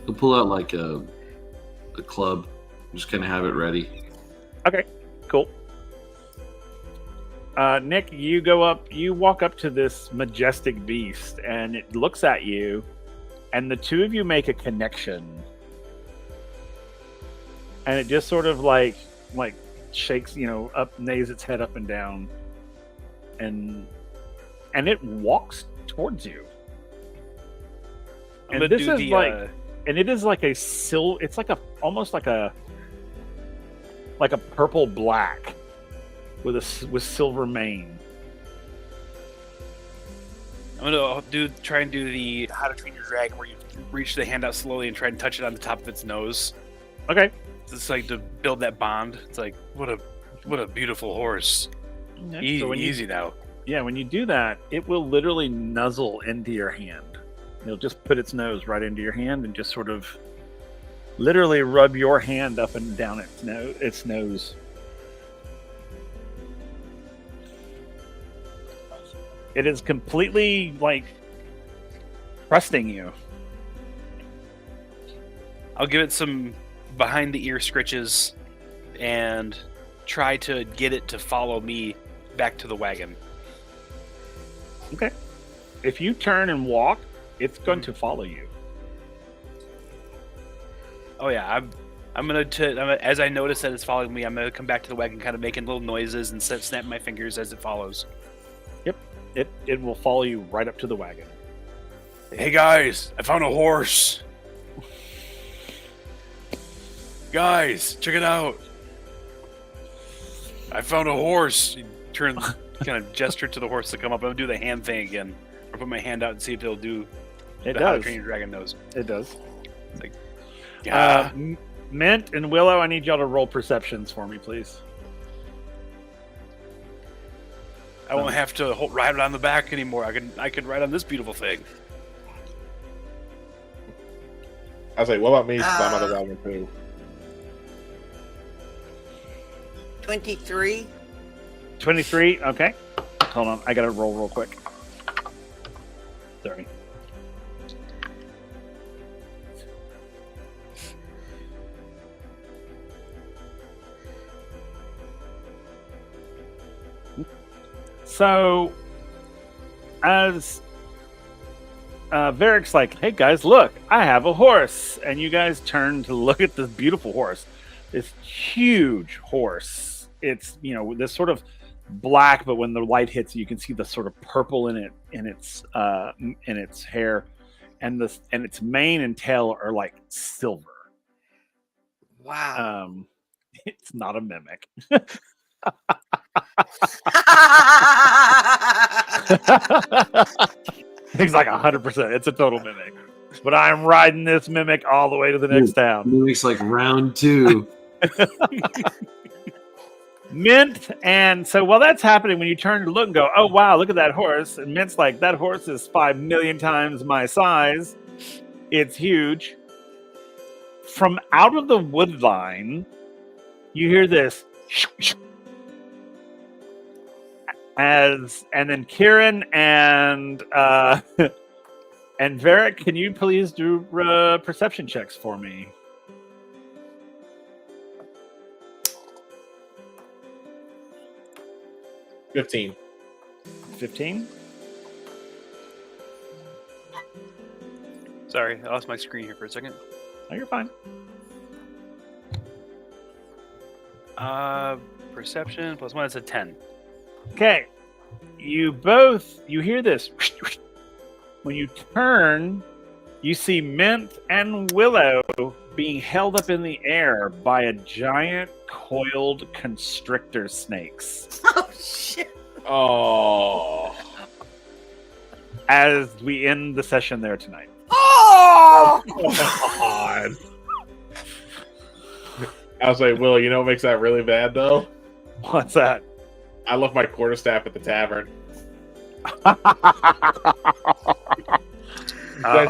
he'll pull out like a club, just kind of have it ready. Okay, cool. Nick, you walk up to this majestic beast, and it looks at you, and the two of you make a connection. And it just sort of like shakes, up, nays its head up and down, and it walks towards you. I'm And gonna this do is the, like, and it is like it's like almost like a purple black with silver mane. I'm gonna try and do the How to Train Your Dragon, where you reach the hand out slowly and try and touch it on the top of its nose. Okay. It's like to build that bond. It's like what a beautiful horse. So when Easy now. when you do that, it will literally nuzzle into your hand. It'll just put its nose right into your hand and just sort of literally rub your hand up and down its nose. It is completely like trusting you. I'll give it some behind the ear scritches and try to get it to follow me back to the wagon. Okay. if you turn and walk, it's going to follow you. Oh yeah, I'm gonna as I notice that it's following me, I'm gonna come back to the wagon, kind of making little noises and snap my fingers as it follows. Yep, it will follow you right up to the wagon. Hey guys, I found a horse. Guys, check it out. I found a horse. You turn, kind of gesture to the horse to come up. I'm gonna do the hand thing again. I'll put my hand out and see if it'll do. It How to does. Train Your Dragon knows. It does. Yeah. Mint and Willow, I need y'all to roll perceptions for me, please. I won't have to ride it on the back anymore. I can ride on this beautiful thing. I say, what about me? 'Cause I'm on the wagon too. 23. 23. Okay. Hold on. I got to roll real quick. Sorry. So, as Varric's like, hey guys, look, I have a horse. And you guys turn to look at this beautiful horse. This huge horse. It's, this sort of black, but when the light hits, you can see the sort of purple in its hair, and its mane and tail are like silver. Wow. It's not a mimic. He's like 100%. It's a total mimic. But I'm riding this mimic all the way to the next town. Mimic's like round 2. Mint, and so while that's happening, when you turn to look and go, oh wow, look at that horse, and Mint's like, that horse is 5 million times my size. It's huge. From out of the wood line, you hear this. And then Kieran and Varric, can you please do perception checks for me? 15. 15? Sorry, I lost my screen here for a second. Oh, you're fine. Perception plus 1 is a 10. Okay. You hear this. When you turn, you see Mint and Willow being held up in the air by a giant coiled constrictor snakes. Oh, shit. Oh. As we end the session there tonight. Oh! God. I was like, Will, you know what makes that really bad, though? What's that? I left my quarterstaff at the tavern. I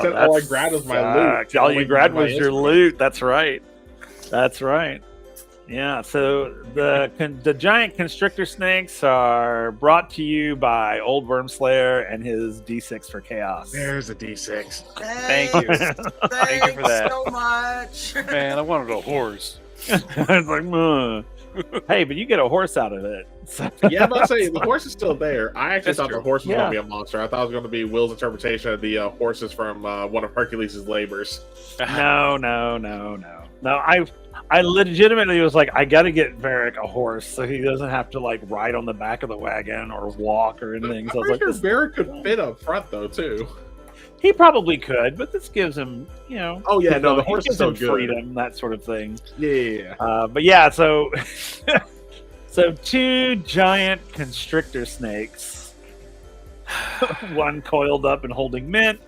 said all I grabbed was my loot. All you grabbed was your loot. That's right. That's right. Yeah, so the giant constrictor snakes are brought to you by Old Wormslayer and his D6 for chaos. There's a D6. Thank you. Thank you for that. so much. Man, I wanted a horse. It's like, hey, but you get a horse out of it. So, Yeah, I'm about to say, the horse is still there. I actually That's thought true. the horse was Yeah. going to be a monster. I thought it was going to be Will's interpretation of the horses from one of Hercules' labors. no. I legitimately was like, I got to get Varric a horse so he doesn't have to like ride on the back of the wagon or walk or anything. So I I'm was like, pretty sure this- Barrett could fit up front, though, too. he probably could, but this gives him, Oh, yeah, no, the it horse gives is so him good. freedom, that sort of thing. Yeah. But yeah, so so 2 giant constrictor snakes, one coiled up and holding Mint,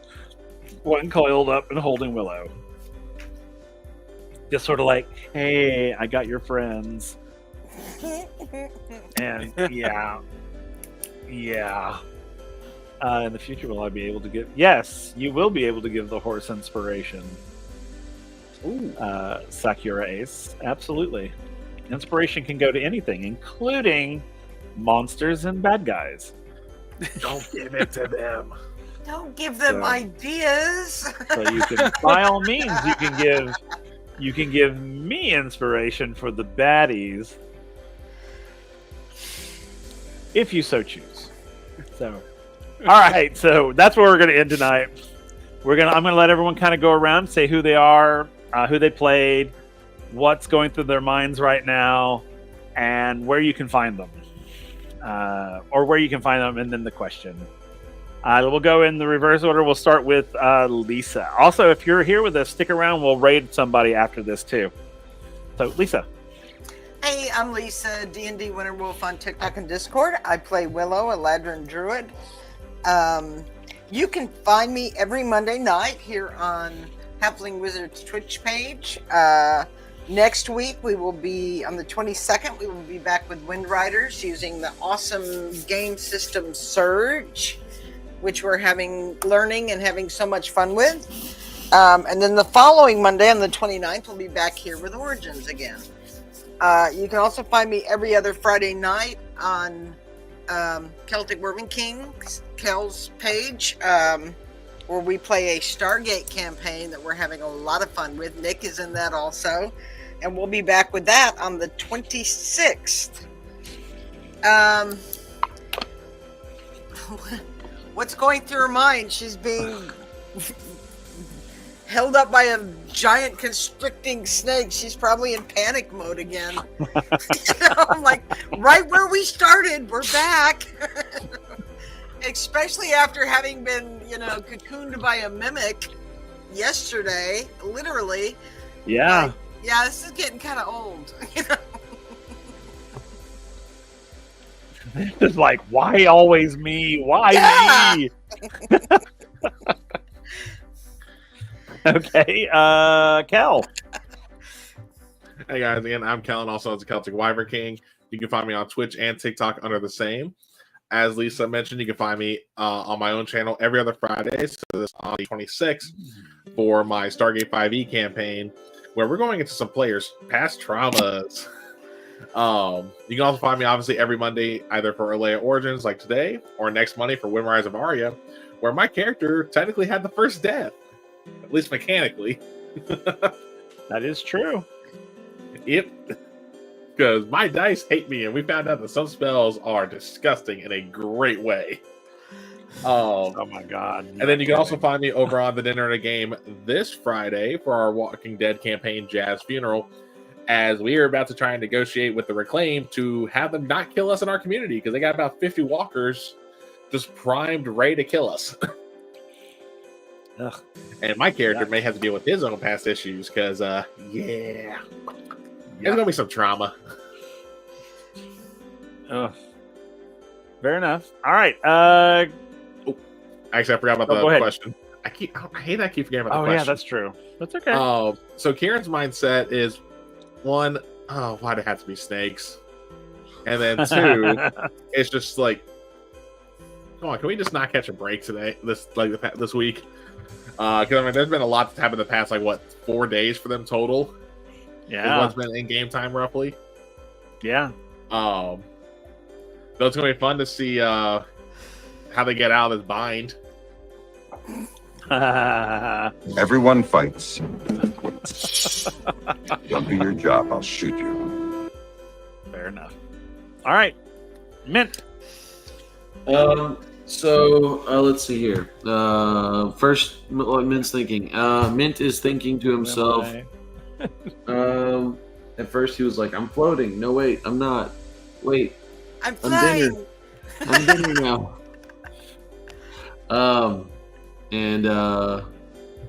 one coiled up and holding Willow. Just sort of like, hey, I got your friends. And yeah. In the future, will I be able to give? Yes, you will be able to give the horse inspiration. Ooh. Sakura Ace, absolutely. Inspiration can go to anything, including monsters and bad guys. Don't give it to them. Don't give them So- ideas. So you can, by all means, you can give me inspiration for the baddies, if you so choose. So, right, so that's where we're going to end tonight. I'm going to let everyone kind of go around, say who they are, who they played, what's going through their minds right now, and where you can find them, or where you can find them, and then the question. We'll go in the reverse order. We'll start with Lisa. Also, if you're here with us, stick around. We'll raid somebody after this too. So, Lisa. Hey, I'm Lisa, D&D Winter Wolf on TikTok and Discord. I play Willow, a Ladrin Druid. You can find me every Monday night here on Halfling Wizard's Twitch page. Next week, we will be, on the 22nd, we will be back with Wind Riders using the awesome game system Surge, which we're learning and having so much fun with. And then the following Monday, on the 29th, we'll be back here with Origins again. You can also find me every other Friday night on Celtic Wyrm Kings, Kel's page, where we play a Stargate campaign that we're having a lot of fun with. Nick is in that also. And we'll be back with that on the 26th. What's going through her mind? She's being held up by a giant constricting snake. She's probably in panic mode again. I'm like, right where we started, we're back. Especially after having been, cocooned by a mimic yesterday, literally. Yeah. Like, yeah, this is getting kind of old. It's like, why always me? Why me? Okay, Kel. Hey guys, again, I'm Kel, and also as a Celtic Wyvern King. You can find me on Twitch and TikTok under the same. As Lisa mentioned, you can find me on my own channel every other Friday. So this on the 26th for my Stargate 5e campaign, where we're going into some players' past traumas. You can also find me obviously every Monday either for Orlea Origins like today, or next Monday for Windrise of Aria, where my character technically had the first death, at least mechanically. That is true. Yep. Because my dice hate me, and we found out that some spells are disgusting in a great way. Oh my god. And then you can also find me over on the Dinner and a Game this Friday for our Walking Dead campaign, Jazz Funeral, as we are about to try and negotiate with the Reclaim to have them not kill us in our community, because they got about 50 walkers just primed, ready to kill us. Ugh. And my character may have to deal with his own past issues, because, there's going to be some trauma. Ugh. Fair enough. All right. Actually, I forgot about the question. I hate that I keep forgetting about the question. Yeah, that's true. That's okay. So Kieran's mindset is, one, why'd it have to be snakes? And then two, it's just like, come on, can we just not catch a break today? This week? Because there's been a lot that's happened in the past, 4 days for them total. Yeah, what's been in game time roughly. Yeah. So it's gonna be fun to see how they get out of this bind. Everyone fights. Don't do your job, I'll shoot you. Fair enough. All right, Mint. So let's see here. First, what Mint's thinking. Mint is thinking to himself. At first he was like, "I'm floating." No, wait, I'm not. Wait, I'm flying. I'm dinner now. And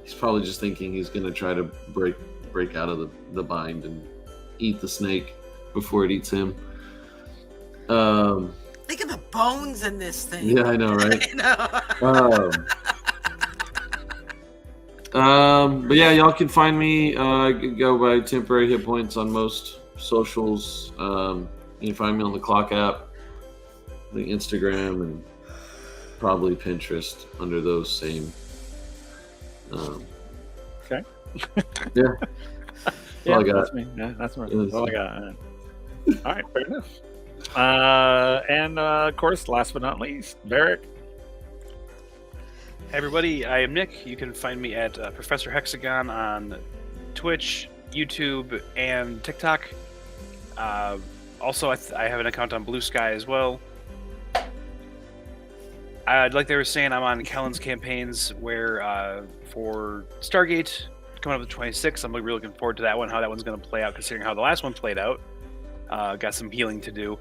he's probably just thinking he's gonna try to break out of the bind and eat the snake before it eats him. Think of the bones in this thing. Yeah, I know, right? But yeah, y'all can find me. Go by temporary hit points on most socials. You can find me on the Clock app, the Instagram, and probably Pinterest under those same. Okay. Yeah. Yeah, all I got. that's me. Yeah, that's all I got. All right, fair enough. And of course, last but not least, Varric. Hey everybody, I am Nick. You can find me at Professor Hexagon on Twitch, YouTube, and TikTok. Also, I have an account on Blue Sky as well. like they were saying, I'm on Kellen's campaigns where for Stargate coming up the 26th, I'm really looking forward to that one, how that one's going to play out, considering how the last one played out. Got some healing to do.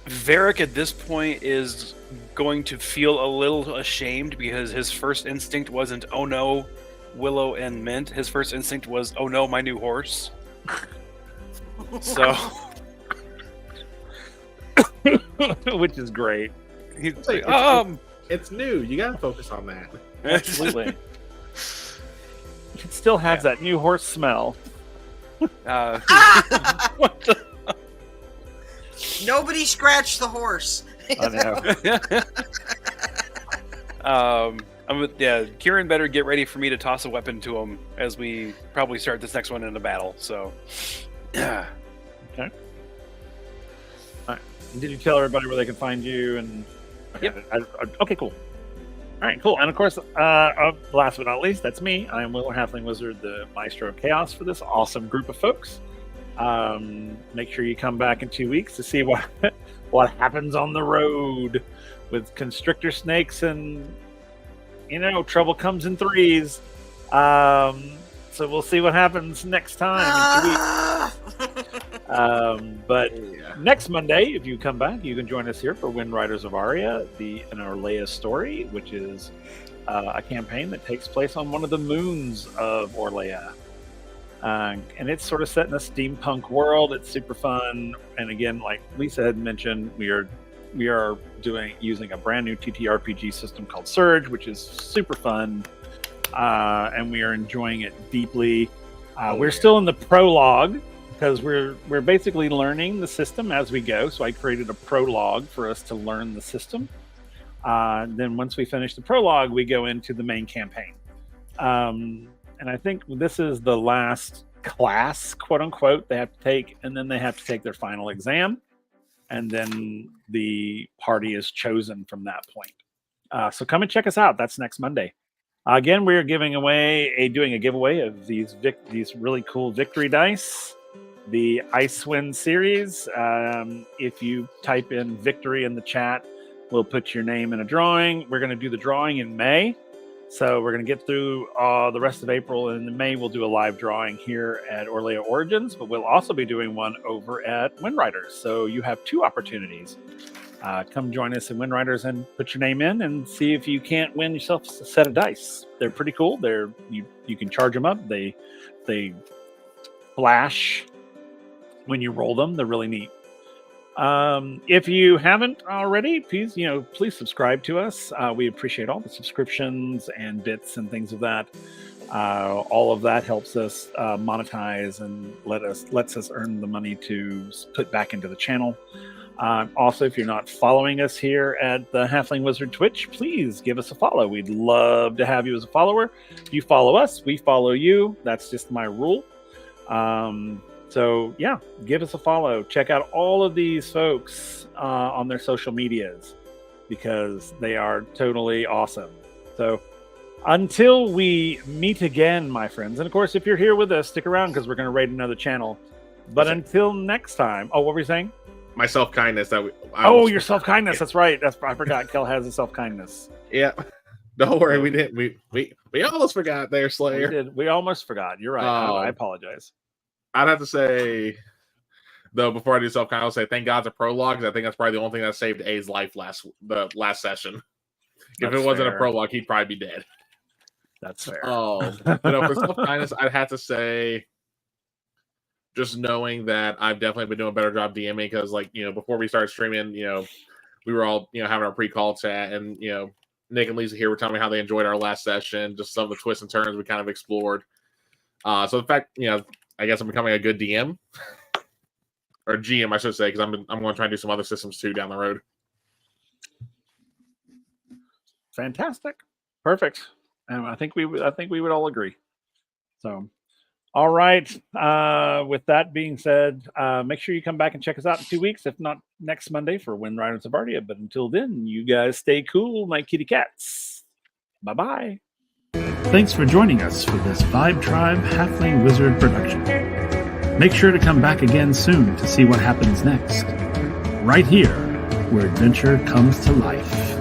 Varric at this point is going to feel a little ashamed because his first instinct wasn't, oh no, Willow and Mint. His first instinct was, oh no, my new horse. So... Which is great. He's Like, like, it's new. You gotta focus on that. Absolutely. It still has that new horse smell. what the? Nobody scratched the horse. I know. Kieran better get ready for me to toss a weapon to him as we probably start this next one in a battle. So, Okay. All right. Did you tell everybody where they can find you? And Yep. Okay, cool. All right, cool. And of course, last but not least, that's me. I am Will, Halfling Wizard, the Maestro of Chaos for this awesome group of folks. Make sure you come back in 2 weeks to see what happens on the road with constrictor snakes, and trouble comes in threes. So we'll see what happens next time in 2 weeks. But next Monday, if you come back, you can join us here for Wind Riders of Aria, an Orlea story, which is a campaign that takes place on one of the moons of Orlea. And it's sort of set in a steampunk world. It's super fun. And again, like Lisa had mentioned, we are using a brand new TTRPG system called Surge, which is super fun. And we are enjoying it deeply. We're still in the prologue because we're basically learning the system as we go. So I created a prologue for us to learn the system. Then once we finish the prologue, we go into the main campaign. And I think this is the last class, quote unquote, they have to take, and then they have to take their final exam. And then the party is chosen from that point. So come and check us out. That's next Monday. Again, we're doing a giveaway of these really cool victory dice, the Icewind series. If you type in victory in the chat, we'll put your name in a drawing. We're going to do the drawing in May. So we're going to get through the rest of April, and in May we'll do a live drawing here at Orlea Origins, but we'll also be doing one over at Wind Riders. So you have two opportunities. Come join us in Wind Riders and put your name in and see if you can't win yourself a set of dice. They're pretty cool. You can charge them up. They flash when you roll them. They're really neat. If you haven't already, please subscribe to us. We appreciate all the subscriptions and bits and things of that. All of that helps us monetize and lets us earn the money to put back into the channel. Also, if you're not following us here at the Halfling Wizard Twitch, please give us a follow. We'd love to have you as a follower. You follow us, we follow you. That's just my rule. So yeah, give us a follow. Check out all of these folks on their social medias because they are totally awesome. So until we meet again, my friends, and of course, if you're here with us, stick around because we're going to raid another channel. But until next time, what were you saying? My self-kindness. Your self-kindness. That's right. I forgot. Kel has a self-kindness. Yeah. Don't worry, we didn't. We almost forgot there, Slayer. We did. We almost forgot. You're right. I apologize. I'd have to say, though, before I do self-kindness, I'll say thank God it's a prologue, because I think that's probably the only thing that saved A's life the last session. If it wasn't a prologue, he'd probably be dead. That's fair. For self-kindness, I'd have to say, just knowing that I've definitely been doing a better job DMing, because, before we started streaming, we were all, having our pre-call chat, and, Nick and Lisa here were telling me how they enjoyed our last session, just some of the twists and turns we kind of explored. So in fact, I guess I'm becoming a good DM or GM, I should say, because I'm going to try and do some other systems too down the road. Fantastic, perfect, and I think we would all agree. So, all right. With that being said, make sure you come back and check us out in 2 weeks, if not next Monday, for Wind Riders of Aria. But until then, you guys stay cool, my kitty cats. Bye bye. Thanks for joining us for this Vibe Tribe Halfling Wizard production. Make sure to come back again soon to see what happens next. right here where adventure comes to life.